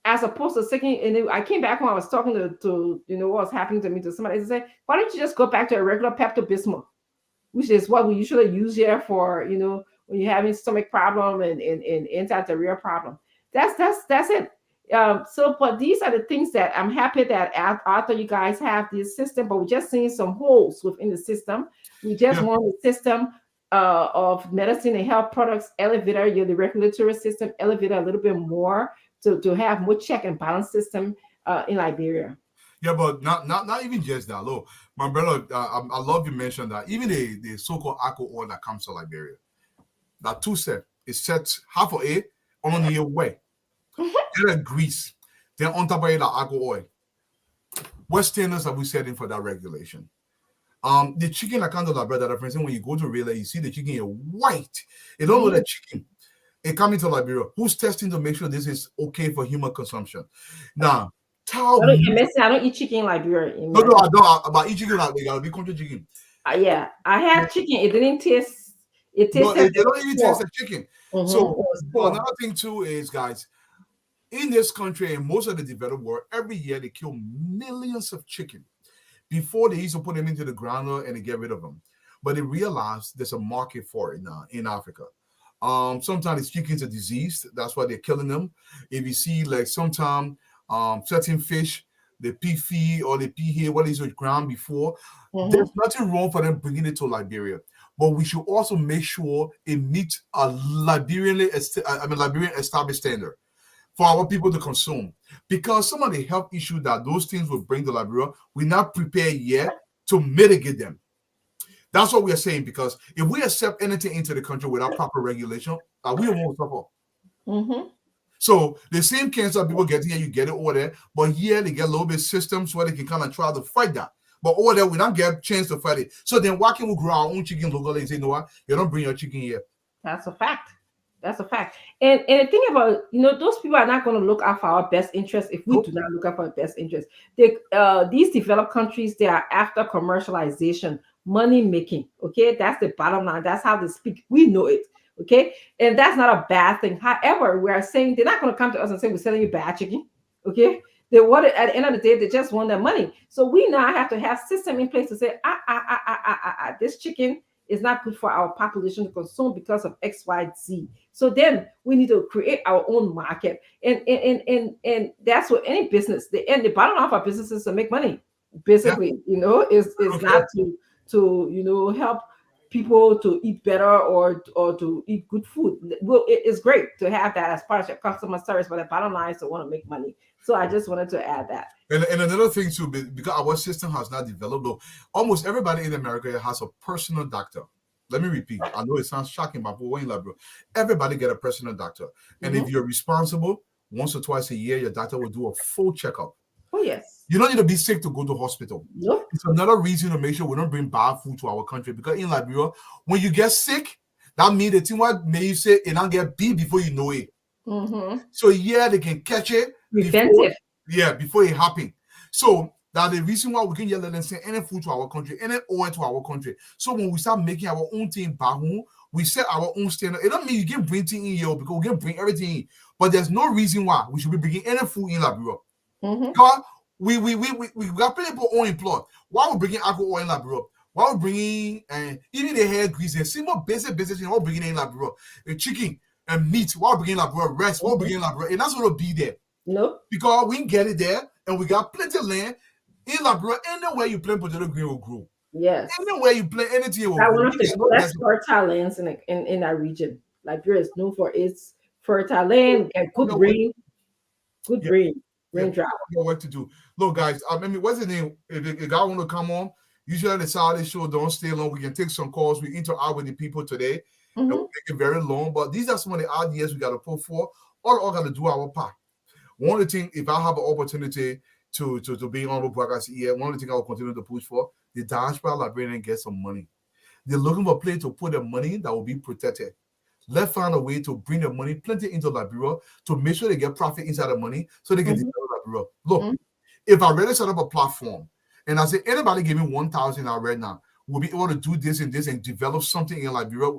as opposed to taking. And I came back home. I was talking to what was happening to me, to somebody. They said, "Why don't you just go back to a regular Pepto-Bismol, which is what we usually use here for when you're having stomach problem and anti-diarrhea problem." That's it. But these are the things that I'm happy that after you guys have this system, but we're just seeing some holes within the system. We just want the system of medicine and health products elevated, the regulatory system elevated a little bit more to have more check and balance system in Liberia. Yeah, but not even just that. Look, my brother, I love you mentioned that even the so-called alcohol oil that comes to Liberia, that 2-step is set half of it on the way. Then grease, then on top of it, the alcohol oil. What standards are we setting for that regulation? The chicken that comes to Liberia, for instance, when you go to Rela, you see the chicken is white. You don't know the chicken. It coming to Liberia. Who's testing to make sure this is okay for human consumption? Now, I don't eat chicken in Liberia. No, I don't. But eat chicken, they gotta be country chicken. Yeah, I had chicken. It didn't taste. It tasted. No, they don't even taste the chicken. So another thing too is, guys, in this country and most of the developed world, every year they kill millions of chicken before they used to put them into the ground and they get rid of them. But they realize there's a market for it now in Africa. Sometimes the chickens are diseased. That's why they're killing them. If you see, like, sometimes certain fish, the pea feed or the pea here, what is on the ground before, there's nothing wrong for them bringing it to Liberia. But we should also make sure it meets a Liberian established standard for our people to consume. Because some of the health issues that those things will bring to Liberia, we're not prepared yet to mitigate them. That's what we are saying, because if we accept anything into the country without proper regulation, we won't suffer. So the same cancer people get here, you get it over there, but here they get a little bit systems where they can kind of try to fight that. But over there, we don't get a chance to fight it. So then why can't we grow our own chicken locally and say, no, you don't bring your chicken here? That's a fact. That's a fact. And the thing about, those people are not going to look out for our best interest if we do not look out for our best interest. These developed countries, they are after commercialization, money making. Okay, that's the bottom line. That's how they speak. We know it. Okay, and that's not a bad thing. However, we are saying they're not going to come to us and say we're selling you bad chicken. Okay, they want it at the end of the day. They just want their money. So we now have to have system in place to say, this chicken is not good for our population to consume because of X, Y, Z. So then we need to create our own market, and that's what any business. The bottom line of our business is to make money. Basically, is not to help people to eat better or to eat good food. Well, it is great to have that as part of your customer service, but the bottom line is to want to make money. So I just wanted to add that. And another thing too, because our system has not developed, though, almost everybody in America has a personal doctor. Let me repeat. I know it sounds shocking, but for in Liberia, everybody get a personal doctor. And if you're responsible, once or twice a year, your doctor will do a full checkup. Oh, yes. You don't need to be sick to go to hospital. Nope. It's another reason to make sure we don't bring bad food to our country. Because in Liberia, when you get sick, that means the thing what may you say it don't get big before you know it. So they can catch it before it happens. So that's the reason why we can let them send any food to our country, any oil to our country. So when we start making our own thing back home, we set our own standard. It don't mean you can bring things in here because we can bring everything in. But there's no reason why we should be bringing any food in Liberia. Because we got plenty of unemployed. Why we bringing alcohol in Liberia? Why we bringing even the hair grease and simple basic business? Why we bringing in Liberia? The chicken and meat. Why we bringing Liberia? Rice. Why we bringing Liberia? And that's going to be there. No, because we can get it there, and we got plenty of land in Liberia. Anywhere you plant potato, green will grow. Yes. Anywhere you plant anything will grow. One of the best fertile lands in our region. Liberia is known for its fertile land and good rain. Good rain. Raindrop. What to do? Look, guys. I mean, what's the name? If a guy want to come on, usually on the side of the show, don't stay long. We can take some calls. We interact with the people today. And we'll make it very long. But these are some of the ideas we got to put for. All got to do our part. One of the things, if I have an opportunity to be on the podcast here, one of the things I will continue to push for, the diaspora Liberian get some money. They're looking for a place to put their money that will be protected. Let's find a way to bring the money plenty into Liberia to make sure they get profit inside the money so they can develop Liberia. Look, if I really set up a platform and I say anybody give me 1,000 right now, we'll be able to do this and develop something in Liberia.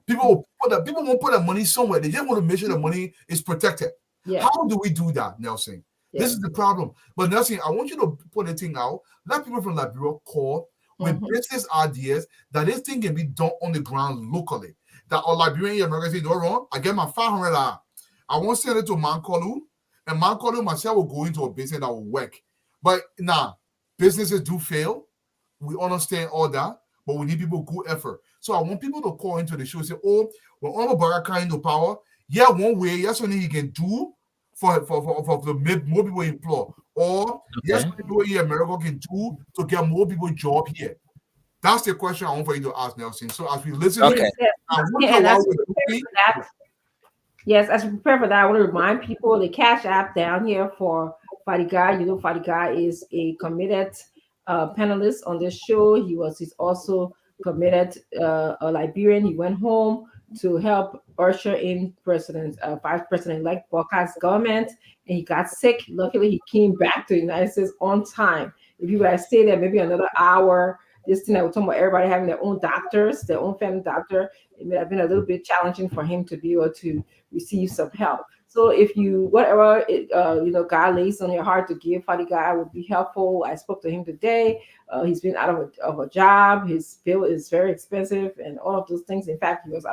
People won't put their money somewhere. They just want to make sure the money is protected. Yeah. How do we do that, Nelson? Yeah. This is the problem. But Nelson, I want you to put a thing out. Let people from Liberia call with business ideas that this thing can be done on the ground locally. That all Liberian Americans say, no wrong. I get my $500. I won't send it to Mankolu, and Mankolu myself will go into a business that will work. But now, businesses do fail. We understand all that, but we need people good effort. So I want people to call into the show and say, oh, when Omar Baraka into power, yeah, one way, that's something he can do for the more people employ. Or yes, people in America can do to get more people job here. That's the question I want for you to ask, Nelson. So as we listen, yes, as we prepare for that, I want to remind people the Cash App down here for Fadiga. You know, Fadiga is a committed panelist on this show. He's also committed a Liberian. He went home to help usher in Vice President-elect Bokka's government, and he got sick. Luckily, he came back to the United States on time. If you guys stay there maybe another hour, this thing that we're talking about everybody having their own doctors, their own family doctor, it may have been a little bit challenging for him to be able to receive some help. So if you, whatever, God lays on your heart to give Fadiga would be helpful. I spoke to him today. He's been out of a job. His bill is very expensive and all of those things. In fact, he was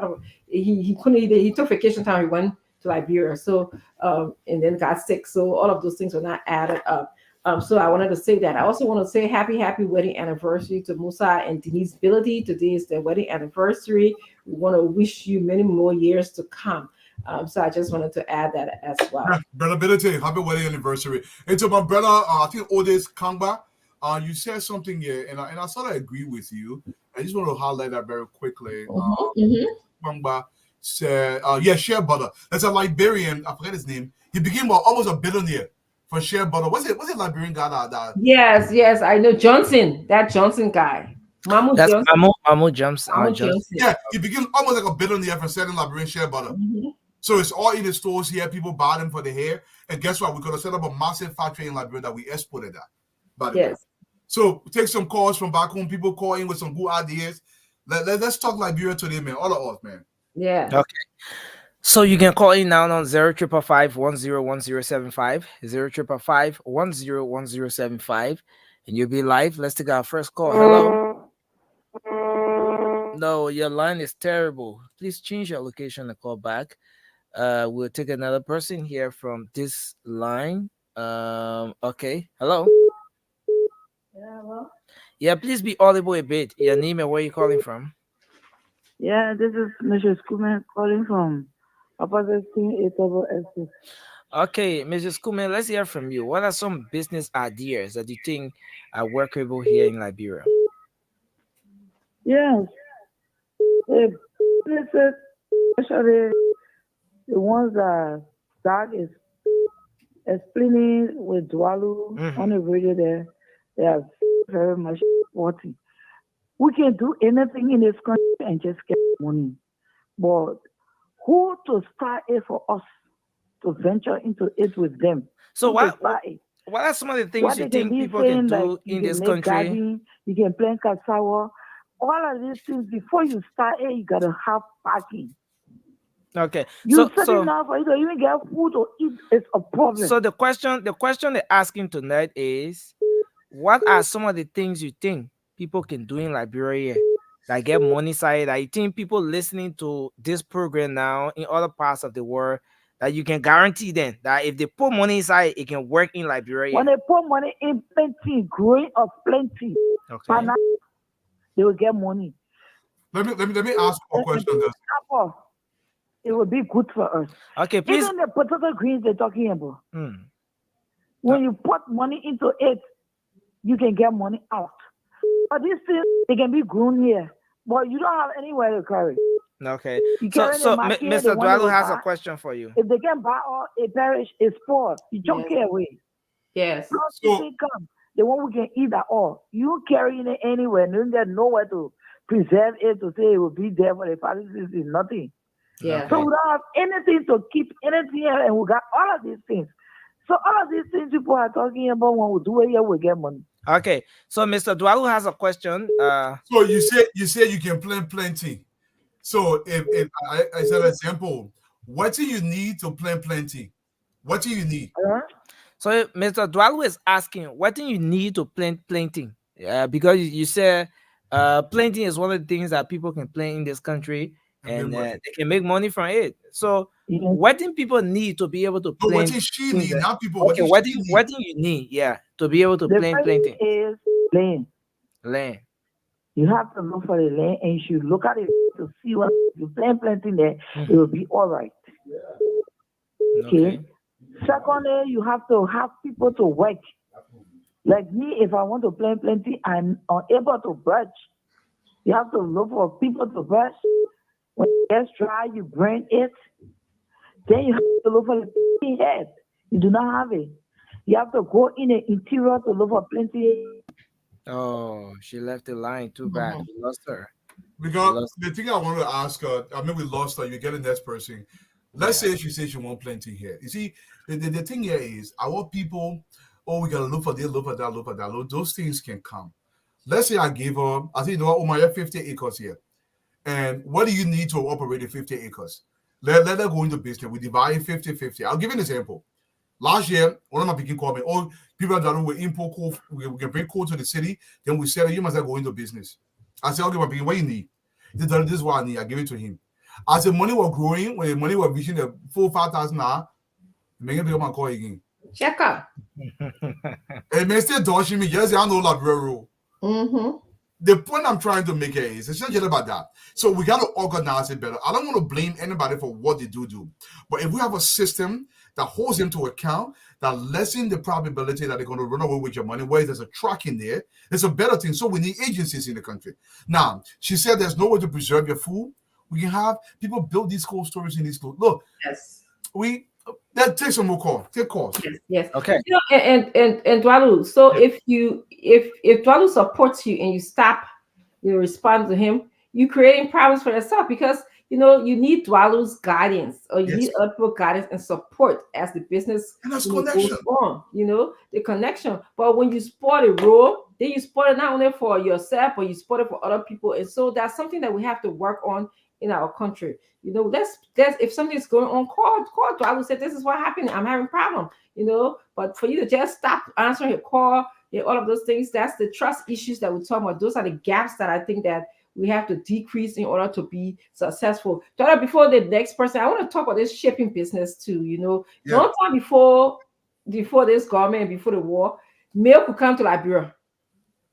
he took vacation time. He went to Liberia. So, and then got sick. So all of those things were not added up. So I wanted to say that. I also want to say happy wedding anniversary to Musa and Denise Bility. Today is their wedding anniversary. We want to wish you many more years to come. So I just wanted to add that as well. Yeah, brother Bility, happy wedding anniversary. And to my brother, I think Odes Kangba, you said something here, and I sort of agree with you. I just want to highlight that very quickly. Kangba said, share butter. That's a Liberian, I forget his name. He became almost a billionaire for share butter. Was it Liberian guy that? Yes, I know Johnson, that Johnson guy. Mamu Johnson. Yeah, he became almost like a billionaire for selling Liberian share butter. So it's all in the stores here. People buy them for the hair. And guess what? We're going to set up a massive factory in Liberia that we exported that. Yes. So take some calls from back home. People call in with some good ideas. Let's talk Liberia today, man. All of us, man. Yeah. Okay. So you can call in now on 0555-101075, 0555-101075, and you'll be live. Let's take our first call. Hello. No, your line is terrible. Please change your location and call back. We'll take another person here from this line. Okay. Hello. Yeah, hello. Yeah, please be audible a bit. Your name and where you calling from? Yeah, this is Mrs. Kuman calling from opposite team A-S-6. Okay, Mrs. Kuman, let's hear from you. What are some business ideas that you think are workable here in Liberia? Yes. Businesses, especially the ones that Zach is explaining with Dwalu on the radio there, they are very much supporting. We can do anything in this country and just get money. But who to start it for us to venture into it with them? So what are some of the things you think people can do in this country? Gardening, you can plant cassava. All of these things, before you start it, you got to have parking. Okay. You setting now for you to even get food to eat is a problem. So the question they're asking tonight is, what are some of the things you think people can do in Liberia that get money side? I think people listening to this program now in other parts of the world, that you can guarantee them that if they put money inside, it can work in Liberia. When they put money in plenty, growing of plenty, they will get money. Let me ask a question. It will be good for us. Okay, please. Even the potato greens they're talking about. When you put money into it, you can get money out. But these things, they can be grown here, but you don't have anywhere to carry. Okay. So Mr. Dwalu has a question for you. If they can buy all a parish, it's spoiled. You don't care away. Yes. Plus, if they come, the one we can eat at all. You carrying it anywhere, and you get nowhere to preserve it to say it will be there for the families is nothing. Yeah. So we don't have anything to keep anything here, and we got all of these things. So all of these things people are talking about, when we do it here, we get money. Okay, so Mr. Dwalu has a question. So you say you can plant plenty. So if I said an example, what do you need to plant plenty? What do you need? So Mr. Dwalu is asking, what do you need to plant planting? Because you said planting is one of the things that people can plant in this country, and they can make money from it. So what do people need to be able to plant? What does she need? Not people. Okay, what do you need? Yeah, to be able to plant planting. Is land. Land. You have to look for the land, and you should look at it to see what you plant planting there. It will be all right. Okay. Secondly, you have to have people to work. Like me, if I want to plant plenty, I'm unable to brush. You have to look for people to brush. When it gets dry, you burn it. Then you have to look for the plenty head. You do not have it. You have to go in the interior to look for plenty. Oh, she left the line. Too bad. We lost her. Because the thing I wanted to ask her, I mean, we lost her. You get the next person. Let's say she says she wants plenty here. You see, the thing here is, I want people, we got to look for this, look for that, look for that. Those things can come. Let's say I gave her, I say, you know what, you have 50 acres here. And what do you need to operate the 50 acres? Let her go into business. We divide 50-50. I'll give you an example. Last year, one of my people called me, people that will import coal, we can bring coal to the city, then we sell it, you must go into business. I said, okay, my people, what you need? He said, this is what I need. I give it to him. As the money was growing, when the money was reaching the 4,000-5,000 now, many people come call again. Check out. And may still dodging me, yes, I know that rule. The point I'm trying to make here is it's not just about that. So we got to organize it better. I don't want to blame anybody for what they do. But if we have a system that holds them to account, that lessens the probability that they're going to run away with your money, where there's a tracking there, it's a better thing. So we need agencies in the country. Now, she said there's no way to preserve your food. We can have people build these cold storage in these schools. Look, that takes some more calls. Take calls. Yes. Okay. You know, and Dwalu. So if Dwalu supports you and you stop, respond to him, you're creating problems for yourself, because you need Dwalu's guidance, or you need other people's guidance and support as the business goes on. The connection. But when you spoil the road, then you spoil it not only for yourself, but you spoil it for other people. And so that's something that we have to work on in our country. That's if something's going on, call Dwalu, say this is what happened, I'm having a problem. But for you to just stop answering your call, all of those things, that's the trust issues that we're talking about. Those are the gaps that I think that we have to decrease in order to be successful. Before the next person, I want to talk about this shipping business too. Long time before this government, before the war, milk could come to Liberia.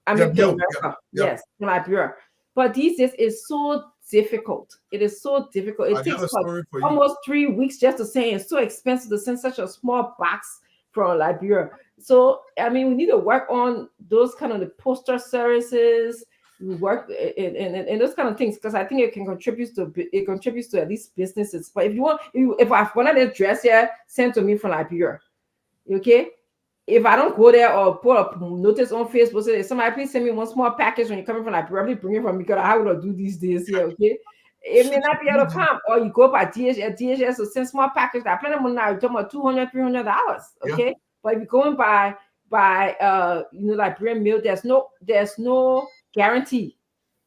To America. Yes, to Liberia. But these days it's so difficult. It is so difficult. It takes almost 3 weeks just to send. It's so expensive to send such a small box from Liberia. So we need to work on those kind of the postal services. We work in those kind of things, because I think it contributes to at least businesses. But if I want this dress here sent to me from Liberia, okay. If I don't go there or put a notice on Facebook, say somebody please send me one small package when you're coming from Liberia, bring it from me, because I would do these days here, okay? It may not be able to come, or you go by DHS to send small package. I plan on now, you're talking about $200-$300, okay? Yeah. But if you're going by Liberian mail, there's no guarantee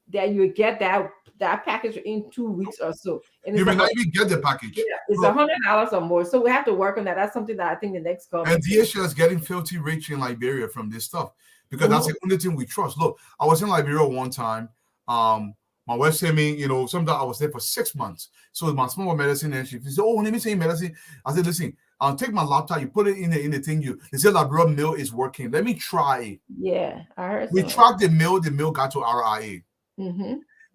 that you get that package in 2 weeks or so. And you may not even get the package. Yeah, it's $100 or more. So we have to work on that. That's something that I think the next government. And DHL is getting filthy rich in Liberia from this stuff, because that's the only thing we trust. Look, I was in Liberia one time. My wife sent me, sometimes I was there for 6 months. So my small medicine, and she said, let me say medicine. I said, listen, I'll take my laptop, you put it in the thing, they said Liberia mail is working. Let me try it. Yeah, I heard. We tracked the mail got to RIA.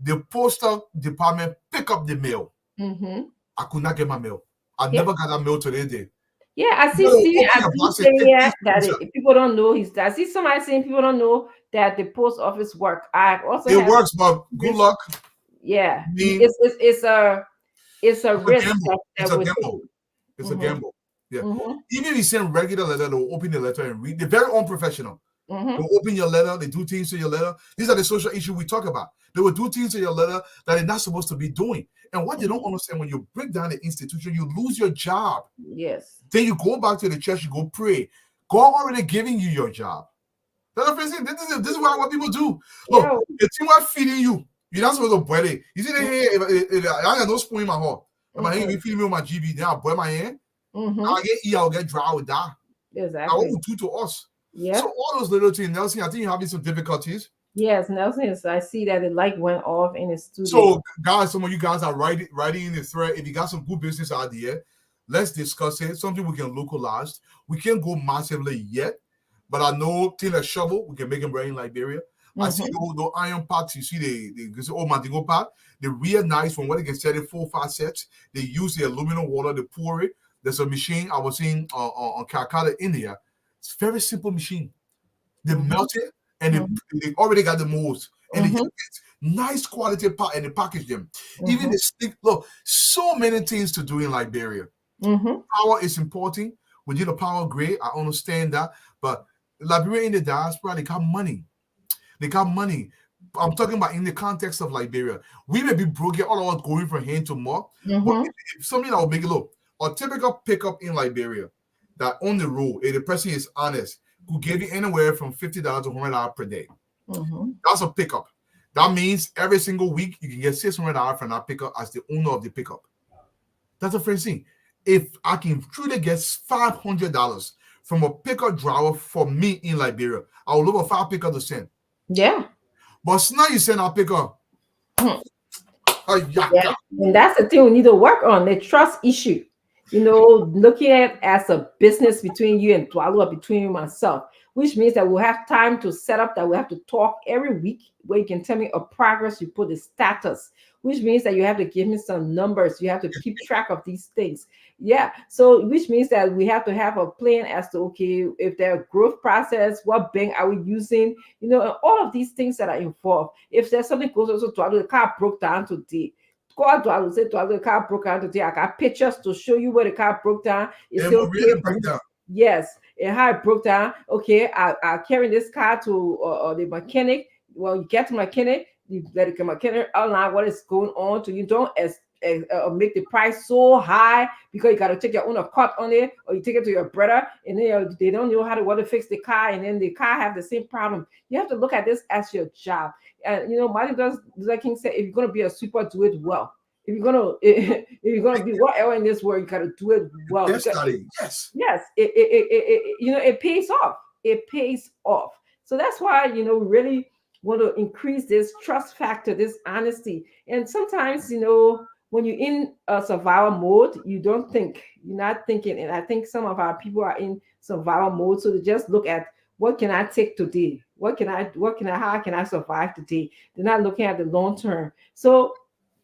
The postal department pick up the mail. I could not get my mail. I never got that mail today. Yeah, I see saying that people don't know I see somebody saying people don't know that the post office work. It works, but good luck. Yeah, it's a risk. It's a gamble. It's a gamble. Yeah. Even if you send regular letter, they'll open the letter and read. They're very unprofessional. Mhm. They open your letter, they do things to your letter. These are the social issues we talk about. They will do things to your letter that they're not supposed to be doing. And what they don't understand, when you break down the institution, you lose your job. Yes. Then you go back to the church, you go pray. God already giving you your job. That's the first thing. This is what people do. Look, the team are feeding you. You're not supposed to boil it. You see, I got no spoon in my heart. If my hand be feeding me with my GB, then I boil my hand. I get eat, I'll get dry, I will die. Exactly. What would do to us? Yeah. So all those little things, Nelson, I think you're having some difficulties. Yes, Nelson, I see that the light went off in his studio. So, guys, some of you guys are writing in the thread. If you got some good business idea, let's discuss it. Something we can localize. We can't go massively yet, but I know till a shovel, we can make them right in Liberia. I see the iron pots. You see the old Mandingo pot. They're real nice from what they can set it 4 or 5 sets. They use the aluminum water to pour it. There's a machine I was seeing on Calcutta, India. It's a very simple machine. They melt it and they already got the molds. And they get nice quality pot and they package them. Even the stick. Look, so many things to do in Liberia. Power is important. We need a power grid. I understand that. But Liberia in the diaspora, they got money. They got money. I'm talking about in the context of Liberia. We may be broke here, all of us going from hand to mouth. But if something that will make it look, a typical pickup in Liberia that on the road, if the person is honest, could give you anywhere from $50 to $100 per day. That's a pickup. That means every single week you can get $600 from that pickup as the owner of the pickup. That's the first thing. If I can truly get $500 from a pickup driver for me in Liberia, I will look for 5 pickup to send. Yeah. But now you send our pickup. Yeah. And that's the thing we need to work on, the trust issue. You know, looking at as a business between you and Dwalu, or between you and myself, which means that we'll have time to set up that we have to talk every week where you can tell me a progress, you put the status, which means that you have to give me some numbers. You have to keep track of these things. Yeah. So which means that we have to have a plan as to, okay, if there's growth process, what bank are we using? You know, and all of these things that are involved. If there's something goes also to the car broke down today. God, I will say to the car broke down today. I got pictures to show you where the car broke down. It's still really break down. Yes, and how it broke down. Okay, I carry this car to the mechanic. Well, you get to mechanic, you let the mechanic outline what is going on. So you don't make the price so high because you got to take your own cut on it, or you take it to your brother, and then they don't know how to fix the car, and then the car have the same problem. You have to look at this as your job. And you know, Martin Luther King said, if you're gonna be a super, do it well. If you're gonna be whatever in this world, you gotta do it well. Yes, it pays off. It pays off. So that's why, you know, we really want to increase this trust factor, this honesty. And sometimes, you know, when you're in a survival mode, you're not thinking. And I think some of our people are in survival mode, so they just look at, what can I take today? How can I survive today? They're not looking at the long term. So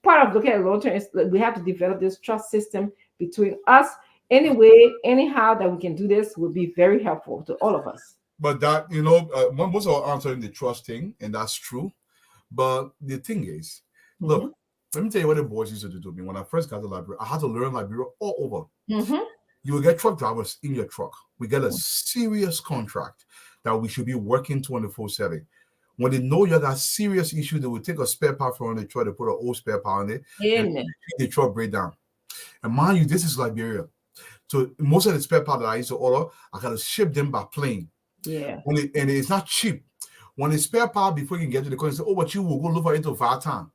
part of looking at the long term is that we have to develop this trust system between us. Anyway, anyhow that we can do this will be very helpful to all of us. But that, you know, most of our answering the trust thing, and that's true. But the thing is, look, let me tell you what the boys used to do to me. When I first got to Liberia, I had to learn Liberia all over. You will get truck drivers in your truck. We get a serious contract that we should be working 24/7. When they know you got serious issues, they will take a spare part from the truck, they put an old spare part on it, and the truck break down. And mind you, this is Liberia. So most of the spare part that I used to order, I got to ship them by plane. Yeah. And it's not cheap. When the spare part, before you can get to the country, say, oh, but you will go look for it to Vatan.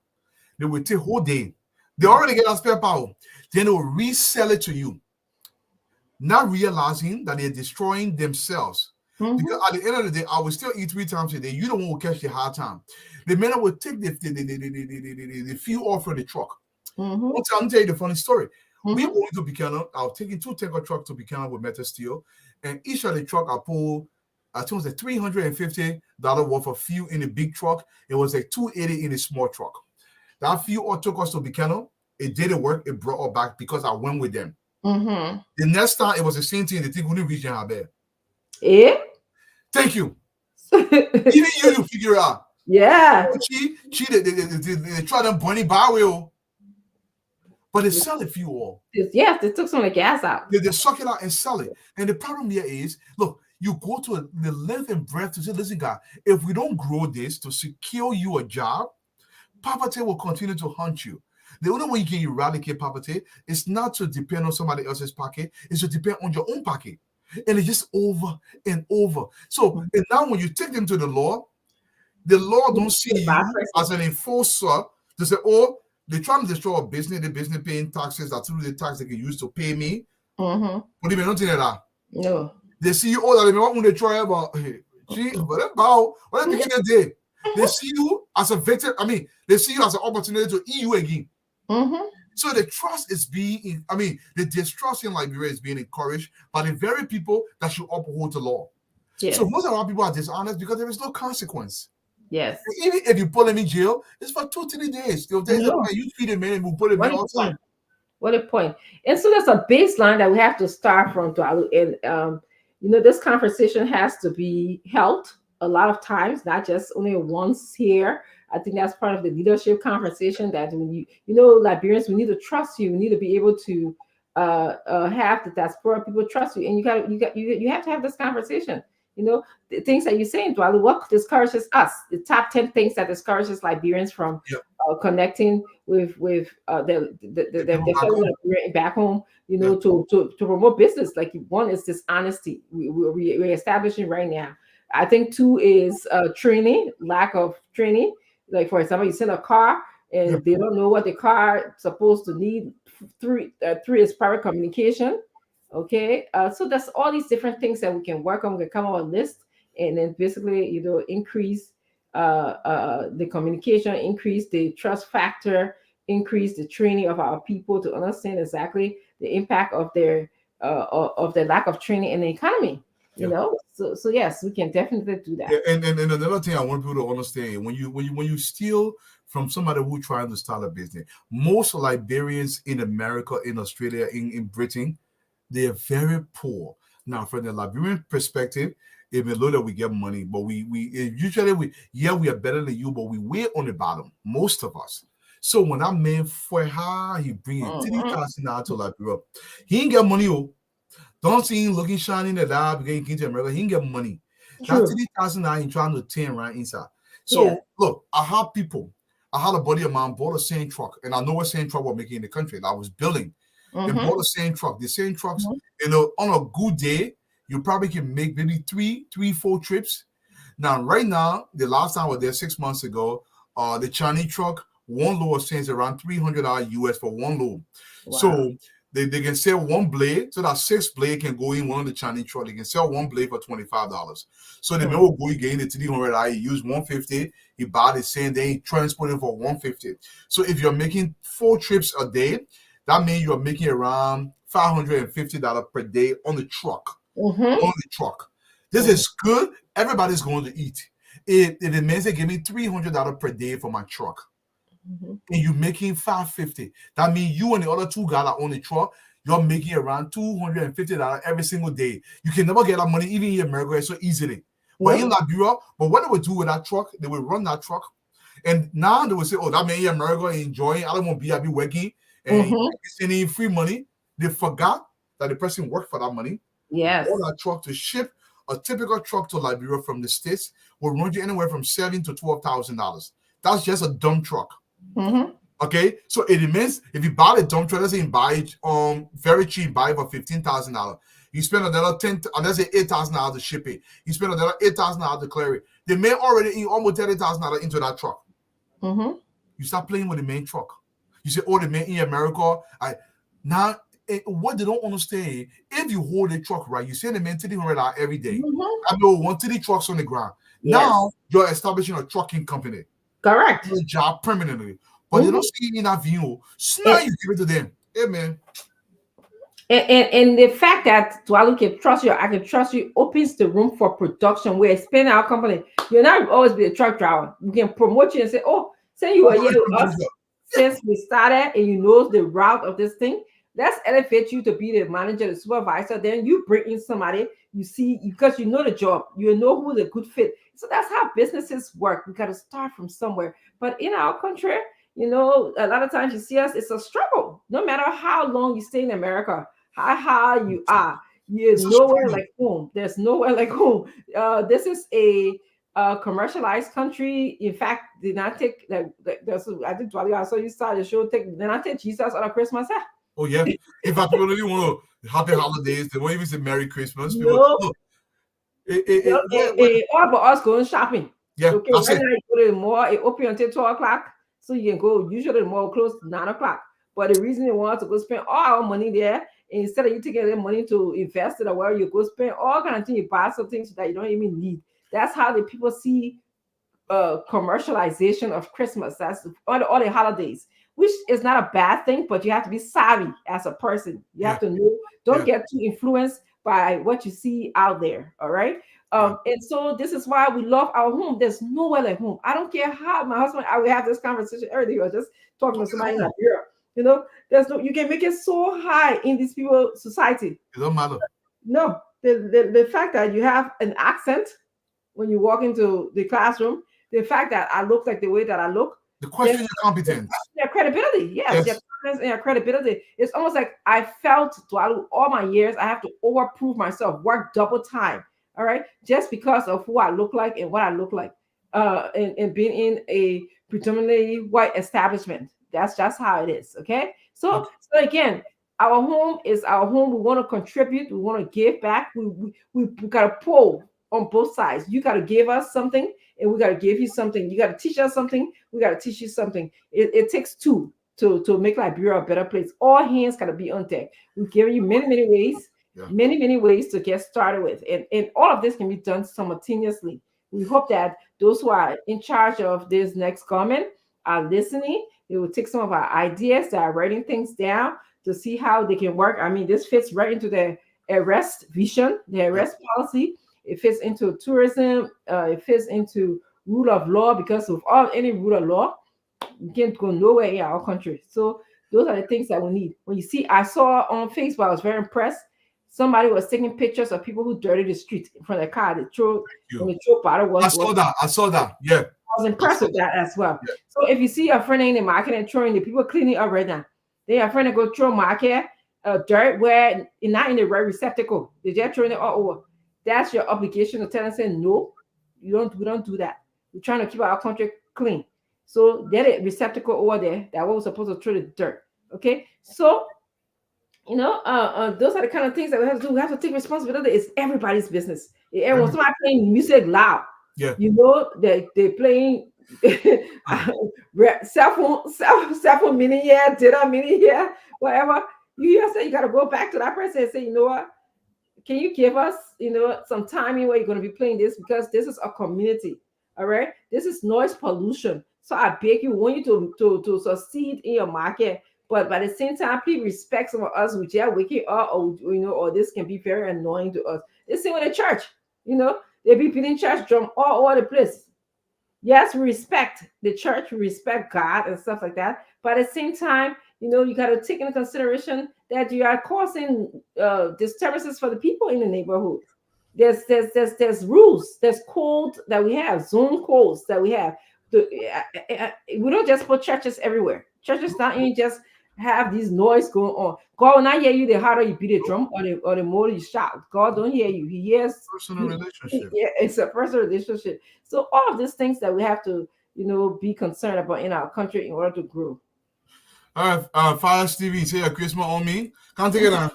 They will take whole day. They already get a spare part. Then they will resell it to you. Not realizing that they're destroying themselves. Because at the end of the day, I will still eat 3 times a day. You don't want to catch the hard time. The men will take the fuel off from the truck. I'll tell you the funny story. We were going to Buchanan. I was taking 2 tanker trucks to Buchanan with metal steel. And each of the truck I pulled, I think it was a $350 worth of fuel in the big truck. It was like $280 in the small truck. That fuel all took us to Buchanan. It didn't work. It brought us back because I went with them. The next time, it was the same thing. The thing couldn't reach in her bed. Yeah. Thank you. Even you figure out. Yeah. They try to bunny barrel, but they sell it fuel. Yes, they took some of the gas out. They suck it out and sell it. And the problem here is, look, you go to the length and breadth to say, listen, God, if we don't grow this to secure you a job, poverty will continue to haunt you. The only way you can eradicate poverty is not to depend on somebody else's pocket, it's to depend on your own pocket. And it's just over and over. So, and now when you take them to the law don't see you as an enforcer to say, oh, they're trying to destroy a business, the business paying taxes, that through the tax they can use to pay me. But they may not think that. No. They see you, oh, they want to try about, gee, what about, what are they doing? They see you as a victim. I mean, they see you as an opportunity to eat you again. So the trust is being, the distrust in Liberia is being encouraged by the very people that should uphold the law. Yes. So most of our people are dishonest because there is no consequence. Yes. Even if you put them in jail, it's for 2-3 days. They'll tell you, you feed a man and we'll put him in all time. What a point. And so there's a baseline that we have to start from, and this conversation has to be held a lot of times, not just only once here. I think that's part of the leadership conversation, that when Liberians, we need to trust you. We need to be able to have the diaspora people trust you, and you have to have this conversation. The things that you're saying, Dwalu, what discourages us? The top 10 things that discourages Liberians from connecting with the fellow Liberian back home, to promote business. Like, one is dishonesty. We're establishing right now. I think 2 is training, lack of training. Like, for example, you send a car and they don't know what the car is supposed to need. 3 is private communication. Okay, so that's all these different things that we can work on. We can come up with a list, and then basically, increase the communication, increase the trust factor, increase the training of our people to understand exactly the impact of their lack of training in the economy. So yes, we can definitely do that. Yeah, and another thing I want people to understand: when you steal from somebody who trying to start a business, most Liberians in America, in Australia, in Britain, they are very poor. Now, from the Liberian perspective, it may look that we get money, but we usually we are better than you, but we way on the bottom, most of us. So when that man he bring $30,000 to Liberia, he ain't get money. Don't see him looking shiny in the lab because he came to America. He ain't get money. That $30,000 he trying to turn right inside. So look, I had a buddy of mine bought a sand truck, and I know what sand truck we're making in the country that I was building. They bought the same truck. The same trucks, on a good day, you probably can make maybe 3-4 trips. Now, right now, the last time I was there 6 months ago, the Chinese truck, one load of sand is around $300 US for one load. Wow. So they can sell one blade, so that 6 blade can go in one of the Chinese truck. They can sell one blade for $25. So the man will go again the $300, he use $150, he buy the sand, then he transport it for $150. So if you're making 4 trips a day, that means you're making around $550 per day on the truck. On the truck. This is good. Everybody's going to eat. It means they give me $300 per day for my truck. And you're making $550. That means you and the other 2 guys that own the truck, you're making around $250 every single day. You can never get that money, even in America, so easily. But in Liberia, but what they would do with that truck, they would run that truck. And now they would say, oh, that man in America enjoying, I don't want to be working. And sending free money. They forgot that the person worked for that money. Yes. All that truck to ship a typical truck to Liberia from the States will run you anywhere from $7,000 to $12,000. That's just a dump truck. Okay, so it means if you buy the dump truck, let's say you buy it very cheap, buy it for $15,000. You spend another let's say $8,000 to ship it. You spend another $8,000 to clear it. The man already in almost $30,000 into that truck. You start playing with the main truck. You say, oh, the man in America. Now, what they don't understand, if you hold a truck right, you send the man $300 every day. I know 130 trucks on the ground. Yes. Now, you're establishing a trucking company. Correct. A job permanently. But they don't see in that view. So now you give it to them. Hey, man. And the fact that Dwalu can trust you, I can trust you, opens the room for production. We expand our company. You'll not always be a truck driver. We can promote you and say, oh, say you are here with us since we started and you know the route of this thing. Let's elevate you to be the manager, the supervisor. Then you bring in somebody you see, because you know the job, you know who's a good fit. So that's how businesses work. We got to start from somewhere. But in our country, a lot of times you see us, it's a struggle. No matter how long you stay in America, how high you are, There's nowhere like home. There's nowhere like home. This is a commercialized country. In fact, did not take I think I saw you start the show. Did not take Jesus on a Christmas. Oh yeah. In fact, people really want to happy holidays. They won't even say Merry Christmas. People, No. look, All about us going shopping. Yeah, Okay, that's right it. now you go to the mall, it open until 12 o'clock. So you can go, usually the mall closed 9 o'clock. But the reason they want to go spend all our money there, instead of you taking the money to invest it or where you go spend all kind of things, you buy some things that you don't even need. That's how the people see commercialization of Christmas. That's all the holidays, which is not a bad thing, but you have to be savvy as a person. You have to know, don't get too influenced by what you see out there. All right. And so this is why we love our home. There's nowhere like home. I don't care how my husband, I will have this conversation earlier. I was just talking to somebody in Nigeria. You know, you can make it so high in these people's society. It don't matter. No, the fact that you have an accent when you walk into the classroom, the fact that I look like the way that I look. The question your competence. Your credibility, yes. Your confidence and your credibility. It's almost like I felt throughout all my years, I have to overprove myself, work double time. All right, just because of who I look like and what I look like, and being in a predominantly white establishment. That's just how it is. Okay, so again, our home is our home. We want to contribute. We want to give back. We got to pull on both sides. You got to give us something, and we got to give you something. You got to teach us something. We got to teach you something. It takes two to make Liberia a better place. All hands got to be on deck. We've given you many ways. Many ways to get started with, and all of this can be done simultaneously. We hope that those who are in charge of this next comment are listening. They will take some of our ideas, that are writing things down to see how they can work. I mean, this fits right into the arrest vision, the arrest policy. It fits into tourism. It fits into rule of law, because of any rule of law, we can't go nowhere in our country. So those are the things that we need. When you see, I saw on Facebook, I was very impressed. Somebody was taking pictures of people who dirty the street in front of the car. They throw bottle. I saw that. Yeah. I was impressed with that as well. Yeah. So if you see a friend in the market and throwing, the people cleaning up right now, they are friend to go throw market dirt where it's not in the right receptacle. They just throwing it all over. That's your obligation to tell them, say, no, we don't do that. We're trying to keep our country clean. So get a receptacle over there that was supposed to throw the dirt. Okay, so those are the kind of things that we have to do. We have to take responsibility. It's everybody's business. When somebody playing music loud, they playing cell phone mini here, data mini here, whatever. You just say you got to go back to that person and say, you know what? Can you give us, some timing where you're going to be playing this, because this is a community. All right, this is noise pollution. So I beg you, want you to succeed in your market. But by the same time, please respect some of us who just waking up, or this can be very annoying to us. The same with the church, they be beating church drum all over the place. Yes, we respect the church, we respect God and stuff like that. But at the same time, you got to take into consideration that you are causing disturbances for the people in the neighborhood. There's rules, there's code that we have, zone codes that we have. We don't just put churches everywhere. Churches not even just have these noise going on. God will not hear you the harder you beat a drum or the more you shout. God don't hear you. He hears personal relationship. Yeah, it's a personal relationship. So all of these things that we have to, be concerned about in our country in order to grow. All right, Father Stevie, say a Christmas on me. Can't take it now.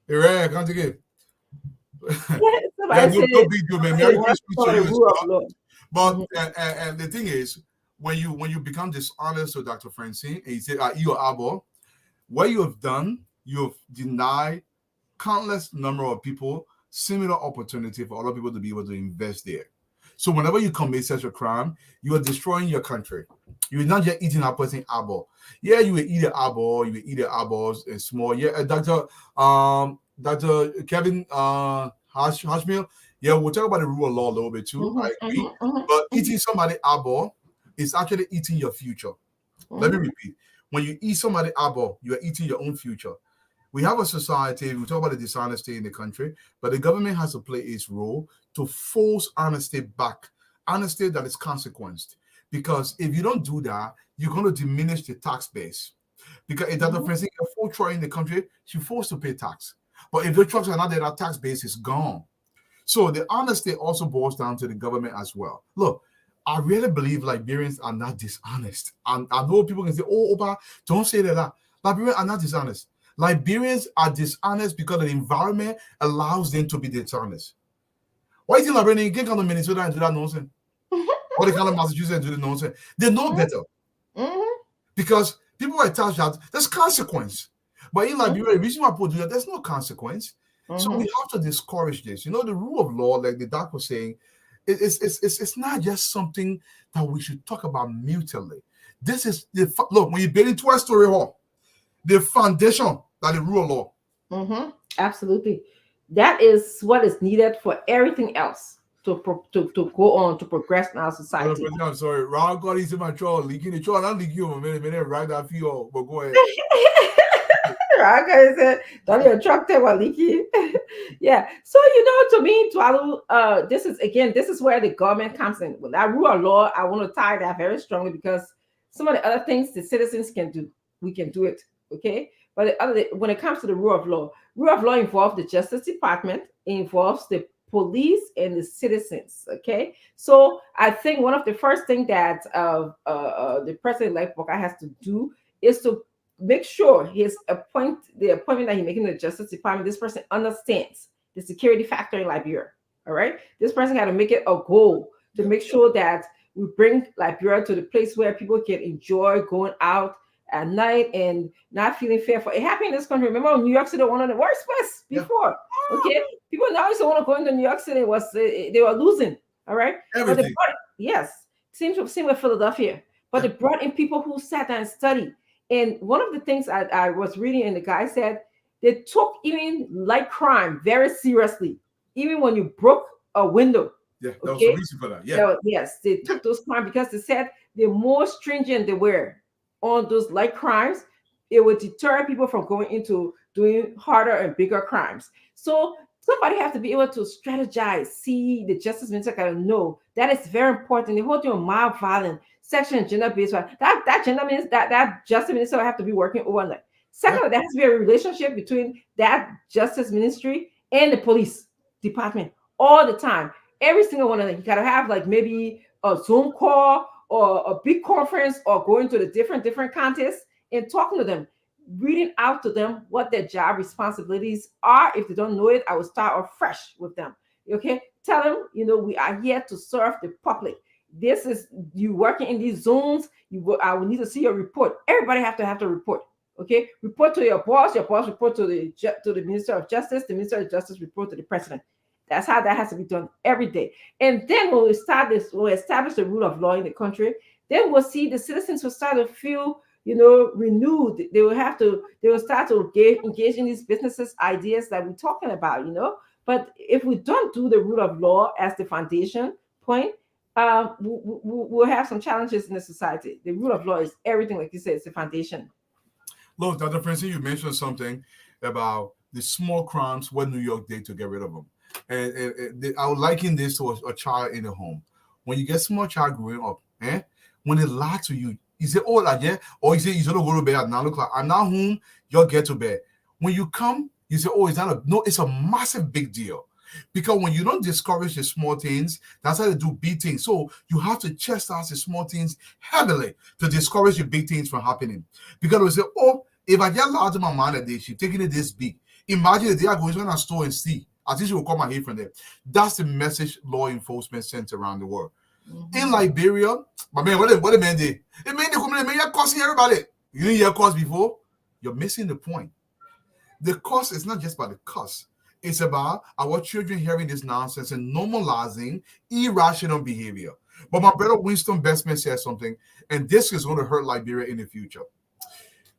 Right, can't take it. No big deal, man. Merry Christmas to you as well. But and the thing is, when you become dishonest to Dr. Francine, and you say, you are Abo, what you have done, you have denied countless number of people similar opportunity for other people to be able to invest there. So whenever you commit such a crime, you are destroying your country. You're not just eating a person abo. Yeah, you will eat an abo, you will eat the abos and small. Yeah, Dr. Kevin Hashmill, yeah, we'll talk about the rule of law a little bit too. I agree. But eating somebody abo is actually eating your future. Let me repeat. When you eat somebody abo, you are eating your own future. We have a society, we talk about the dishonesty in the country, but the government has to play its role to force honesty back. Honesty that is consequenced. Because if you don't do that, you're going to diminish the tax base. Because if Dr. Francine is full try in the country, she's forced to pay tax. But if the trucks are not there, that tax base is gone. So the honesty also boils down to the government as well. Look, I really believe Liberians are not dishonest. And I know people can say, oh, Oba, don't say that. Liberians are not dishonest. Liberians are dishonest because the environment allows them to be dishonest. Why do you think Liberians can't come to Minnesota and do that nonsense? Or they come to Massachusetts and do the nonsense? They know better. Because people are attached that there's consequence. But in Liberia, the reason why people do that, there's no consequence. So we have to discourage this. You know, the rule of law, like the doc was saying, it's not just something that we should talk about mutually. This is look, when you build into a story hall, the foundation that the rule of law. Absolutely. That is what is needed for everything else to go on to progress in our society. I'm sorry, Ron got into my troll, leaking the troll, I'm leaking you a minute, right that feel, but go ahead. Ron said, don't your truck take what leaky. Yeah. So to me, Dwalu, this is where the government comes in. With that rule of law, I want to tie that very strongly because some of the other things the citizens can do, we can do it. Okay. But when it comes to the rule of law involves the Justice Department, it involves the police and the citizens. Okay, so I think one of the first things that the president-elect Boka has to do is to make sure the appointment that he's making in the Justice Department, this person understands the security factor in Liberia. All right, this person got to make it a goal to make sure that we bring Liberia to the place where people can enjoy going out at night and not feeling fearful. It happened in this country. Remember, New York City, one of the worst places before. Okay, people now used to want to go into New York City. They were losing. All right, everything. Same with Philadelphia. But they brought in people who sat down and studied. And one of the things I was reading, and the guy said they took even light crime very seriously, even when you broke a window. Yeah, that was the reason for that. Yeah. Yes, they took those crimes because they said the more stringent they were on those light crimes, it would deter people from going into doing harder and bigger crimes. So somebody has to be able to strategize. See, the justice minister got to know that is very important. The whole thing of mild violence, sexual and gender-based violence, that gender means that justice minister will have to be working overnight. Secondly, there has to be a relationship between that justice ministry and the police department all the time. Every single one of them. You got to have maybe a Zoom call or a big conference or going to the different contests and talking to them, reading out to them what their job responsibilities are. If they don't know it, I will start afresh with them. Okay, tell them, we are here to serve the public. This is you working in these zones. I will need to see your report. Everybody have to report. Okay, report to your boss. Your boss report to the Minister of Justice. The Minister of Justice report to the President. That's how that has to be done every day. And then when we establish the rule of law in the country, then we'll see the citizens will start to feel, renewed. They will start to engage in these businesses ideas that we're talking about, But if we don't do the rule of law as the foundation point, we'll have some challenges in the society. The rule of law is everything, like you said, it's the foundation. Look, Dr. Francine, you mentioned something about the small crimes what New York did to get rid of them. And I would liken this to a child in a home. When you get small child growing up, when they lie to you, you say, oh, or you say, you don't go to bed at 9 o'clock. I'm not home, you'll get to bed. When you come, you say, oh, it's a massive big deal. Because when you don't discourage the small things, that's how they do big things. So you have to chastise the small things heavily to discourage the big things from happening. Because we say, oh, if I get loud to my mind that day, she's taking it this big. Imagine if they are going to a store and see. At least you will come and hear from them. That's the message law enforcement sent around the world. In Liberia, but man, what the man did? It made the costing everybody. You didn't hear cost before? You're missing the point. The cost is not just about the cost. It's about our children hearing this nonsense and normalizing irrational behavior. But my brother Winston Bestman said something, and this is going to hurt Liberia in the future.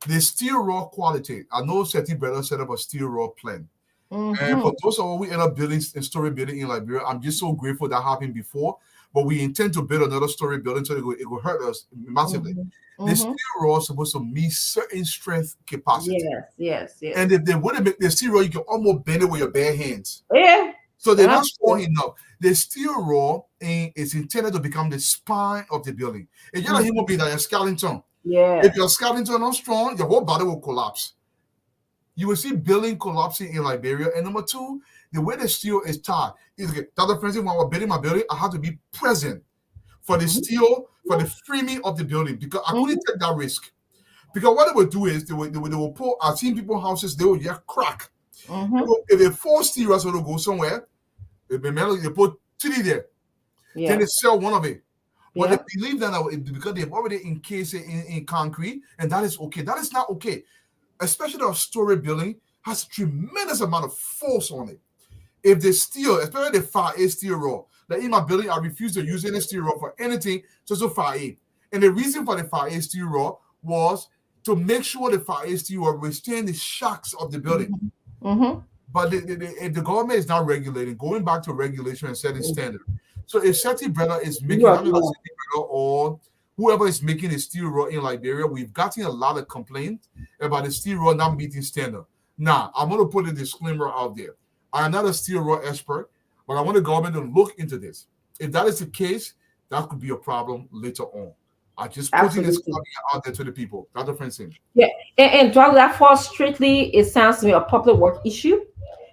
The steel raw quality. I know Seti brother set up a steel raw plan. And for those of us we end up building a story building in Liberia, I'm just so grateful that happened before. But we intend to build another story building so it will hurt us massively. The steel raw is supposed to meet certain strength capacity. Yes. And if they wouldn't make the steel raw, you can almost bend it with your bare hands. Yeah. So they're not strong enough. The steel raw is intended to become the spine of the building. It's just a human being that you're skeleton. Yeah. If your skeleton not strong, your whole body will collapse. you will see building collapsing in Liberia. And number two, the way the steel is tied is Dr. Francis, when I was building my building, I had to be present for the steel, for the framing of the building, because I couldn't take that risk. Because what they would do is they will pull. I've seen people's houses, they will just crack. If they force steel to go somewhere, they put 3 there. Then they sell one of it. But they believe that because they've already encased it in concrete, and that is okay. That is not okay. Especially a story building has a tremendous amount of force on it. If the steel, especially the 5A steel rod, like in my building, I refuse to use any steel rod for anything, just a 5A. And the reason for the 5A steel rod was to make sure the 5A steel rod withstand the shocks of the building. But the government is not regulating, going back to regulation and setting standard. So if Seti Brother is making, or whoever is making a steel rod in Liberia, we've gotten a lot of complaints about the steel rod not meeting standard. Now, I'm going to put a disclaimer out there. I am not a steel rod expert, but I want the government to look into this. If that is the case, that could be a problem later on. I just putting this out there to the people. Dr. Francine. Yeah, and that falls strictly, it sounds to me, a public work issue.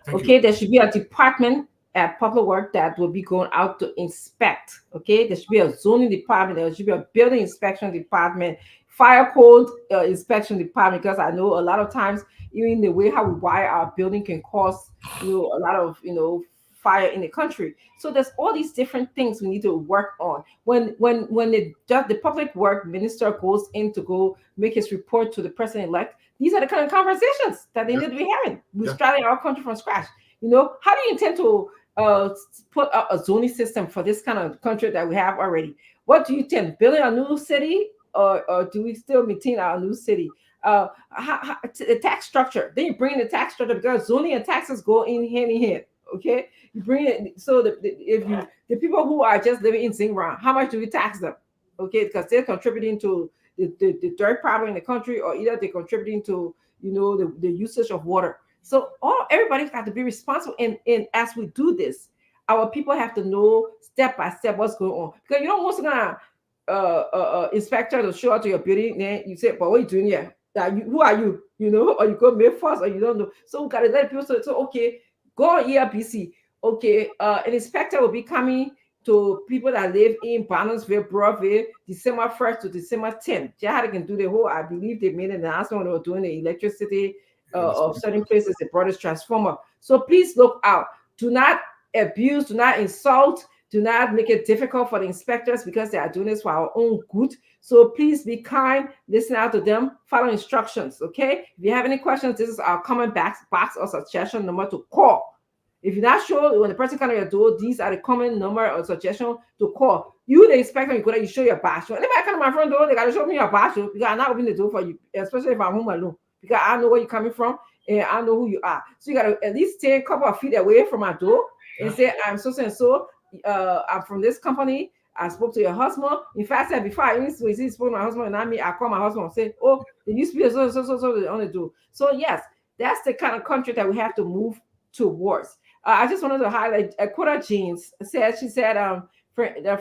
There should be a department at public work that will be going out to inspect. There should be a zoning department, there should be a building inspection department, fire code inspection department, because I know a lot of times even the way how we wire our building can cause a lot of fire in the country. So there's all these different things we need to work on. When the public work minister goes in to go make his report to the president-elect, these are the kind of conversations that they need to be having. We're starting our country from scratch. How do you intend to put up a zoning system for this kind of country that we have already? What do you intend? Building a new city, or do we still maintain our new city? The tax structure. Then you bring in the tax structure, because zoning and taxes go in hand. You bring it so the people who are just living in Zingran, how much do we tax them? Because they're contributing to the dirt problem in the country, or either they're contributing to the usage of water. So everybody's got to be responsible, and as we do this, our people have to know step by step what's going on, because you don't want to inspector to show up to your building, then you say, "But what are you doing here? Who are you? Or you go make fuss, or you don't know." So we got to let people say, "Okay, go on ERBC." An inspector will be coming to people that live in Barnesville, Broadville, December 1st to December 10th. Jihad can do the whole, I believe they made an announcement when they were doing the electricity of certain places, they brought this transformer. So please look out. Do not abuse, do not insult, do not make it difficult for the inspectors, because they are doing this for our own good. So please be kind, listen out to them, follow instructions, okay? If you have any questions, this is our comment box or suggestion number to call. If you're not sure, when the person comes to your door, these are the comment number or suggestion to call. You, the inspector, you go there, you show your badge. Anybody come to my front door, they got to show me your badge, because I'm not opening the door for you, especially if I'm home alone, because I know where you're coming from and I know who you are. So you got to at least take a couple of feet away from my door and say, "I'm so and so. I'm from this company. I spoke to your husband." In fact, before I even spoke to my husband, and I call my husband and say, "Oh, there used to be so on the door." So yes, that's the kind of country that we have to move towards. I just wanted to highlight Quota Jeans said,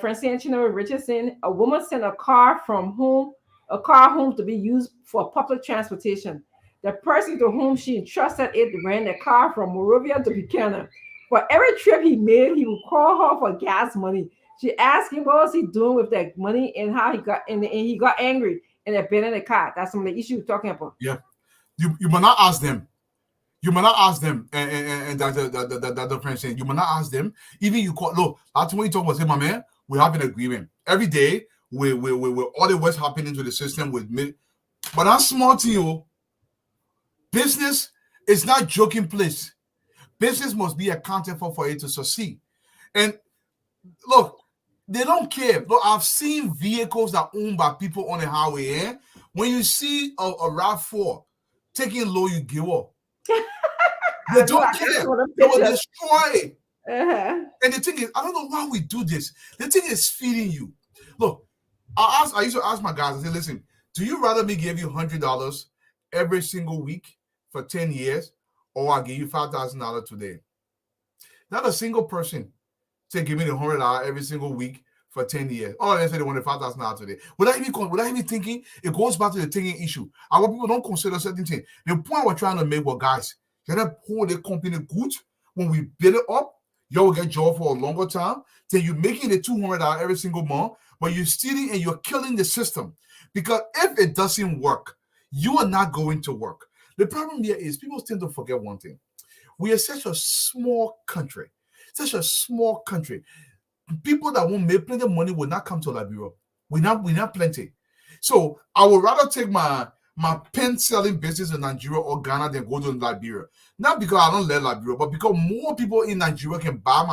Francine Chinero Richardson, a woman sent a car home to be used for public transportation. The person to whom she entrusted it ran the car from Morovia to Buchanan. For every trip he made, he would call her for gas money. She asked him what was he doing with that money and how he got, and he got angry and abandoned the car. That's some of the issue we're talking about. Yeah, you might not ask them. You might not ask them, and the French saying, you might not ask them. Even you call, look, that's when you talk about, say, my man, we have an agreement. Every day, we all the what's happening to the system with me. But I'm small to you. Business is not joking place. Business must be accounted for it to succeed. And look, they don't care. Look, I've seen vehicles that are owned by people on the highway. When you see a RAV4 taking low, you give up. They don't care. They will destroy it. And the thing is, I don't know why we do this. The thing is feeding you. Look, I used to ask my guys, I said, listen, do you rather me give you $100 every single week for 10 years, or I'll give you $5,000 today? Not a single person say, give me the $100 every single week for 10 years. All of them say they wanted $5,000 today. Without even thinking, it goes back to the thinking issue. Our people don't consider certain things. The point we're trying to make was, guys, you gotta hold the company good. When we build it up, you will get job for a longer time. Then you're making the $200 every single month, but you're stealing and you're killing the system. Because if it doesn't work, you are not going to work. The problem here is people tend to forget one thing. We are such a small country. Such a small country. People that won't make plenty of money will not come to Liberia. We're not plenty. So I would rather take my pen selling business in Nigeria or Ghana than go to Liberia. Not because I don't like Liberia, but because more people in Nigeria can buy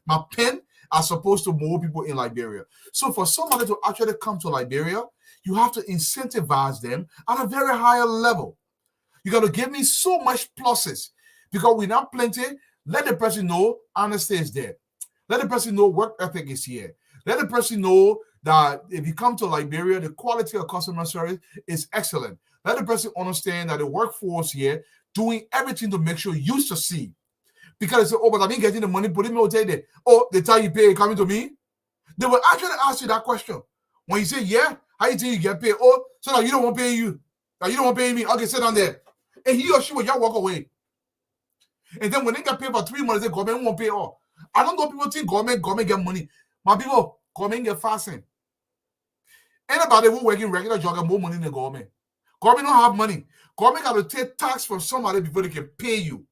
my pen, as opposed to more people in Liberia. So for somebody to actually come to Liberia, you have to incentivize them at a very higher level. You got to give me so much pluses because we're not plenty. Let the person know honesty is there. Let the person know work ethic is here. Let the person know that if you come to Liberia, the quality of customer service is excellent. Let the person understand that the workforce here doing everything to make sure you succeed. Because they say, oh, but I've been getting the money, put it in my hotel there. Oh, the time you pay coming to me? They will actually ask you that question. When you say, yeah, how you think you get paid? Oh, so now you don't want to pay you. Now you don't want to pay me. Okay, sit down there. And he or she will just walk away. And then when they get paid for 3 months, the government won't pay all. I don't know people think government get money. My people, government get fasting. Anybody who working regular job get more money than government. Government don't have money. Government got to take tax from somebody before they can pay you.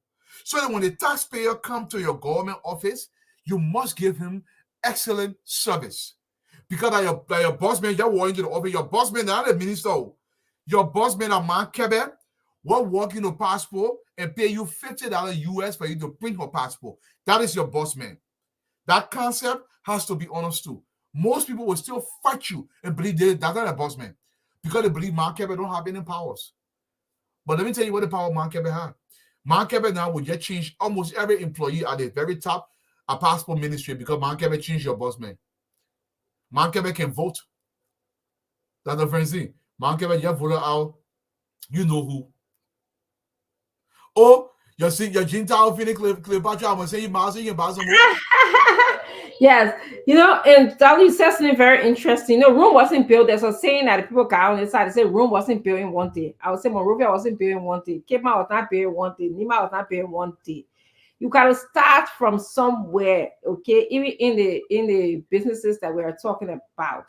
So that when the taxpayer come to your government office, you must give him excellent service. Because that your boss man, you're walking to the office, your boss man, not a minister. Your boss man, a man, Quebec, will walk in a passport and pay you $50 US for you to print your passport. That is your boss man. That concept has to be understood. Most people will still fight you and believe that's not a boss man because they believe Mark Quebec don't have any powers. But let me tell you what the power Mark Quebec has. Mark Quebec now will get changed almost every employee at the very top of passport ministry because Mark Quebec changed your boss man. Mark Quebec can vote. That's the friend thing. Mark Quebec, you voted out, you know who. Oh, you see your Gentile feeling Cleopatra, I'm going to say you might you buy some more. Yes, and Dolly said something very interesting. Rome wasn't built. There's a saying that the people got on the side. They say Rome wasn't built in one day. I would say Monrovia wasn't built in one day. Cape Mount was not built in one day. Nima was not built in one day. You got to start from somewhere, okay? Even in the businesses that we are talking about,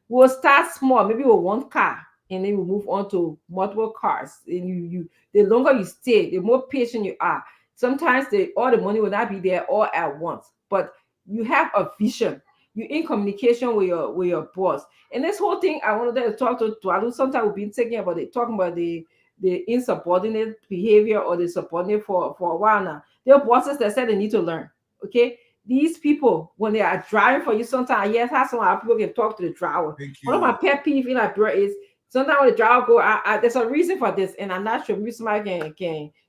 we'll start small, maybe with one car, and then we move on to multiple cars. And you the longer you stay, the more patient you are. Sometimes all the money will not be there all at once, but you have a vision. You're in communication with your boss. And this whole thing, I wanted to talk to Dwalu. Sometimes we've been talking about the insubordinate behavior or the subordinate for a while now. There are bosses that said they need to learn. Okay, these people when they are driving for you, sometimes yes, how some other people can talk to the driver. One of my pet peeves in Liberia is sometimes when the driver go, there's a reason for this, and I'm not sure maybe somebody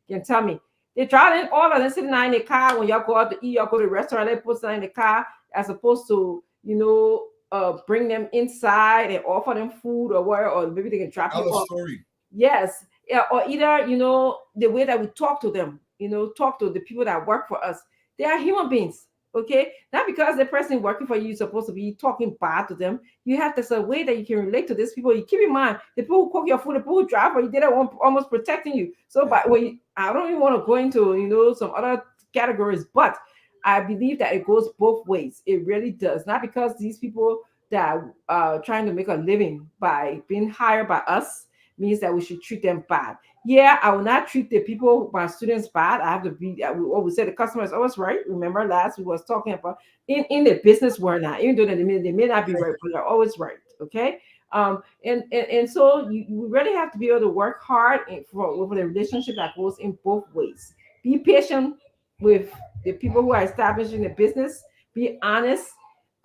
can tell me. They drive in all of them sitting in the car when y'all go out to eat, y'all go to the restaurant, they put something in the car as opposed to bring them inside and offer them food or whatever, or maybe they can drop them off. Story. Yes. Yeah, or either, the way that we talk to them, talk to the people that work for us. They are human beings, okay? Not because the person working for you is supposed to be talking bad to them. You have this a way that you can relate to these people. You keep in mind, the people who cook your food, the people who drive for you, they're almost protecting you. So, but I don't even want to go into, some other categories, but I believe that it goes both ways. It really does. Not because these people that are trying to make a living by being hired by us means that we should treat them bad. Yeah, I will not treat the people, my students, bad. I have to be, what we said, the customer is always right. Remember last we was talking about in the business world now, even though they may not be right, but they're always right. Okay. And so you really have to be able to work hard with a relationship that goes in both ways. Be patient with the people who are establishing the business. Be honest.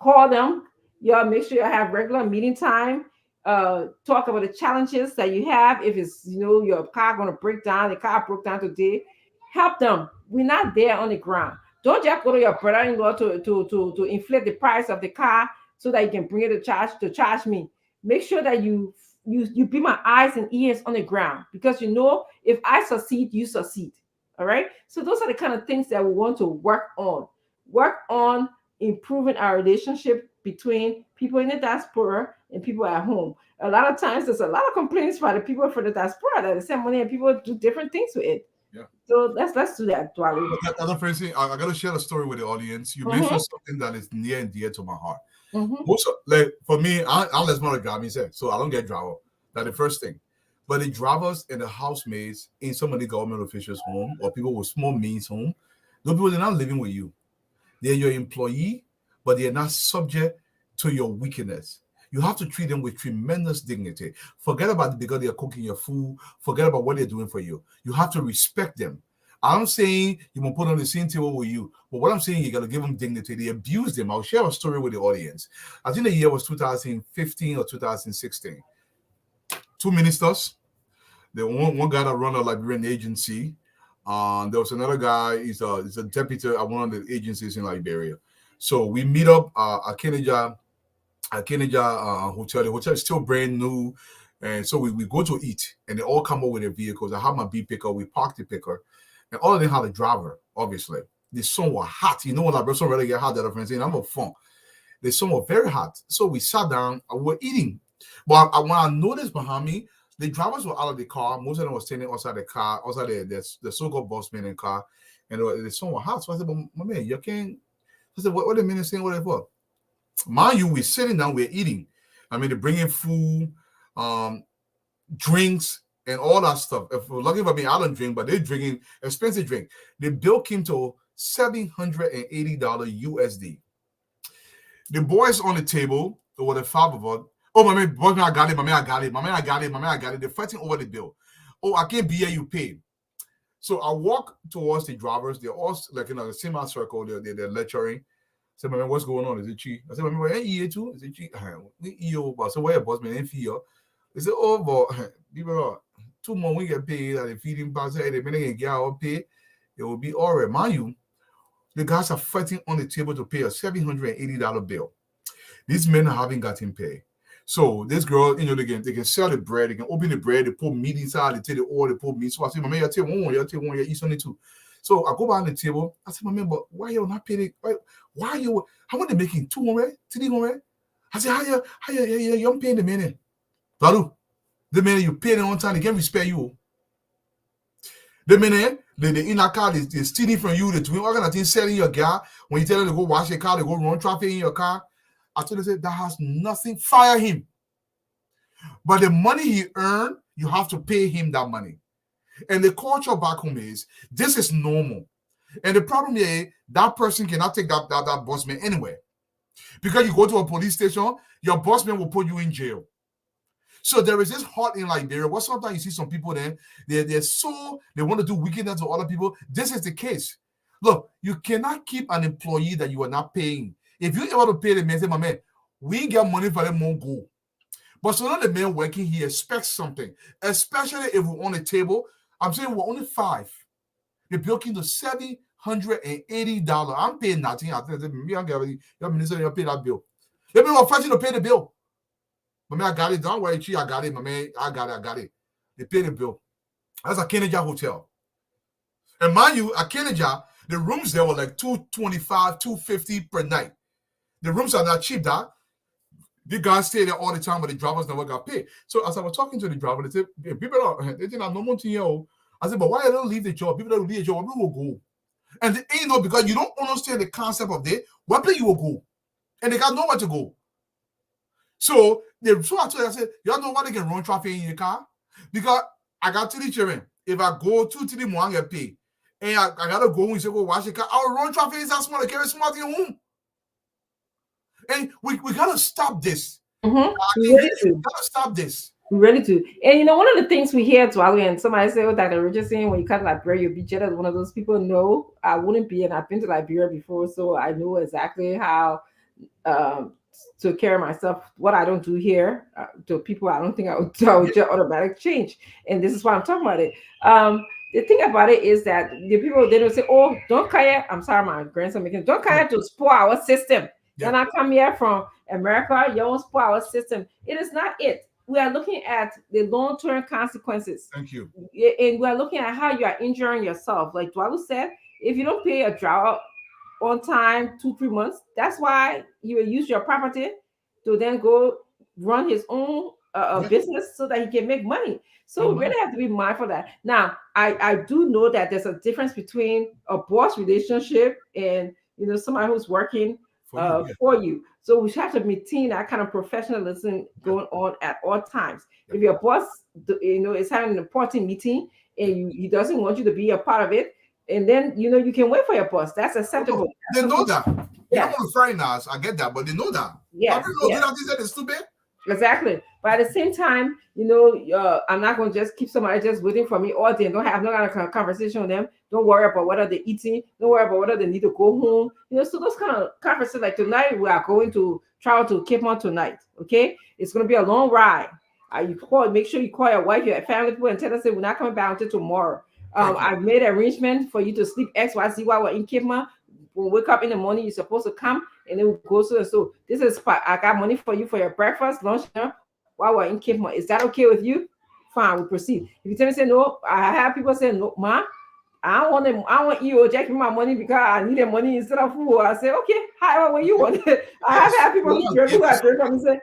Call them. Y'all make sure you have regular meeting time. Talk about the challenges that you have. If it's your car going to break down, the car broke down today, help them. We're not there on the ground. Don't just go to your brother-in-law to inflate the price of the car so that you can bring it to charge me. Make sure that you be my eyes and ears on the ground, because if I succeed, you succeed. All right. So those are the kind of things that we want to work on improving our relationship between people in the diaspora and people at home. A lot of times there's a lot of complaints by the people for the diaspora that they send money and people do different things with it. Yeah. So let's do that, Dwali. Other Francine, I got to share a story with the audience. You Mhm. mentioned something that is near and dear to my heart. Mhm. Most of, like for me, I'll let my grab me say, so I don't get driver. That's the first thing. But the drivers and the housemaids in some of the government officials' home or people with small means home, those people, they're not living with you. They're your employee, but they're not subject to your wickedness. You have to treat them with tremendous dignity. Forget about because they're cooking your food. Forget about what they're doing for you. You have to respect them. I'm saying you will put on the same table with you, but what I'm saying, you got to give them dignity. They abuse them. I'll share a story with the audience. I think the year was 2015 or 2016. Two ministers. The one guy that run a Liberian agency. There was another guy. He's a deputy at one of the agencies in Liberia. So we meet up at Kenija hotel. The hotel is still brand new, and so we go to eat, and they all come up with their vehicles. I have my B picker. We park the picker, and all of them had a driver. Obviously, the sun was hot. You know what? Like, sun really get hot. That friends saying, I'm a fun. The sun was very hot, so we sat down and we were eating. But when I noticed behind me, the drivers were out of the car. Most of them were standing outside the car, outside the so-called bossman in car, and the sun was hot. So I said, "But my man, you can't." I said, "What the minute saying what for?" Mind you, we're sitting down, we're eating. I mean, they're bringing food, drinks, and all that stuff. If we're lucky for me, I don't drink, but they're drinking expensive drink. The bill came to $780 USD. The boys on the table, over the five of us. Oh, my man, I got it. My man, I got it. They're fighting over the bill. Oh, I can't be here, you pay. So I walk towards the drivers. They're all like in a similar circle. They're lecturing. I said, my man, what's going on? Is it cheap? I said, my man, where you too? Is it cheap? So where your boss man ain't feel? They said, oh, but people 2 months we get paid and the feeding pass, the minute you get our pay, it will be all right. Mind you, the guys are fighting on the table to pay a $780 bill. These men haven't gotten paid. So this girl, they can sell the bread, they can open the bread, they put meat inside, they take the oil, they put meat. So I said, my man, you take one, you eat something too. So I go behind the table. I said, my man, but why you not paying? Why you? How much they making? 200, 300? I said, how you paying the man? Baru, the man you pay them on time, they can't respect you. The man, they in a car, they stealing from you. They doing all kind of things, selling your car. When you tell them to go wash your car, they go run traffic in your car. I told them that has nothing. Fire him. But the money he earned, you have to pay him that money. And the culture back home is this is normal. And the problem is that person cannot take that bossman anywhere. Because you go to a police station, your bossman will put you in jail. So there is this heart in Liberia. What sometimes you see some people then, they want to do wickedness to other people. This is the case. Look, you cannot keep an employee that you are not paying. If you ever to pay the man, say, my man, we get money for them won't go. But so now the man working, he expects something, especially if we're on the table. I'm saying we're only 5. The bill came to $780. I'm paying nothing. I think your minister, you pay that bill. Let me know first to pay the bill. My man, I got it. Don't worry, I got it. My man, I got it. They pay the bill. That's a Kenija hotel. And mind you, at Kenija, the rooms there were like $225, $250 per night. The rooms are not cheap, that. The guys stay there all the time, but the drivers never got paid. So as I was talking to the driver, they said, they think I'm no more to you. I said, but why don't leave the job? People don't leave the job, we will go. And they ain't because you don't understand the concept of this, where you will go. And they got nowhere to go. So I told them, I said, y'all know why they can run traffic in your car? Because I got 3 children. If I go 2 3 more, I get paid. And I gotta go and say, go wash your car. Our run traffic is that small, I carry small to your home. And we gotta stop this. We gotta stop this. We're ready to. And one of the things we hear, Dwali, and somebody say, oh, Dr. Richardson, when you come to Liberia, you'll be jealous. One of those people. No, I wouldn't be, and I've been to Liberia before, so I know exactly how to carry myself. What I don't do here to people, I don't think I would just automatic change. And this is why I'm talking about it. The thing about it is that the people, they don't say, oh, don't care. I'm sorry, my grandson making, don't care to spoil our system. Yeah. And I come here from America, you don't spoil our system. It is not it. We are looking at the long-term consequences. Thank you. And we are looking at how you are injuring yourself. Like Dwalu said, if you don't pay a driver on time 2-3 months. That's why he will use your property to then go run his own business so that he can make money. So we really have to be mindful of that. Now, I do know that there's a difference between a boss relationship and somebody who's working for you. So we have to maintain that kind of professionalism going on at all times. If your boss, is having an important meeting and he doesn't want you to be a part of it, and then you can wait for your boss. That's acceptable. They know that. Yeah. I'm on Friday nights. I get that, but they know that. Yes. It's stupid. Exactly. But at the same time, I'm not going to just keep somebody just waiting for me all day and don't have no kind of conversation with them. Don't worry about what are they eating. Don't worry about whether they need to go home. So those kind of conversations, like tonight, we are going to travel to Cape Mount tonight. Okay. It's going to be a long ride. Make sure you call your wife, your family people, and tell them we're not coming back until tomorrow. I've made arrangement for you to sleep XYZ while we're in Cape Mount. When we wake up in the morning, you're supposed to come and then we'll go so this is I got money for you for your breakfast, lunch, while we're in Cape Mount. Is that okay with you? Fine, we proceed. If you tell me say no, I have people say no, ma, I want you to give me my money because I need the money instead of food. I say, okay, however way you want it. I have had people who come and say,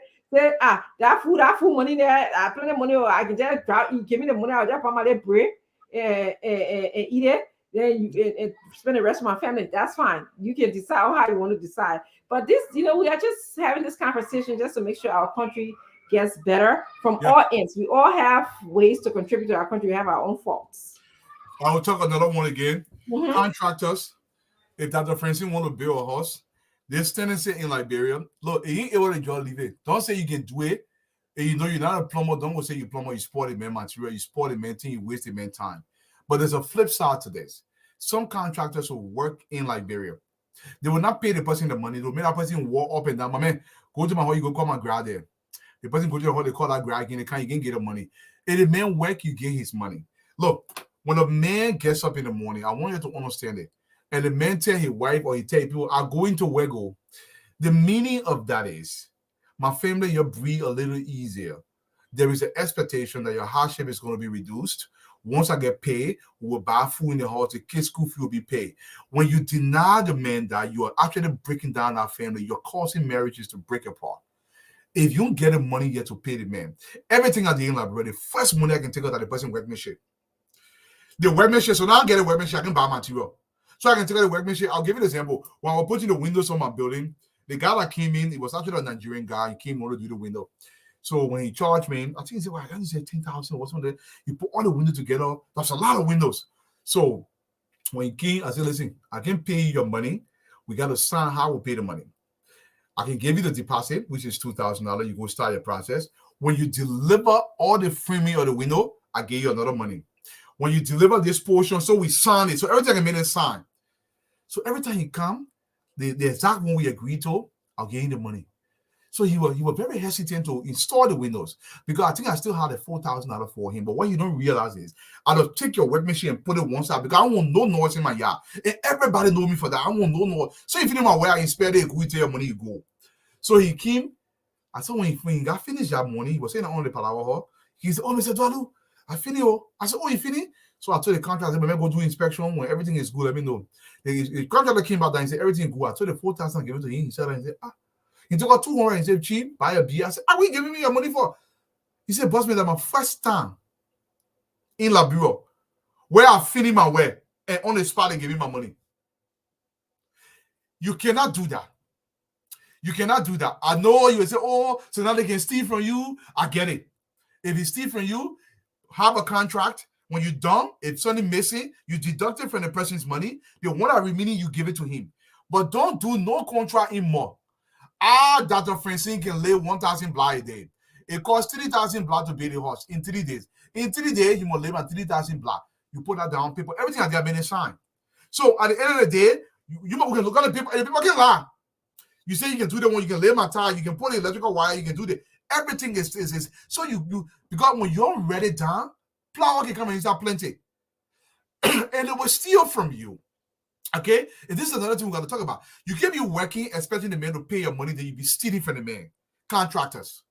that food money there, I put the money, I can just drop, you give me the money, I'll just put my little bread and eat it. Then you spend the rest of my family. That's fine. You can decide how you want to decide. But this, we are just having this conversation just to make sure our country gets better from all ends. We all have ways to contribute to our country. We have our own faults. I will talk another one again. Contractors, if Dr. Francine want to build a house, there's tendency in Liberia. Look, you ain't able to just leave it. Don't say you can do it. And you're not a plumber. Don't go say you're a plumber. You spoil the man material. You spoil the man thing. You waste the man time. But there's a flip side to this. Some contractors will work in Liberia. They will not pay the person the money. They'll make that person walk up and down. My man, go to my hall, you go call my grad there. The person go to the hall, they call that grad again, you can get the money. If the man work, you get his money. Look, when a man gets up in the morning, I want you to understand it. And the man tell his wife or he tell people, I'm going to Wego. The meaning of that is, my family, you breathe a little easier. There is an expectation that your hardship is going to be reduced. Once I get paid, we'll buy food in the house, the kids' school fee will be paid. When you deny the man that, you are actually breaking down our family. You're causing marriages to break apart. If you don't get the money yet to pay the man, everything at the end, like, the first money I can take out of the person workmanship. The workmanship, so now I get a workmanship, I can buy material. So I can take out the workmanship. I'll give you an example. When I was putting the windows on my building, the guy that came in, it was actually a Nigerian guy. He came over to do the window. So when he charged me, I think he said, well, I didn't say 10,000 or something. He put all the windows together. That's a lot of windows. So when he came, I said, listen, I can pay you your money. We got to sign how we pay the money. I can give you the deposit, which is $2,000. You go start your process. When you deliver all the framing of the window, I give you another money. When you deliver this portion, so we sign it. So every time I made a sign. So every time he come, the exact one we agreed to, I'll give him the money. So he was very hesitant to install the windows because I think I still had a $4,000 for him. But what you don't realize is I'll take your workmanship and put it one side because I want no noise in my yard. And everybody know me for that. I want no noise. So if you know my way, I inspire it, go your money, you go. So he came. I said when he got finished that morning, he was saying on the Palawa Hall. He said, oh, Mr. Dwalu, I finished. I said, oh, you finished? So I told the contractor, let me go do inspection. When everything is good, let me know. The contractor came back and said, everything is good. I told the $4,000 I gave it to him. He said, he took out 200 and said, Chief, buy a beer. I said, are we giving me your money for? He said, boss, man, that's my first time in Liberia where I finished my work and on the spot they gave me my money. You cannot do that. You cannot do that. I know you will say, oh, so now they can steal from you. I get it. If he steal from you, have a contract. When you're done, if something missing, you deduct it from the person's money. The one that remaining, you give it to him. But don't do no contract anymore. Dr. Francine can lay 1,000 block a day. It costs 3,000 block to build a house in 3 days. In 3 days, you must live on 3,000 block. You put that down, people. Everything has been signed. So at the end of the day, you can look at the people, and the people can lie. You say you can do the one, you can lay my tire, you can put the electrical wire, you can do the everything is so you because when you're ready down, flour can come and start plenty. And it will steal from you. Okay, and this is another thing we got to talk about. You can be working, expecting the man to pay your money, then you be stealing from the man. Contractors.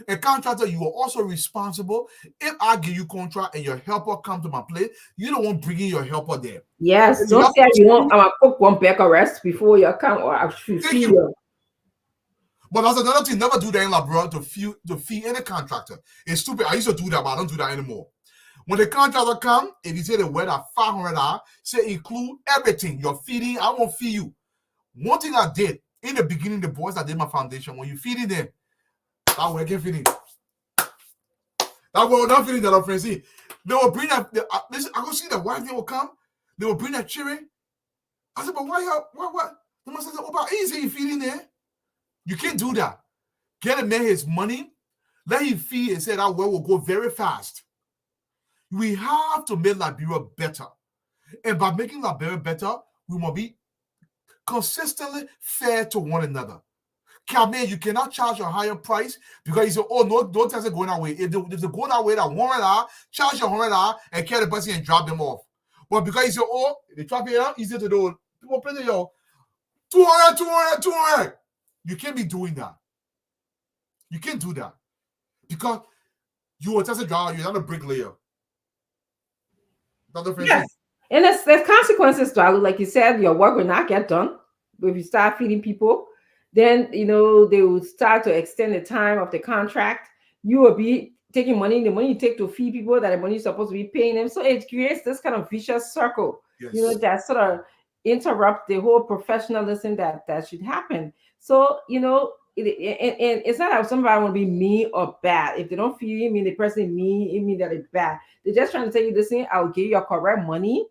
A contractor, you are also responsible. If I give you contract and your helper come to my place, you don't want bringing your helper there. Yes, And don't have say to you want I'm cook one pack of rest before you come or I should Thank feed you. you. But that's another thing. Never do that in Labrador to fee any contractor. It's stupid. I used to do that, but I don't do that anymore. When the contractor come, if you say the word at $500, say include everything. Your feeding, I won't feed you. One thing I did in the beginning, the boys that did my foundation, when you feeding them, that working feeding. That was not feeding that friends. See, they will bring that. Listen, I go see the wife. They will come. They will bring that children. I said, but why? They must say, oh, but easy you feeding there. You can't do that. Get a man his money. Let him feed and say that well will go very fast. We have to make Liberia better. And by making Liberia better, we must be consistently fair to one another. Man, you cannot charge a higher price because you say, oh, no, don't tell them going that way. If they go that way, that $100, charge your $100 and carry the person and drop them off. But because you say, oh, they drop it out, easy to do. People play the yo, 200. You can't be doing that. You can't do that. Because you are just a driver, you're not a bricklayer. Yes. And there's consequences to it. Like you said, your work will not get done. If you start feeding people, then they will start to extend the time of the contract. You will be taking money, the money you take to feed people that the money is supposed to be paying them. So it creates this kind of vicious circle, that sort of interrupt the whole professionalism that should happen. So, and it's not that somebody want to be mean or bad. If they don't feel you mean the person mean, it mean that it's bad. They're just trying to tell you, listen, I'll give you your correct money,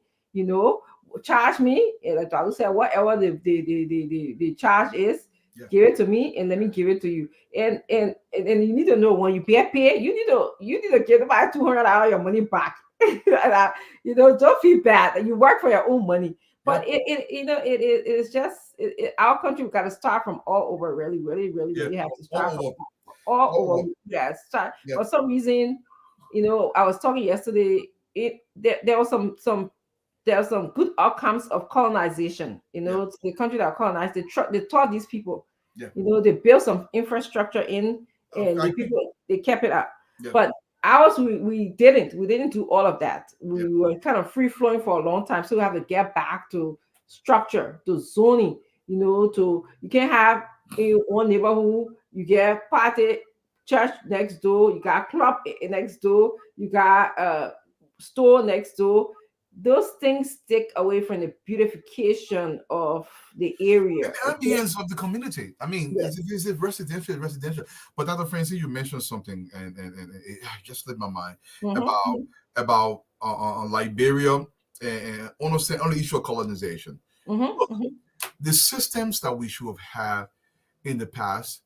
charge me. Like I said, whatever the charge is, give it to me and let me give it to you. And you need to know when you pay, you need to give about $200 your money back. Don't feel bad. You work for your own money. But it's just our country. We've got to start from all over. Really have to start from all over. Start. For some reason, I was talking yesterday. There was some good outcomes of colonization. The country that colonized, they taught these people. They built some infrastructure in, and the people they kept it up. But ours, we didn't do all of that. We were kind of free flowing for a long time, so we have to get back to structure, to zoning. You can't have in one neighborhood you get party church next door, you got club next door, you got a store next door. Those things take away from the beautification of the area. The ambience of the community. I mean, it's residential. But Dr. Francis, you mentioned something, and it just slipped my mind about Liberia and on the issue of colonization. The systems that we should have had in the past,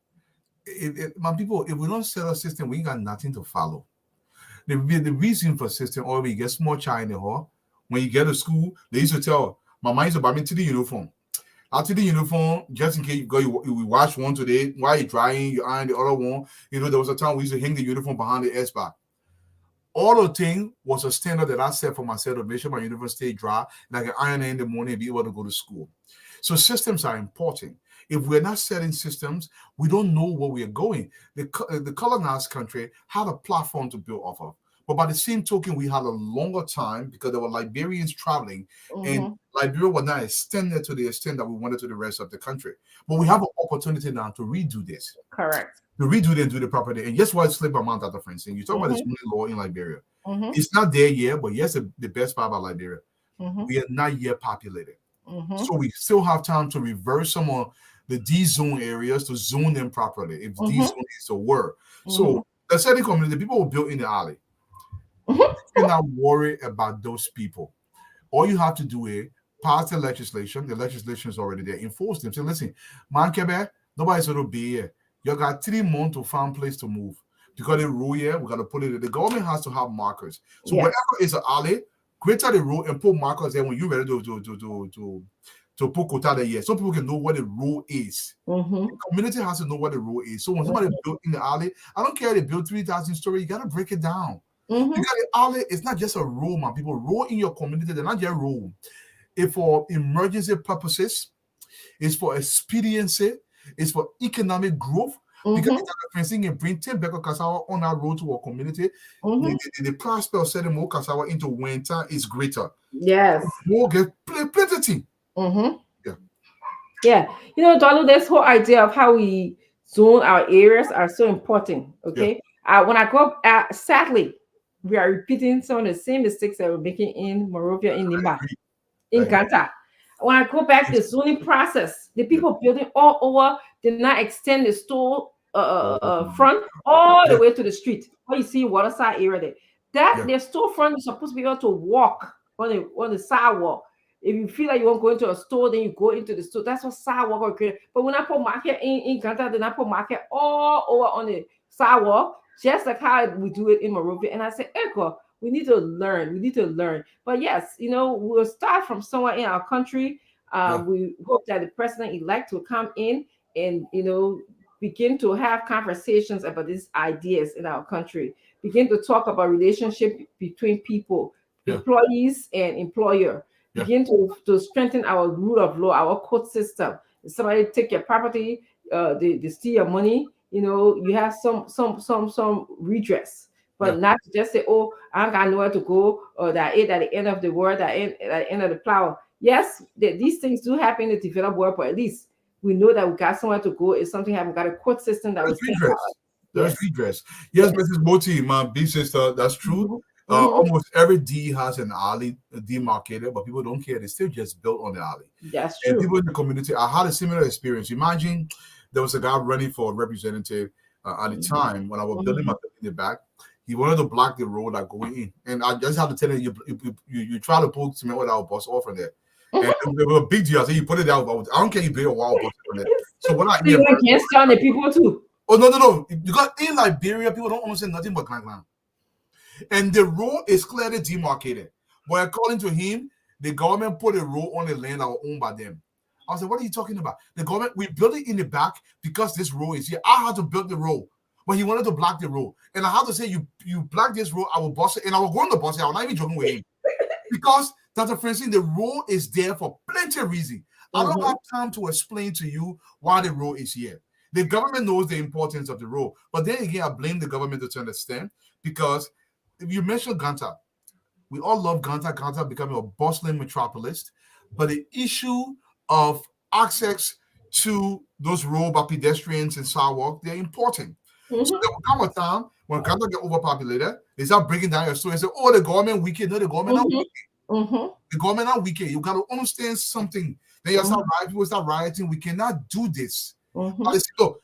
my people, if we don't set a system, we ain't got nothing to follow. The reason for system, or we get small child in the hall. When you get to school, they used to tell my mom used to buy me to the uniform. After the uniform, just in case you wash one today, while you're drying, you iron the other one. There was a time we used to hang the uniform behind the S-bar. All the thing was a standard that I set for myself to make sure my uniform stay dry, and I can iron it in the morning and be able to go to school. So systems are important. If we're not setting systems, we don't know where we are going. The colonized country had a platform to build off of. But by the same token, we had a longer time because there were Liberians traveling, and Liberia was not extended to the extent that we wanted to the rest of the country. But we have an opportunity now to redo this. Correct. To redo it and do the proper thing. And guess what? Slip amount of friends. And you talk about this new law in Liberia. It's not there yet, but yes, the best part about Liberia, we are not yet populated. So we still have time to reverse some of the D-zone areas to zone them properly. If D-zone is a word. So the setting community, the people were built in the alley. You cannot worry about those people. All you have to do is pass the legislation. The legislation is already there. Enforce them. Say, listen, man, Quebec, nobody's going to be here. You got 3 months to find a place to move. Because the rule here, we got to put it in. The government has to have markers. So wherever is an alley, create the road and put markers there when you're ready to put quota there. Some people can know what the rule is. The community has to know what the rule is. So when somebody built in the alley, I don't care if they build 3,000 stories, you got to break it down. You got the alley, it's not just a rule, man. People roll in your community, they're not just rule. It's for emergency purposes, it's for expediency, it's for economic growth. Because the fencing can bring 10 back cassava on our road to our community. The prospect of sending more cassava into winter is greater. Yes. More get plenty. Yeah. You know, Donald, this whole idea of how we zone our areas are so important. Okay. When I go up, sadly, we are repeating some of the same mistakes that we're making in Monrovia, in Nimba, in Ganta. When I go back to the zoning process, the people building all over did not extend the store front all the way to the street. What you see in Waterside area there. Their storefront is supposed to be able to walk on the sidewalk. If you feel like you want to go into a store, then you go into the store. That's what sidewalk are created. But when I put market in Ganta, then I put market all over on the sidewalk, just like how we do it in Monrovia. And I said, Echo, we need to learn. We need to learn. But yes, you know, we'll start from somewhere in our country. We hope that the president-elect will come in and, you know, begin to have conversations about these ideas in our country. Begin to talk about relationship between people, employees and employer. Begin to strengthen our rule of law, our court system. If somebody take your property, they steal your money, you know, you have some redress. But not to just say, oh, I ain't got nowhere to go, or that at the end of the world, at the end of the plow. Yes, these things do happen in the developed world, but at least we know that we got somewhere to go. If something happened, we got a court system that was redress. There's redress. Yes, Mrs. Moti, my big sister, that's true. Almost every D has an alley demarcated, but people don't care. They still just built on the alley. That's true. And people in the community, I had a similar experience. Imagine there was a guy running for representative at the time when I was building my building in the back. He wanted to block the road like going in. And I just had to tell him, you try to pull cement with our bus off from there. And it was a big deal. I said, you put it down. I don't care you build a wall bus from there. So when I hear against the people too. Oh, no. You got in Liberia, people don't understand nothing but clan. And the road is clearly demarcated. But according to him, the government put a road on the land that was owned by them. I was like, what are you talking about? The government, we built it in the back because this road is here. I had to build the road. But he wanted to block the road. And I had to say, you block this road, I will bust it. And I was going to bust it. I was not even joking with him. Because, Dr. Francine, the road is there for plenty of reasons. I don't have time to explain to you why the road is here. The government knows the importance of the road. But then again, I blame the government to understand. Because if you mention Ganta, we all love Ganta. Ganta becoming a bustling metropolis. But the issue of access to those roads by pedestrians and sidewalk, they're important. So there will come a time when Ganta get overpopulated, they start breaking down your story and say, oh, the government wicked. No, the government not wicked. The government not wicked. You got to understand something. Then you start rioting, people start rioting. We cannot do this. Look,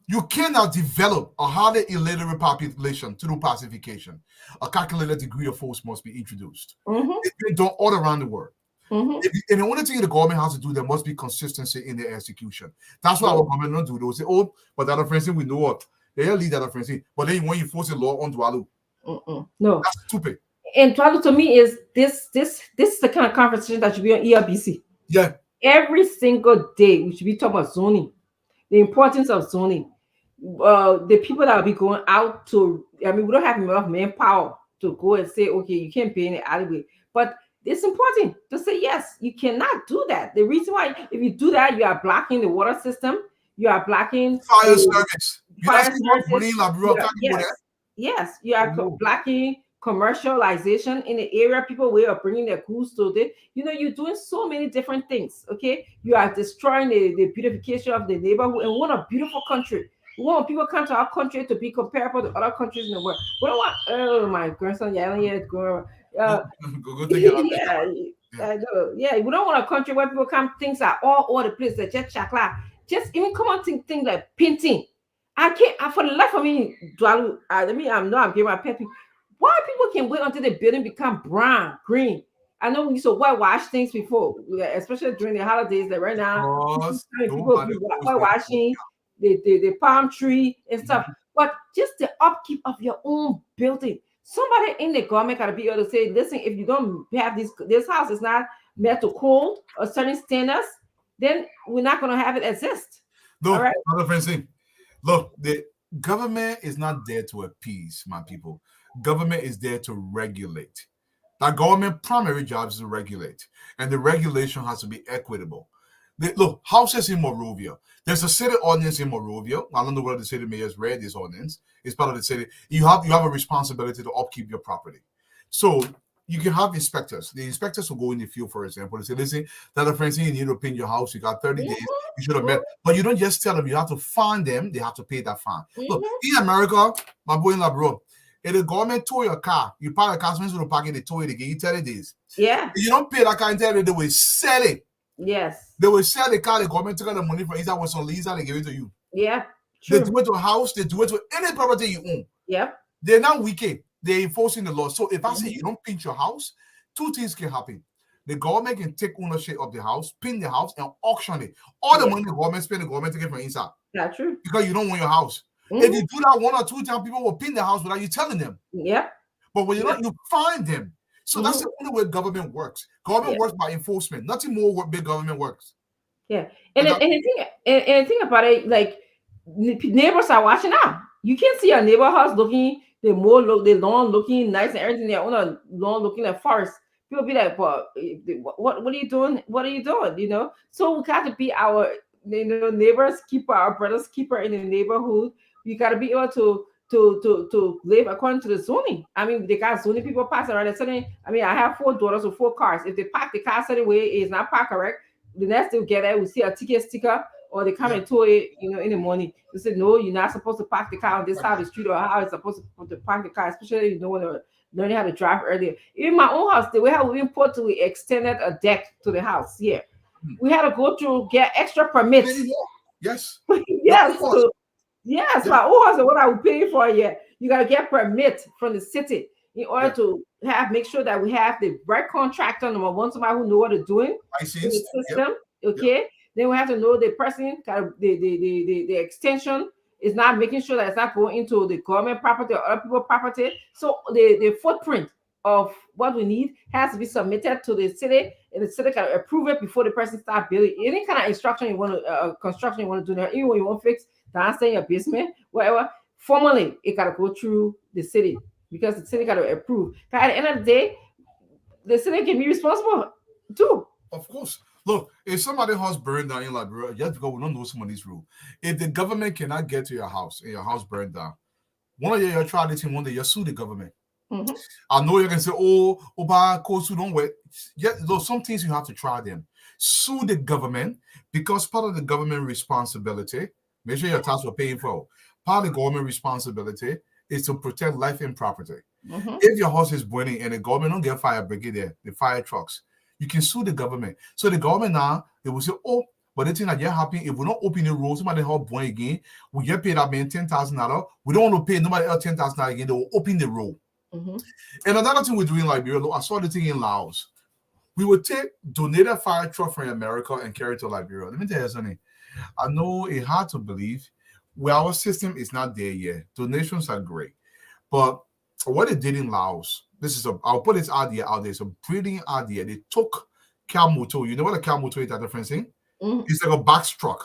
you cannot develop a highly illiterate population through pacification. A calculated degree of force must be introduced. It's been done all around the world. And the only thing the government has to do, there must be consistency in their execution. That's why our government don't do. They will say, oh, but that Francine, we know what. They lead that Francine. But then when you force a law on Dwalu, no. That's stupid. And Dwalu to me is this is the kind of conversation that should be on ERBC. Yeah. Every single day we should be talking about zoning, the importance of zoning. The people that will be going out to, I mean, we don't have enough manpower to go and say, okay, you can't pay in the alleyway. But it's important to say, yes, you cannot do that. The reason why, if you do that, you are blocking the water system, you are blocking fire service. Yes, you are blocking commercialization in the area. People where are bringing their goods to it. You know, you're doing so many different things. Okay, you are destroying the beautification of the neighborhood. And we want a beautiful country. We want people come to our country to be comparable to other countries in the world. We don't want. Oh, my grandson yelling here. I know. Yeah, we don't want a country where people come, things are all over the place. They're just chakla. Just even come on, things like painting. I can't. For the life of me, Dwalu. I'm giving my pet. Why people can wait until the building become brown, green? I know we used to whitewash things before, especially during the holidays. Like right now, people be whitewashing the palm tree and stuff. But just the upkeep of your own building. Somebody in the government got to be able to say, listen, if you don't have this house is not met to code or certain standards, then we're not going to have it exist. No, all right? Francine, look, the government is not there to appease my people. Government is there to regulate. That government primary job is to regulate. And the regulation has to be equitable. Look, houses in Monrovia. There's a city ordinance in Monrovia. I don't know whether the city mayor has read this ordinance. It's part of the city. You have a responsibility to upkeep your property. So you can have inspectors. The inspectors will go in the field, for example, and say, listen, that a friend saying you need to paint your house. You got 30 days. You should have met. But you don't just tell them. You have to fine them. They have to pay that fine. Look, in America, my boy in La bro, if the government tow your car, you park a car, someone's going to park it, they tow it, they give you 30 days. Yeah. If you don't pay that car in 30 days, they will sell it. Yes. They will sell the car, the government take out the money from inside with some lease and they give it to you. Yeah. True. They do it to a house, they do it to any property you own. Yep. They're not wicked. They're enforcing the law. So if I say you don't paint your house, two things can happen. The government can take ownership of the house, paint the house, and auction it. All the money the government spend, the government take it from inside. That's true. Because you don't want your house. If you do that 1 or 2 times, people will paint the house without you telling them. Yep. But when you're not, you find them. So that's the only way government works. Government works by enforcement. Nothing more what big government works. Yeah. And the thing about it, like neighbors are watching out. You can't see a neighbor house looking, the lawn looking nice and everything. They're on a lawn looking like forest. People be like, "Well, what are you doing? What are you doing?" You know. So we got to be our neighbors keeper, our brothers keeper in the neighborhood. We got to be able to live according to the zoning. I mean, they got zoning people pass around and saying, I mean, I have 4 daughters with 4 cars. If they park the car certain way, it's not parked correct. The next day we get it, we see a ticket sticker, or they come and tow it, in the morning. They say, no, you're not supposed to park the car on this side of the street, or how it's supposed to park the car, especially if you want to learn how to drive earlier. In my own house, the way how we import to, we extended a deck to the house here. We had to go through, get extra permits. Yes. Yes. So, yes, my own house is what I was paying for here. You got to get permit from the city in order to make sure that we have the right contractor, number one, somebody who knows what they're doing in the system. Okay. Then we have to know the person, the extension is not making sure that it's not going into the government property or other people's property. So the footprint of what we need has to be submitted to the city, and the city can approve it before the person starts building. Any kind of instruction you want to, construction you want to do there, even when you want to fix downstairs your basement, whatever, formally it got to go through the city because the city got to approve. But at the end of the day, the city can be responsible too. Of course. Look, if somebody's house burned down in Liberia, just because we don't know somebody's rule, if the government cannot get to your house and your house burned down, one of your try this thing one day, you sue the government. I know you can say, don't wait. Yeah, there's some things you have to try them. Sue the government because part of the government responsibility, make sure your tax are paying for. Part of the government responsibility is to protect life and property. If your house is burning and the government don't get fire brigade there, the fire trucks, you can sue the government. So the government now, they will say, but the thing that you're happy, if we don't open the road, somebody help burn again, we get paid that man $10,000. We don't want to pay nobody else $10,000 again, they will open the road. And another thing we're doing in Liberia, I saw the thing in Laos. We would take donated fire truck from America and carry it to Liberia. Let me tell you something. I know it's hard to believe. Well, our system is not there yet. Donations are great. But what they did in Laos, I'll put this idea out there. It's a brilliant idea. They took car motor. You know what a car motor is, that different thing? It's like a box truck.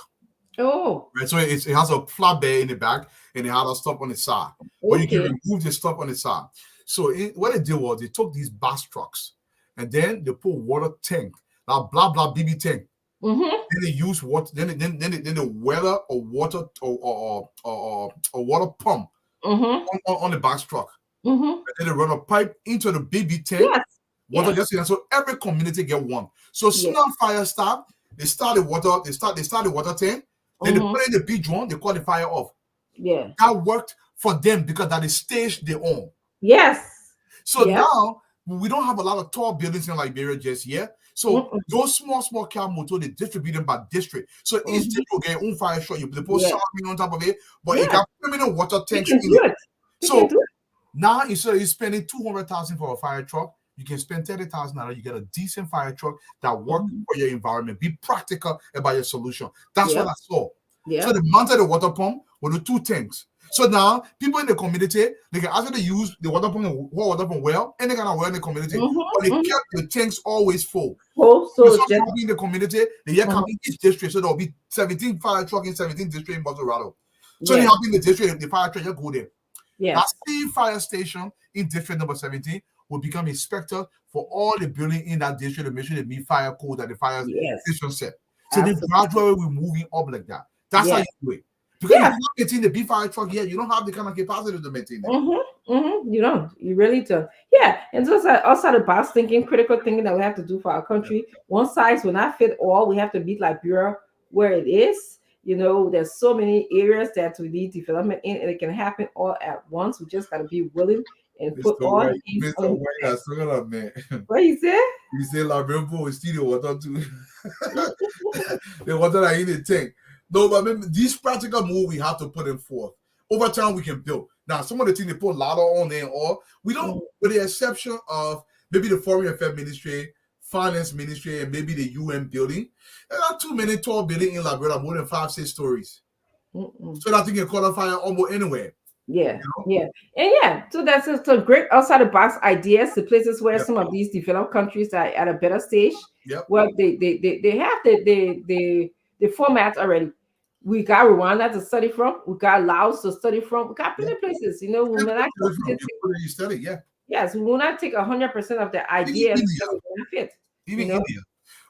Oh. Right. So it has a flatbed in the back and it has a stop on the side. But you can remove the stop on the side. So what they did was they took these box trucks and then they put water tank, like blah BB tank. Then they use water. Then they weather a water or water pump on the box truck. And then they run a pipe into the BB tank. So every community get one. So soon as fire start, they start the water. They start the water tank. Then they put in the big drum. They call the fire off. Yeah, that worked for them because that is stage they own. Yes. So now we don't have a lot of tall buildings in Liberia just yet. So those small car motor, they distribute them by district. So each district will get own fire truck. You put something on top of it, but it got permanent water tanks in it. So now instead of spending $200,000 for a fire truck, you can spend $30,000. You get a decent fire truck that works for your environment. Be practical about your solution. That's what I saw. So they mounted the water pump with the 2 tanks. So now people in the community, they can actually use the water pump well, any kind of well in the community, but they kept the tanks always full. So in the community, they come in each district, so there'll be 17 fire trucks in 17 districts in Bottorado. So they have in the district, the fire truck, you go there. That same fire station in district number 17 will become inspector for all the building in that district to make sure they meet fire code that the fire station set. So then Absolutely. gradually we're moving up like that. That's how Yeah. you do it. Because Yeah. you're not getting the B5 truck yet, you don't have the kind of capacity to maintain it. You don't. You really don't. Yeah. And so it's like outside the box thinking, critical thinking that we have to do for our country. One size will not fit all. We have to meet Liberia where it is. You know, there's so many areas that we need development in, and it can happen all at once. We just got to be willing and put Mr. all White, things Mr. on. White has spoken up, man. What you say? You say Liberia is still water too. The water that in the tank. No, but I mean, these practical moves we have to put in forth. Over time, we can build. Now, some of the things they put ladder on there, or we don't, with the exception of maybe the Foreign Affairs Ministry, Finance Ministry, and maybe the UN building. There are too many tall buildings in Liberia, more than 5-6 stories. So that you can qualify almost anywhere. Yeah, yeah, and yeah. So that's just a great outside the box ideas. The places where some of these developed countries are at a better stage. Well, they have the format already. We got Rwanda to study from. We got Laos to study from. We got plenty places. You know, we may not you study, yeah. Yes, we will not take 100% of the ideas. That will fit. Even you know? India.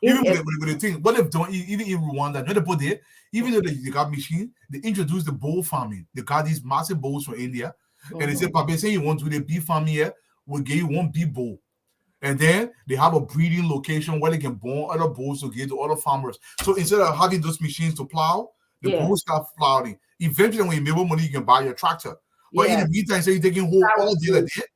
Even with the thing, what they've done, even in Rwanda, they put there, even though they got machine, they introduced the bull farming. They got these massive bulls from India. And they said, Papa, say you want to do the beef farming here, we'll give you one beef bull. And then they have a breeding location where they can born other bulls to give to other farmers. So instead of having those machines to plow, the bulls start plowing. Eventually, when you make more money, you can buy your tractor. But in the meantime, say you're taking whole all day like that.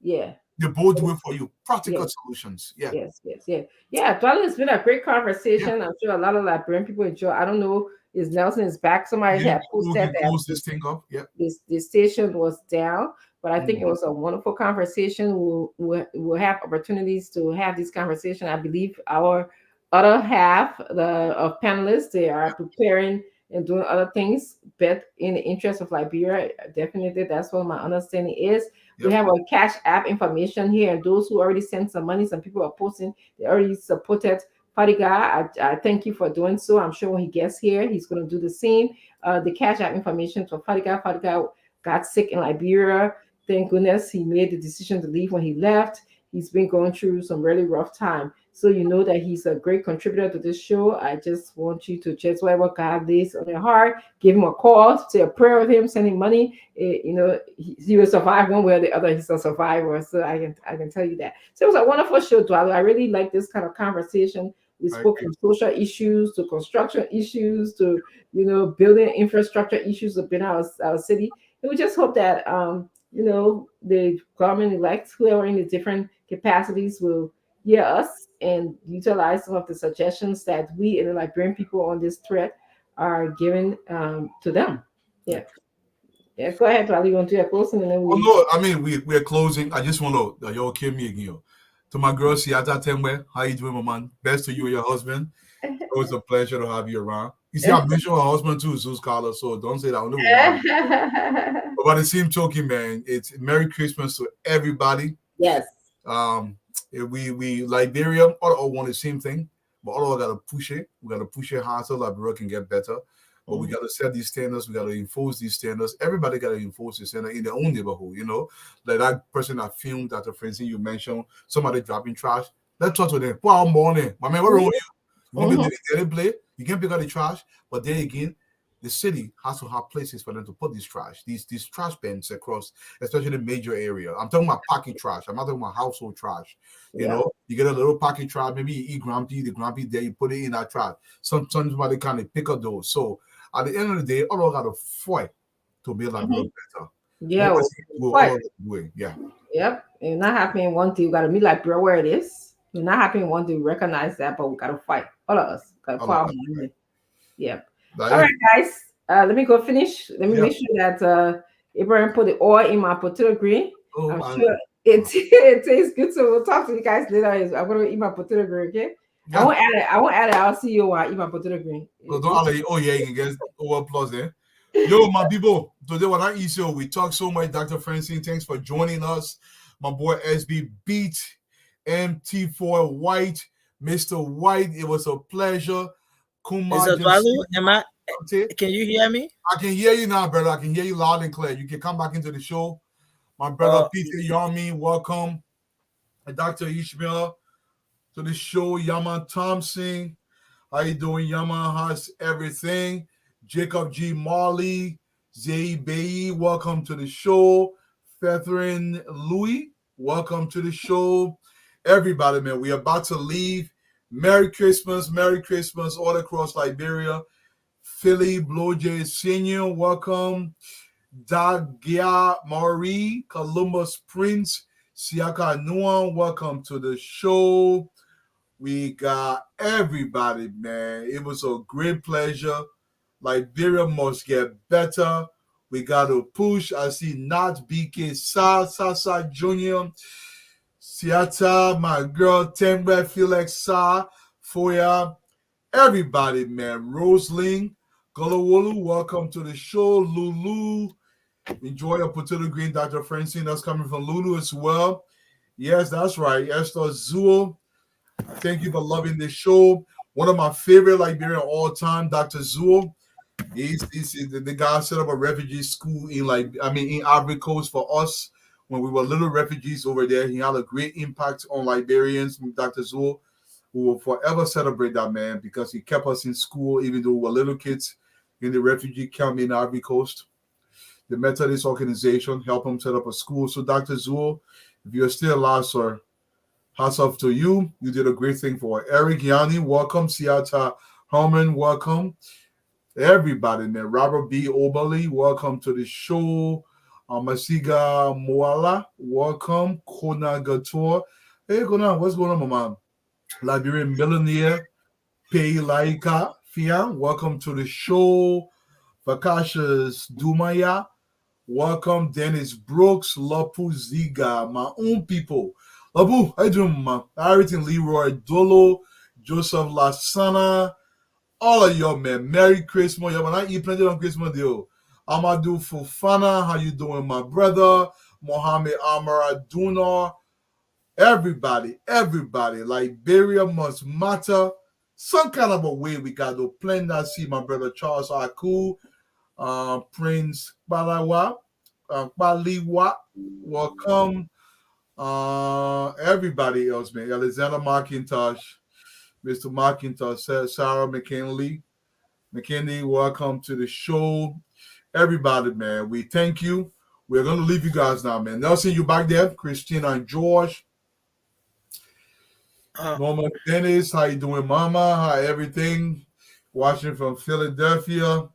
Yeah. The board do it for you. Practical solutions. Yeah. Yeah. Dwelly, it's been a great conversation. I'm sure a lot of Liberian people enjoy. I don't know if Nelson is back. Somebody had posted that this thing up. Yeah. This station was down, but I think it was a wonderful conversation. We'll have opportunities to have this conversation. I believe our other half of panelists, they are preparing and doing other things, but in the interest of Liberia. Definitely, that's what my understanding is. We have a Cash App information here, and those who already sent some money, some people are posting, they already supported Fadiga. I thank you for doing so. I'm sure when he gets here, he's going to do the same. The Cash App information for Fadiga. Fadiga got sick in Liberia. Thank goodness he made the decision to leave when he left. He's been going through some really rough time. So you know that he's a great contributor to this show. I just want you to just whatever God lays on your heart, give him a call, say a prayer with him, send him money. You know, he will survive one way or the other. He's a survivor. So I can tell you that. So it was a wonderful show, Dwalo. I really like this kind of conversation. We spoke from social issues to construction issues to, you know, building infrastructure issues within our city. And we just hope that you know, the government elects whoever in the different capacities will hear us and utilize some of the suggestions that we and the Liberian people on this thread are giving to them. Yeah. Go ahead, Charlie. You want to do your closing? And then no, I mean, we're closing. I just want to, you okay me again. To my girl, Siata Temwe, how you doing, my man? Best to you and your husband. It was a pleasure to have you around. You see, I mentioned her husband too, Zeus Carla, so don't say that. But by the same token, man, it's Merry Christmas to everybody. Yes. We Liberia all want the same thing, but all of us gotta push it. We gotta push it hard so Liberia can get better. But we gotta set these standards. We gotta enforce these standards. Everybody gotta enforce the standard in their own neighborhood. You know, like that person that filmed that the Francine you mentioned, somebody dropping trash. Let's talk to them. Wow, morning, my man. What wrong with you? You want me to play? You can pick up the trash, but then again, the city has to have places for them to put this trash, these trash bins across, especially the major area. I'm talking about pocket trash. I'm not talking about household trash. You know, you get a little pocket trash. Maybe you eat grumpy, the grumpy there, you put it in that trash. Somebody kind of pick up those. So at the end of the day, all of us got to fight to build that world better. Yeah, yeah. Yep. It's not happening one day. You got to meet like where it is. We're not happy and want to recognize that, but we gotta fight. All of us gotta fight. Yeah. All right, guys. Let me go finish. Let me make sure that Abraham put the oil in my potato green. I'm sure it tastes good. So we'll talk to you guys later. I'm gonna eat my potato green, okay? I won't add it. I'll see you while I eat my potato green. No, don't add it. Oh yeah, you can get over plus there. Yo, my people, today when I eat we talk so much. Dr. Francine, thanks for joining us. My boy SB Beat. MT4 White, Mr. White, it was a pleasure. Can you hear me? I can hear you now, brother. I can hear you loud and clear. You can come back into the show. My brother Peter Yomi, welcome. And Dr. Ishmael to the show. Yaman Thompson. How you doing, Yama? How's everything? Jacob G. Marley, Zay Bayi, welcome to the show. Catherine Louis, welcome to the show. Everybody, man, we are about to leave. Merry Christmas all across Liberia. Philly Blowjay Senior, welcome. Dagia Marie, Columbus Prince, Siaka Nuan, welcome to the show. We got everybody, man. It was a great pleasure. Liberia must get better. We got to push. I see Nat BK Sasa Jr., Siata, my girl, Tembe Felix Sa, Foya, everybody, man. Rosling, Golowolu, welcome to the show. Lulu, enjoy your potato green, Dr. Francine. That's coming from Lulu as well. Yes, that's right. Esther Zuo, thank you for loving the show. One of my favorite Liberian all time, Dr. Zuo. He's the guy set up a refugee school in Ivory Coast for us when we were little refugees over there. He had a great impact on Liberians, Dr. Zuo. We will forever celebrate that man because he kept us in school even though we were little kids in the refugee camp in Ivory Coast. The Methodist organization helped him set up a school. So Dr. Zuo, if you're still alive, sir, hats off to you. You did a great thing for Eric Yanni. Welcome. Siata Herman, welcome. Everybody, man. Robert B. Oberly, welcome to the show. Masiga Moala, welcome. Kona Gator. Hey, Kona, what's going on, mama? Liberian Millionaire, Pei Laika Fian, welcome to the show. Vakashas Dumaya, welcome. Dennis Brooks, Lapu Ziga, my own people. Lapu, how you doing, man? Everything Leroy Dolo, Joseph Lasana, all of y'all, man. Merry Christmas. Y'all, man, I eat plenty on Christmas, deal. Amadou Fofana, how you doing, my brother? Mohammed Amara Duna. Everybody, Liberia must matter. Some kind of a way we got to plan that. See my brother Charles Aku, Prince Balawa, Baliwa, welcome. Everybody else, man. Alexander McIntosh, Mr. McIntosh, Sarah McKinley, welcome to the show. Everybody, man, we thank you. We're going to leave you guys now, man. Nelson, you back there? Christina and George. Norman Dennis, how you doing, mama? How everything? Watching from Philadelphia.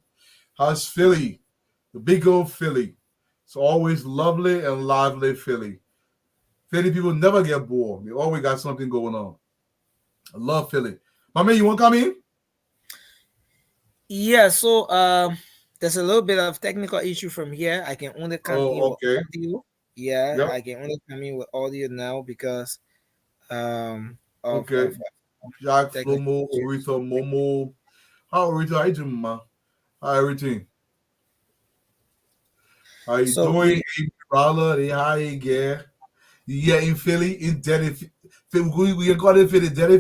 How's Philly? The big old Philly. It's always lovely and lively Philly. Philly people never get bored. They always got something going on. I love Philly. My man, you want to come in? Yeah, so there's a little bit of technical issue from here. I can only come in with audio. Yeah, yep. I can only come in with audio now because Jack Flomo, Aretha Momo. How Aretha? How you doing, ma? How everything? How you doing? How you get? Yeah, in Philly, in Delhi. We got it for the Delhi.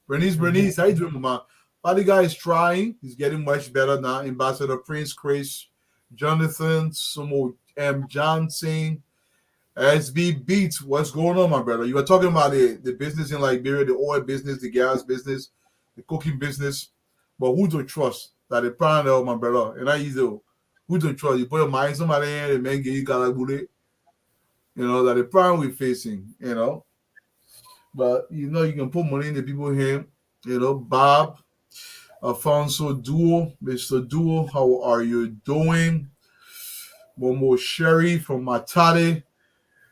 Bernice, how you doing, ma? The guy is trying. He's getting much better now. Ambassador Prince Chris, Jonathan, Sumo M. Johnson, SB Beats. What's going on, my brother? You were talking about the business in Liberia, the oil business, the gas business, the cooking business. But who to trust? That the plan, my brother. And I use who to trust? You put your mind somebody in, the man get you got bullet. You know, that the problem we're facing, you know. But you know, you can put money in the people's hand, you know, Bob. Alfonso Duo, Mr. Duo, how are you doing? Momo Sherry from Matade.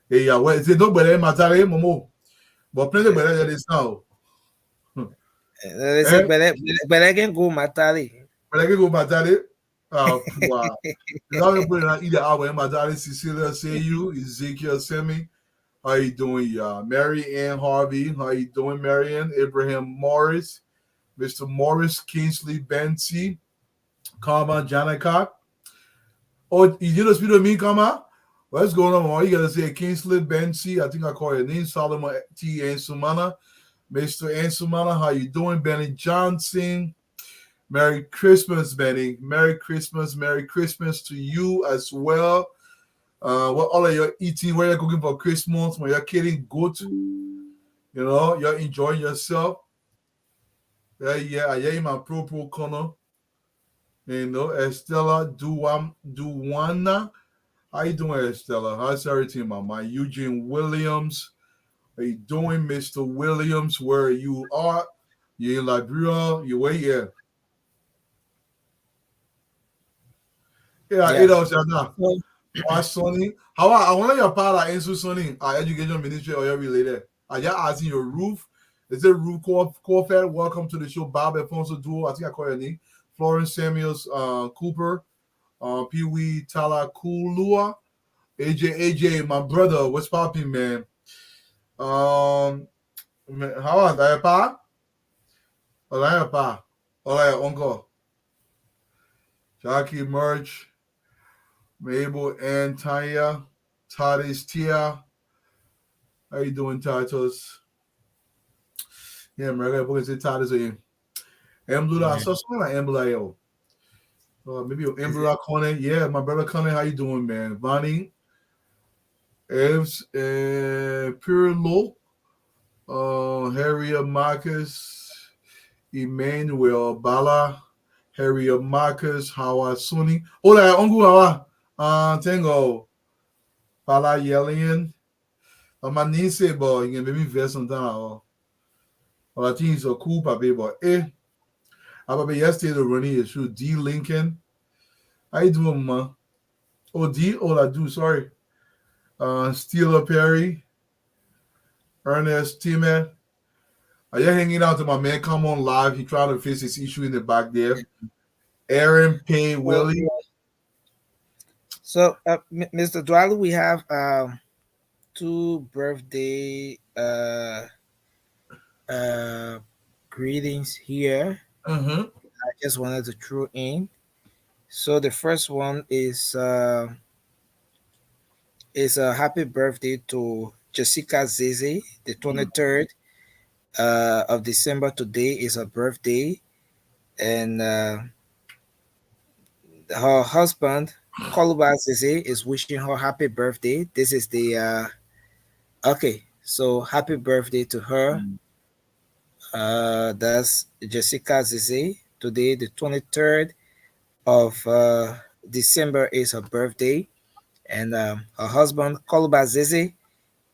Hey, yeah, what is it? No, but Matade, Momo. But plenty better than this now. But I can go Matade. But I can go Matade. Wow. Now we put it either hour. Matade, Cecilia, say you, Ezekiel Semi. How you doing, y'all? Mary Ann Harvey. How you doing, Marianne? Abraham Morris. Mr. Morris Kingsley Bensi, Karma Janaka. Oh, you did a speak with me, Karma? What's going on? All you gotta say Kingsley Bensi. I think I call your name. Solomon T. Ansumana. Mr. Ansumana, how you doing? Benny Johnson. Merry Christmas, Benny. Merry Christmas to you as well. What all of you eating? Where you're cooking for Christmas? When you're killing goat, you know, you're enjoying yourself. Yeah, yeah, my pro corner. You know, Estella Duwana. How you doing, Estella? How's everything, mama? Eugene Williams. How you doing, Mr. Williams? Where you are? You in Liberia? You wait here. Yeah, Yeah. 8 hours now. Why, Sonny? How I want your part in Sonny, our education ministry or your related. I just asking your roof. Is it Roof Corfed? Welcome to the show, Bob Alfonso Duo. I think I call your name. Florence Samuels Cooper, Pee Wee Talakulua, AJ, my brother. What's popping, man? How are you, pa? Hola, pa. Hola, uncle. Jackie Merch, Mabel and Tanya, Tadis Tia. How you doing, Titus? Yeah, man, I got to say Titus again. Embula, I saw something like Embula, yo. Maybe Embula Connor. Yeah, my brother Connor, how you doing, man? Vonnie, Evs, Pirlo, Harriet Marcus, Emmanuel Bala, Harriet Marcus, Hawa Sunni. Hola, Ungu Hawa. Tengo Bala Yelian. My niece, but you can maybe verse sometime. I think it's a cool papi, but I yesterday the running is through D Lincoln. How you doing, ma? Oh, D, I do, sorry. Steeler Perry, Ernest Timmett. Are you hanging out to my man? Come on live. He trying to face his issue in the back there. Aaron Payne Willie. So, Mr. Dwalu, we have 2 birthday greetings here. I just wanted to throw in. So the first one is a happy birthday to Jessica Zizi, the 23rd of December. Today is her birthday, and her husband Koluba Zizi is wishing her happy birthday. This is the okay. So happy birthday to her. That's Jessica Zizi. Today, the 23rd of December, is her birthday, and her husband Koluba Zizi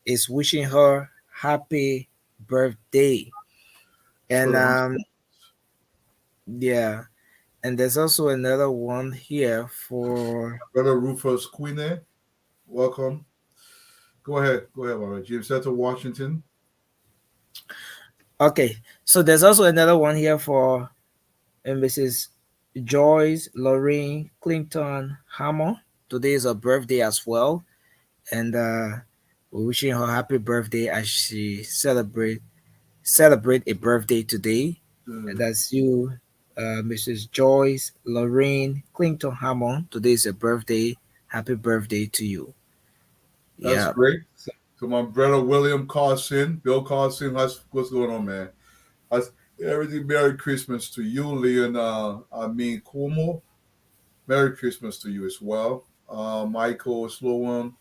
is wishing her happy birthday. And yeah, and there's also another one here for Brother Rufus Queen. Welcome. Go ahead, Mara. James Setter, Washington. Okay, so there's also another one here for Mrs. Joyce Lorraine Clinton Hammer. Today is her birthday as well, and we're wishing her happy birthday as she celebrate a birthday today. And that's you, Mrs. Joyce Lorraine Clinton Hammer. Today is her birthday. Happy birthday to you. That's great. So my brother William Carson, Bill Carson, what's going on, man? Everything. Merry Christmas to you, Leon. Cuomo. Merry Christmas to you as well. Michael Sloan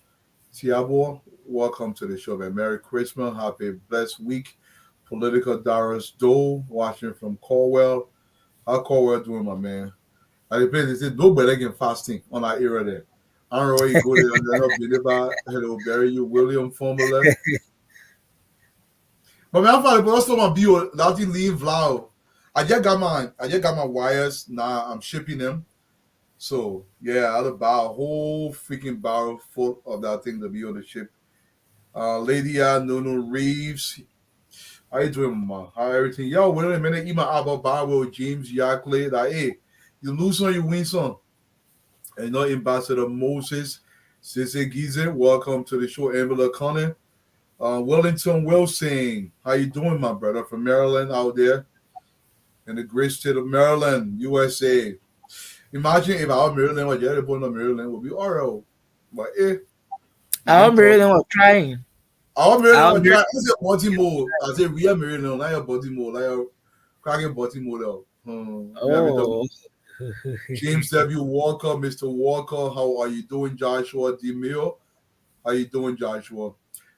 Tiabo, welcome to the show, man. Merry Christmas. Happy blessed week. Political Doris Doe, watching from Corwell. How Corwell doing, my man? I depend. They said nobody can fasting on that era there. I don't know where you go there. Hello, Barry, you William Formula. But man, I'm fine. But also my bio, Latin leave Vlau. I just got my wires. Now I'm shipping them. So yeah, I had to buy a whole freaking barrel full of that thing to be on the ship. Lady Nono Reeves. How you doing, ma? How everything? Yo, wait a minute. Even about Barrow, James Yackley. Like, hey, you lose some, you win some. And no Ambassador Moses, Sissy Gize, welcome to the show. Angela Connor, Wellington Wilson, how you doing, my brother, from Maryland out there in the great state of Maryland, USA. Imagine if our Maryland was Jerry born in Maryland, would be alright. But our Maryland was trying. Our Maryland was trying. I said Baltimore. I said we are Maryland, not your Baltimore, like your cracking Baltimore. James W. Walker, Mr. Walker, how are you doing, Joshua DeMille? How you doing, Joshua?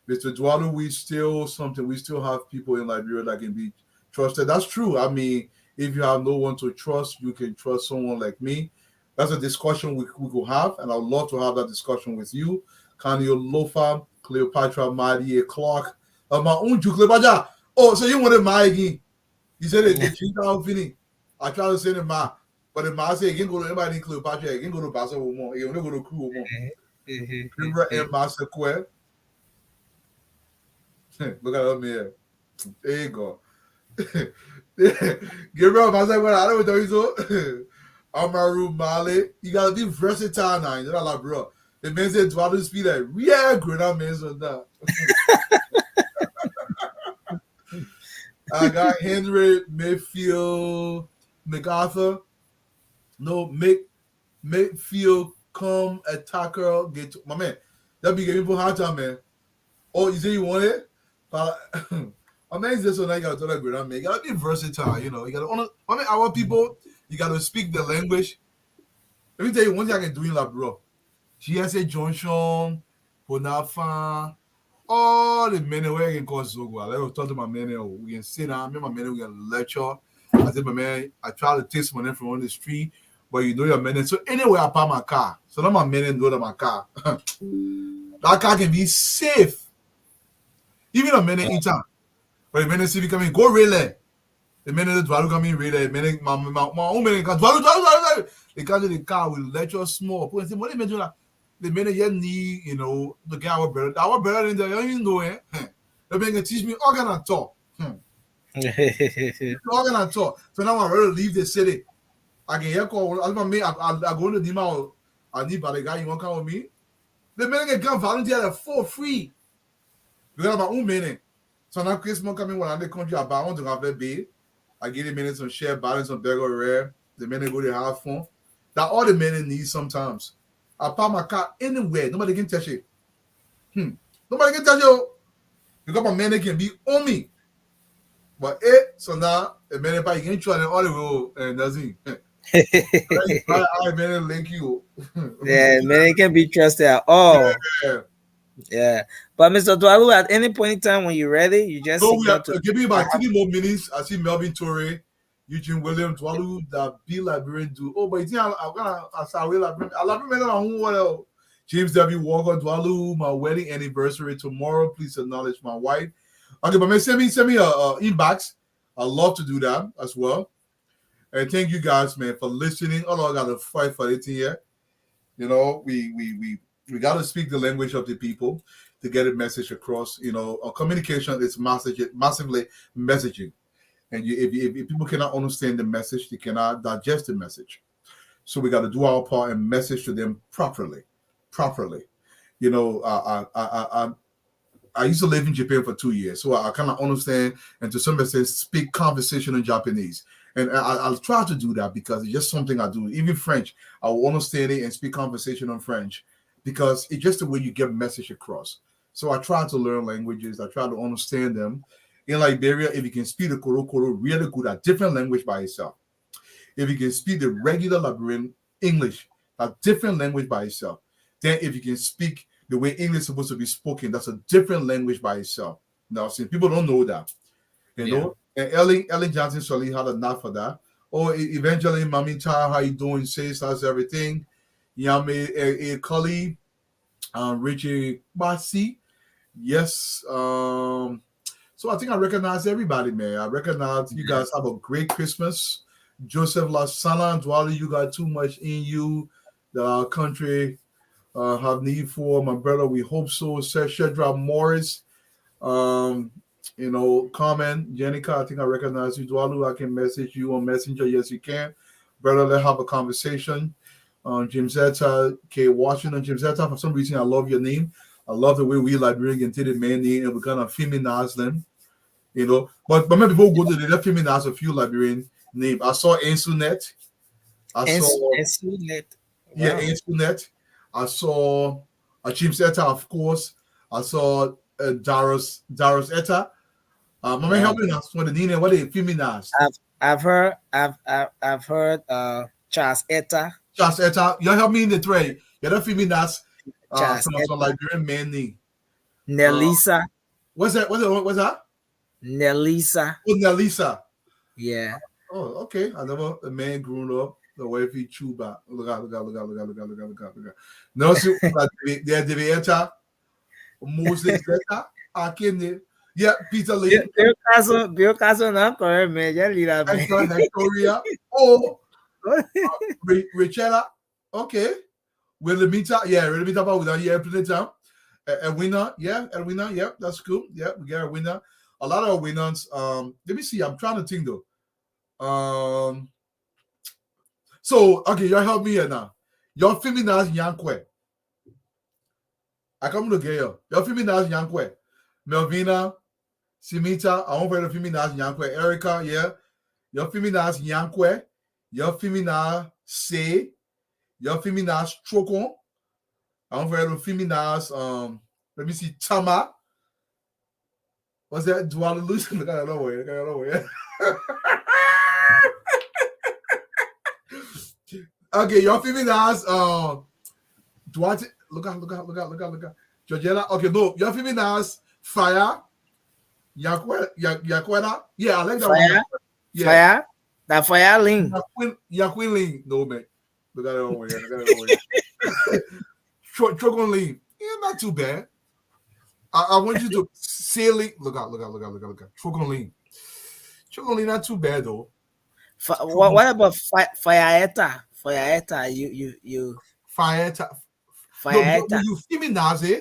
Mr. Dwadu, we still have people in Liberia that can be trusted. That's true. I mean, If you have no one to trust, you can trust someone like me. That's a discussion we could have, and I'd love to have that discussion with you. Kanyo Lofa, Cleopatra, Maddie Clark, my own Cleopatra. Oh, so you wanted my again? You said it. I try to send him my, but the ma say again go to anybody in Cleopatra, again go to Basel more, you only go to Crew more. Remember and Master Square. Look at me here. There you go. Gabriel Master Square, I don't know what you so. Amaru Male, you gotta be versatile now. You know, like, bro. The man said, "Do I just be like, yeah, great man's on that." I got Henry Mayfield MacArthur. No, Mayfield come attacker. Get to, my man. That be giving people hard time, man. Oh, you say you want it? But my man is just so nice. You gotta tell that great man. You gotta be versatile. You know, you gotta honor. I mean, our people. You got to speak the language. Let me tell you one thing I can do in lab, bro. GSA Junction, Ponafa, all the men where I can call Zogo. I let talk to my men. We can sit down. Me and my men, we can lecture. I said, my man, I try to take money from on the street, but you know your men. So anyway, I park my car. So now my men know that my car. That car can be safe. Even a minute in time. But the men see me coming, go relay. The minute Dwalu come in, really, my own man can Dwalu. They got in the car with lecture small. Put say, what they mention that the minute you need, you know, the guy our brother in there, you know, eh? They can teach me organ and talk. Organ and talk. So now I'm ready to leave the city. I can hear call. I go to Dima. I need by the guy. You want to come with me? The minute can come volunteer for free. We got my own minute. So now Christmas coming when I the country about I want to have a bay. I give the men some share balance on burger rare. The men go to have fun. That all the men need sometimes. I park my car anywhere. Nobody can touch it. Nobody can touch you. You got my men that can be on me. But so now the men you can try all the road and doesn't. I men link you. Yeah, men can be trusted at all. Yeah. But Mr. Dwalu, at any point in time when you're ready, you just give me about 3 more minutes. I see Melvin Torre, Eugene William Dwalu, that be librarian do. Oh, but you think I'm gonna librarian. James W. Walker Dwalu, my wedding anniversary tomorrow. Please acknowledge my wife. Okay, but man, send me a inbox. I'd love to do that as well. And thank you guys, man, for listening. Although I got to fight for it here. You know, we got to speak the language of the people to get a message across. You know, communication is massively messaging. And if people cannot understand the message, they cannot digest the message. So we got to do our part and message to them properly. You know, I used to live in Japan for 2 years, so I kind of understand and to some extent speak conversation in Japanese. And I'll try to do that because it's just something I do. Even French, I will understand it and speak conversation in French because it's just the way you get message across. So I try to learn languages. I try to understand them. In Liberia, if you can speak the Korokoro really good at different language by itself. If you can speak the regular Liberian English, a different language by itself. Then if you can speak the way English is supposed to be spoken, that's a different language by itself. Now, see, people don't know that. You know? And Ellen Johnson Solly had a knack for that. Oh, eventually, Mami Cha, how you doing? Says that's everything. Yame a colleague, Richie Basi. Yes. So I think I recognize everybody, man. I recognize you guys have a great Christmas. Joseph Lasana, Dwali, you got too much in you that our country have need for. My brother, we hope so. Shedra Morris, you know, comment. Jenica, I think I recognize you. Dwalu, I can message you on Messenger. Yes, you can. Brother, let's have a conversation. Jim Zeta, K. Washington. Jim Zeta, for some reason, I love your name. I love the way we Liberian and the man name and we kind of feminize them. You know, but maybe people go to the feminize a few Liberian names. I saw Ansunet. Ansunet. Yeah, Ansunet. I saw James Etta, of course. I saw Darius Etta. Mama, help me now. What the feminized? I've heard Charles Etta. Charles Etta. You help me in the trade. You're the feminized. Some Liberian man name. Nelisa. What's that? What's that? Nelisa. Oh, Nelisa. Yeah. Oh, okay. I never a man grown up the way he chew back. Look out. No, so they enter Moses letter. I came there. Yeah, Peter Lee. Bill Castle, not correct, man. Yeah, lead up, man. Victoria. Oh, Richella. Okay. Will the meet up? Yeah, we'll meet up with that. Yeah, plenty time. A winner. Yeah, a winner. Yeah, that's cool. Yeah, we got a winner. A lot of winners. Let me see. I'm trying to think though. So okay, you help me here now. You're filming as Yankwe. I come to get you. You're filming as Yankwe. Melvina, Simita, I want to film as Yankwe. Erica, yeah. You're filming as Yankwe. You're filming as Say. You're filming as Trokon. I want to film as let me see, Tama. What's that? Dual Lucian? Look at that way. Okay, you're filming as Duarte. Look out. Georgiana. Okay, no, you're filming as Fire. Yakwena. Yeah, I like that Fire. one. Yeah. Fire. That Fire Ling. Yakwin Ling. No, man. Look at that one. Trogon Ling. Yeah, not too bad. I want you to say Ling. Look out. Trogon Ling. Trogon Ling, not too bad though. What about Fireeta? Fireeta, you Fireeta. Fireeta. No, when you film Nazi,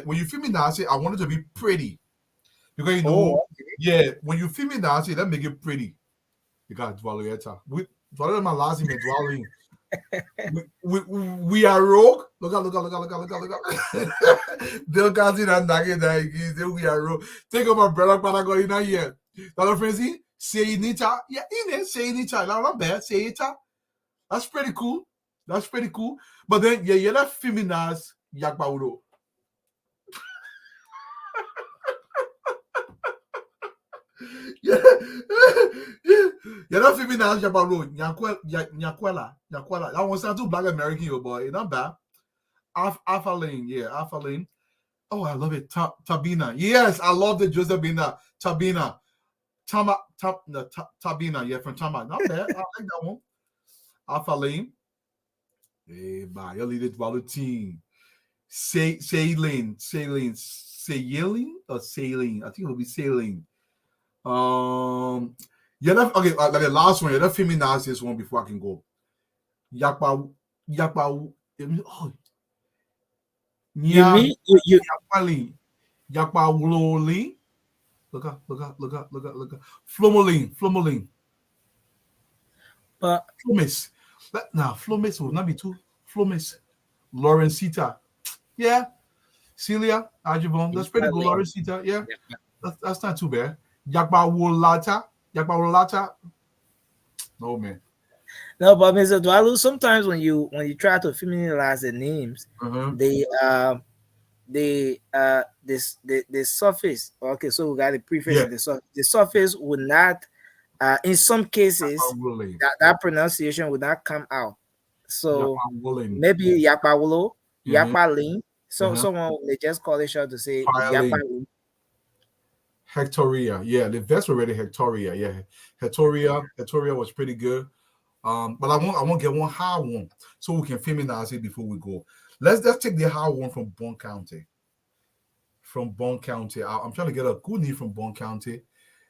when you film Nazi, I want it to be pretty. Because you know, yeah, when you film Nazi, that make it pretty. You got Dwalieta. We my last name is we are rogue. Look out. They'll can't see that we are rogue. Take over brother Panago in a year. That friends, say Nita. Yeah, in it, say Nita. Not bad. Say it. That's pretty cool. But then you're not filming as Yakbaulo. Yeah. You're not filming as Yakbaulo. Nyakwela. That was not too black American, boy. It's not bad. Alpha Lane. Oh, I love it. Tabina. Yes, I love the Josephina. Tabina. Tabina. Yeah, from Tama. Not bad. I like that one. Alpha Lane. Hey, bye. You lead it to team. Sailing or sailing? I think it'll be sailing. Yeah, okay. Like the last one. You're not filming this one before I can go. Yakpa. Oh. Yakpa Wuloli. Look up. Flomoling. But Flomis. Now, Flomis will not be too. Flomis. Laurencita. Yeah. Celia Ajibon. That's pretty good. Laurencita. Yeah. That's not too bad. Yakpa Wulata. No, man. No, but Mr. Dwalu, sometimes when you try to familiarize the names, the suffix. Okay, so we got the prefix and the suffix. The suffix would not, in some cases, that pronunciation would not come out. So maybe Yapawulo, Yapalin. So someone may just call it short to say Yapalin. Hectoria, yeah, the vest already Hectoria, yeah. Hectoria was pretty good. But I want to get one high one so we can feminize it before we go. Let's take the high one from Bond County. I'm trying to get a good name from Bond County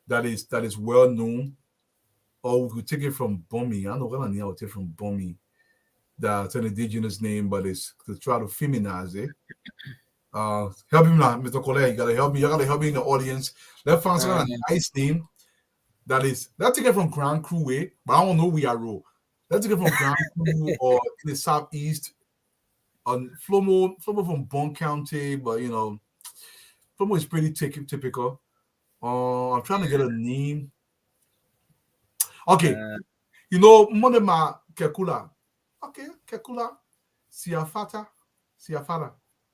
that is well known. Or we could take it from Bomi. I don't know what I need. I'll take from Bomi. That's an indigenous name, but it's to try to feminize it. Help him now, Mr. Colette. You gotta help me. You gotta help me in the audience. Let's find a nice name. Let's take it from Grand Cru way, but I don't know we are raw. Let's take it from Grand Cru or in the southeast. On Flomo from Bond County, but you know, Flomo is pretty typical. I'm trying to get a name. Okay, you know, Monema Kekula. Okay, Kekula. Siafata.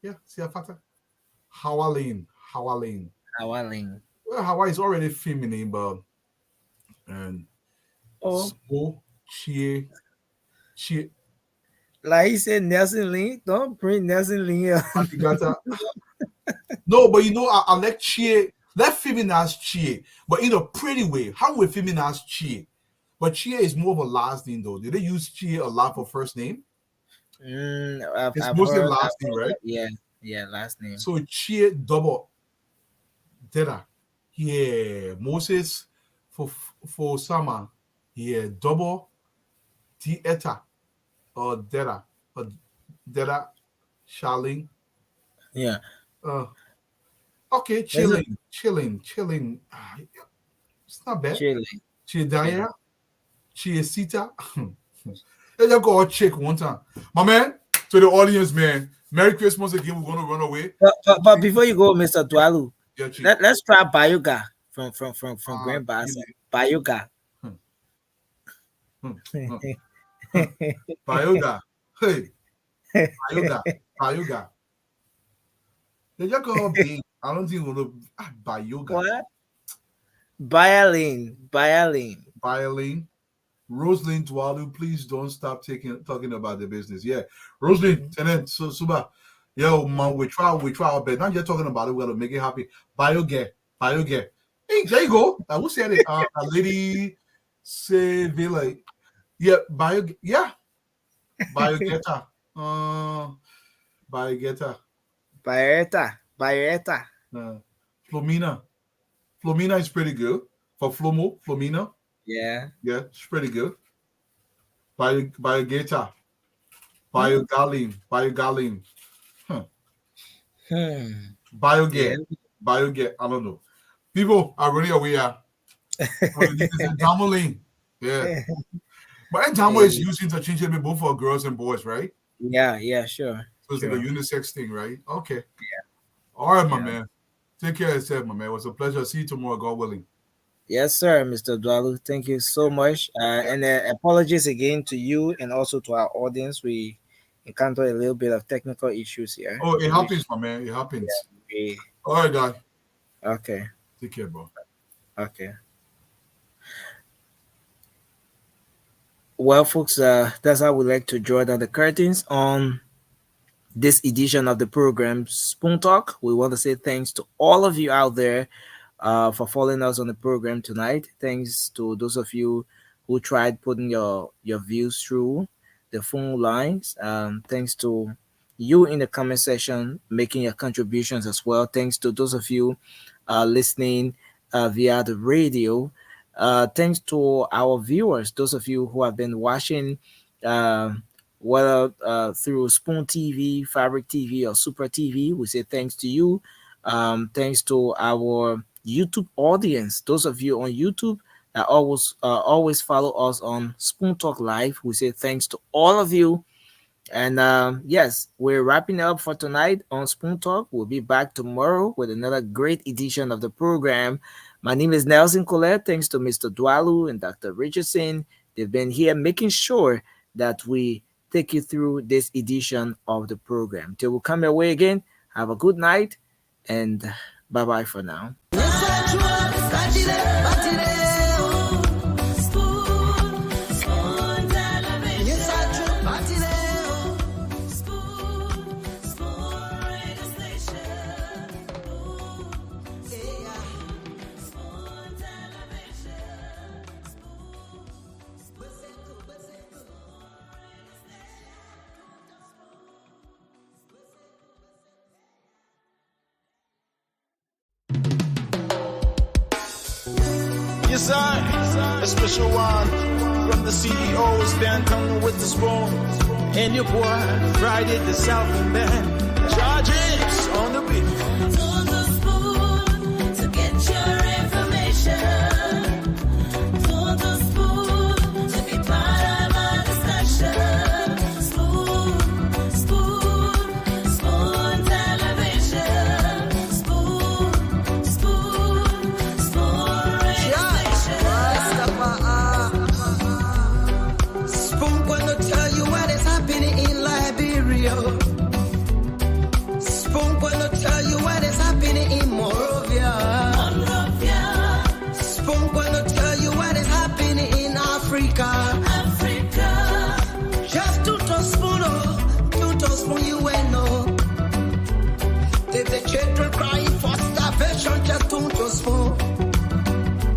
Yeah, Siafata. Hawalin. Well, Hawaii is already feminine, but and so she like he said, Nelson Ling. Don't bring Nelson Ling up. No, but you know, I like Chie. Let feminines cheer, but in a pretty way. How will feminines cheer? But cheer is more of a last name, though. Do they use cheer a lot for first name? It's I've mostly heard, last name, right? Yeah, last name. So cheer double. Deda. Yeah. Moses for Sama. Yeah. Double. Dieta. Or Deda. Or Deda. Charlene. Yeah. Okay, chilling. It's not bad. Chilling. Chidaya. Chiesita. Let's just go check one time. My man, to the audience, man. Merry Christmas again. We're gonna run away. But before you go, Mr. Dwalu, Yeah, let's try Bayoga from Grand Bassa. Bayoga. Bayoga. Hey. Bayoga. They just go big. I don't think we're gonna Bayoga. What? Violin. Rosalind Dwalu, please don't stop talking about the business. Yeah, Rosalind, and then so Suba, yo man, we try our best. Not just talking about it, we're gonna make it happy. Bioget. Hey, there you go. I will say it. A lady say Villa. Yeah, Biogeta. Bieta. Flomina is pretty good. For Flomina. Yeah, it's pretty good. Biogeta. Biogalim. Bioget. I don't know. People are really aware. Damoline. Yeah. But Damo is used interchangeably both for girls and boys, right? Yeah, sure. So it's like a unisex thing, right? Okay. Yeah. All right, my man. Take care of yourself, my man. It was a pleasure. See you tomorrow, God willing. Yes, sir, Mr. Dwalu. Thank you so much. And apologies again to you and also to our audience. We encountered a little bit of technical issues here. Oh, it happens, my man. It happens. Yeah, all right, guy. Okay. Take care, bro. Okay. Well, folks, that's how we like to draw down the curtains on this edition of the program, Spoon Talk. We want to say thanks to all of you out there for following us on the program tonight. Thanks to those of you who tried putting your views through the phone lines. Thanks to you in the comment section making your contributions as well. Thanks to those of you listening via the radio. Thanks to our viewers, those of you who have been watching whether through Spoon TV, Fabric TV, or Super TV. We say thanks to you. Thanks to our YouTube audience, those of you on YouTube that always follow us on Spoon Talk Live. We say thanks to all of you. And yes, we're wrapping up for tonight on Spoon Talk. We'll be back tomorrow with another great edition of the program. My name is Nelson Colette. Thanks to Mr. Dwalu and Dr. Richardson. They've been here making sure that we take you through this edition of the program. Till we come your way again, have a good night and bye-bye for now. Yes, a special one from the CEO, Stanton with the spoon, and your boy Friday the Southern Band. Charges on the beat. To the spoon to get your information. To the spoon to be part of our discussion. Spoon television. Spoon Spoon gonna tell you what is happening in Liberia. Spoon gonna tell you what is happening in Monrovia. Spoon gonna tell you what is happening in Africa. Just to spoon you know. If the children cry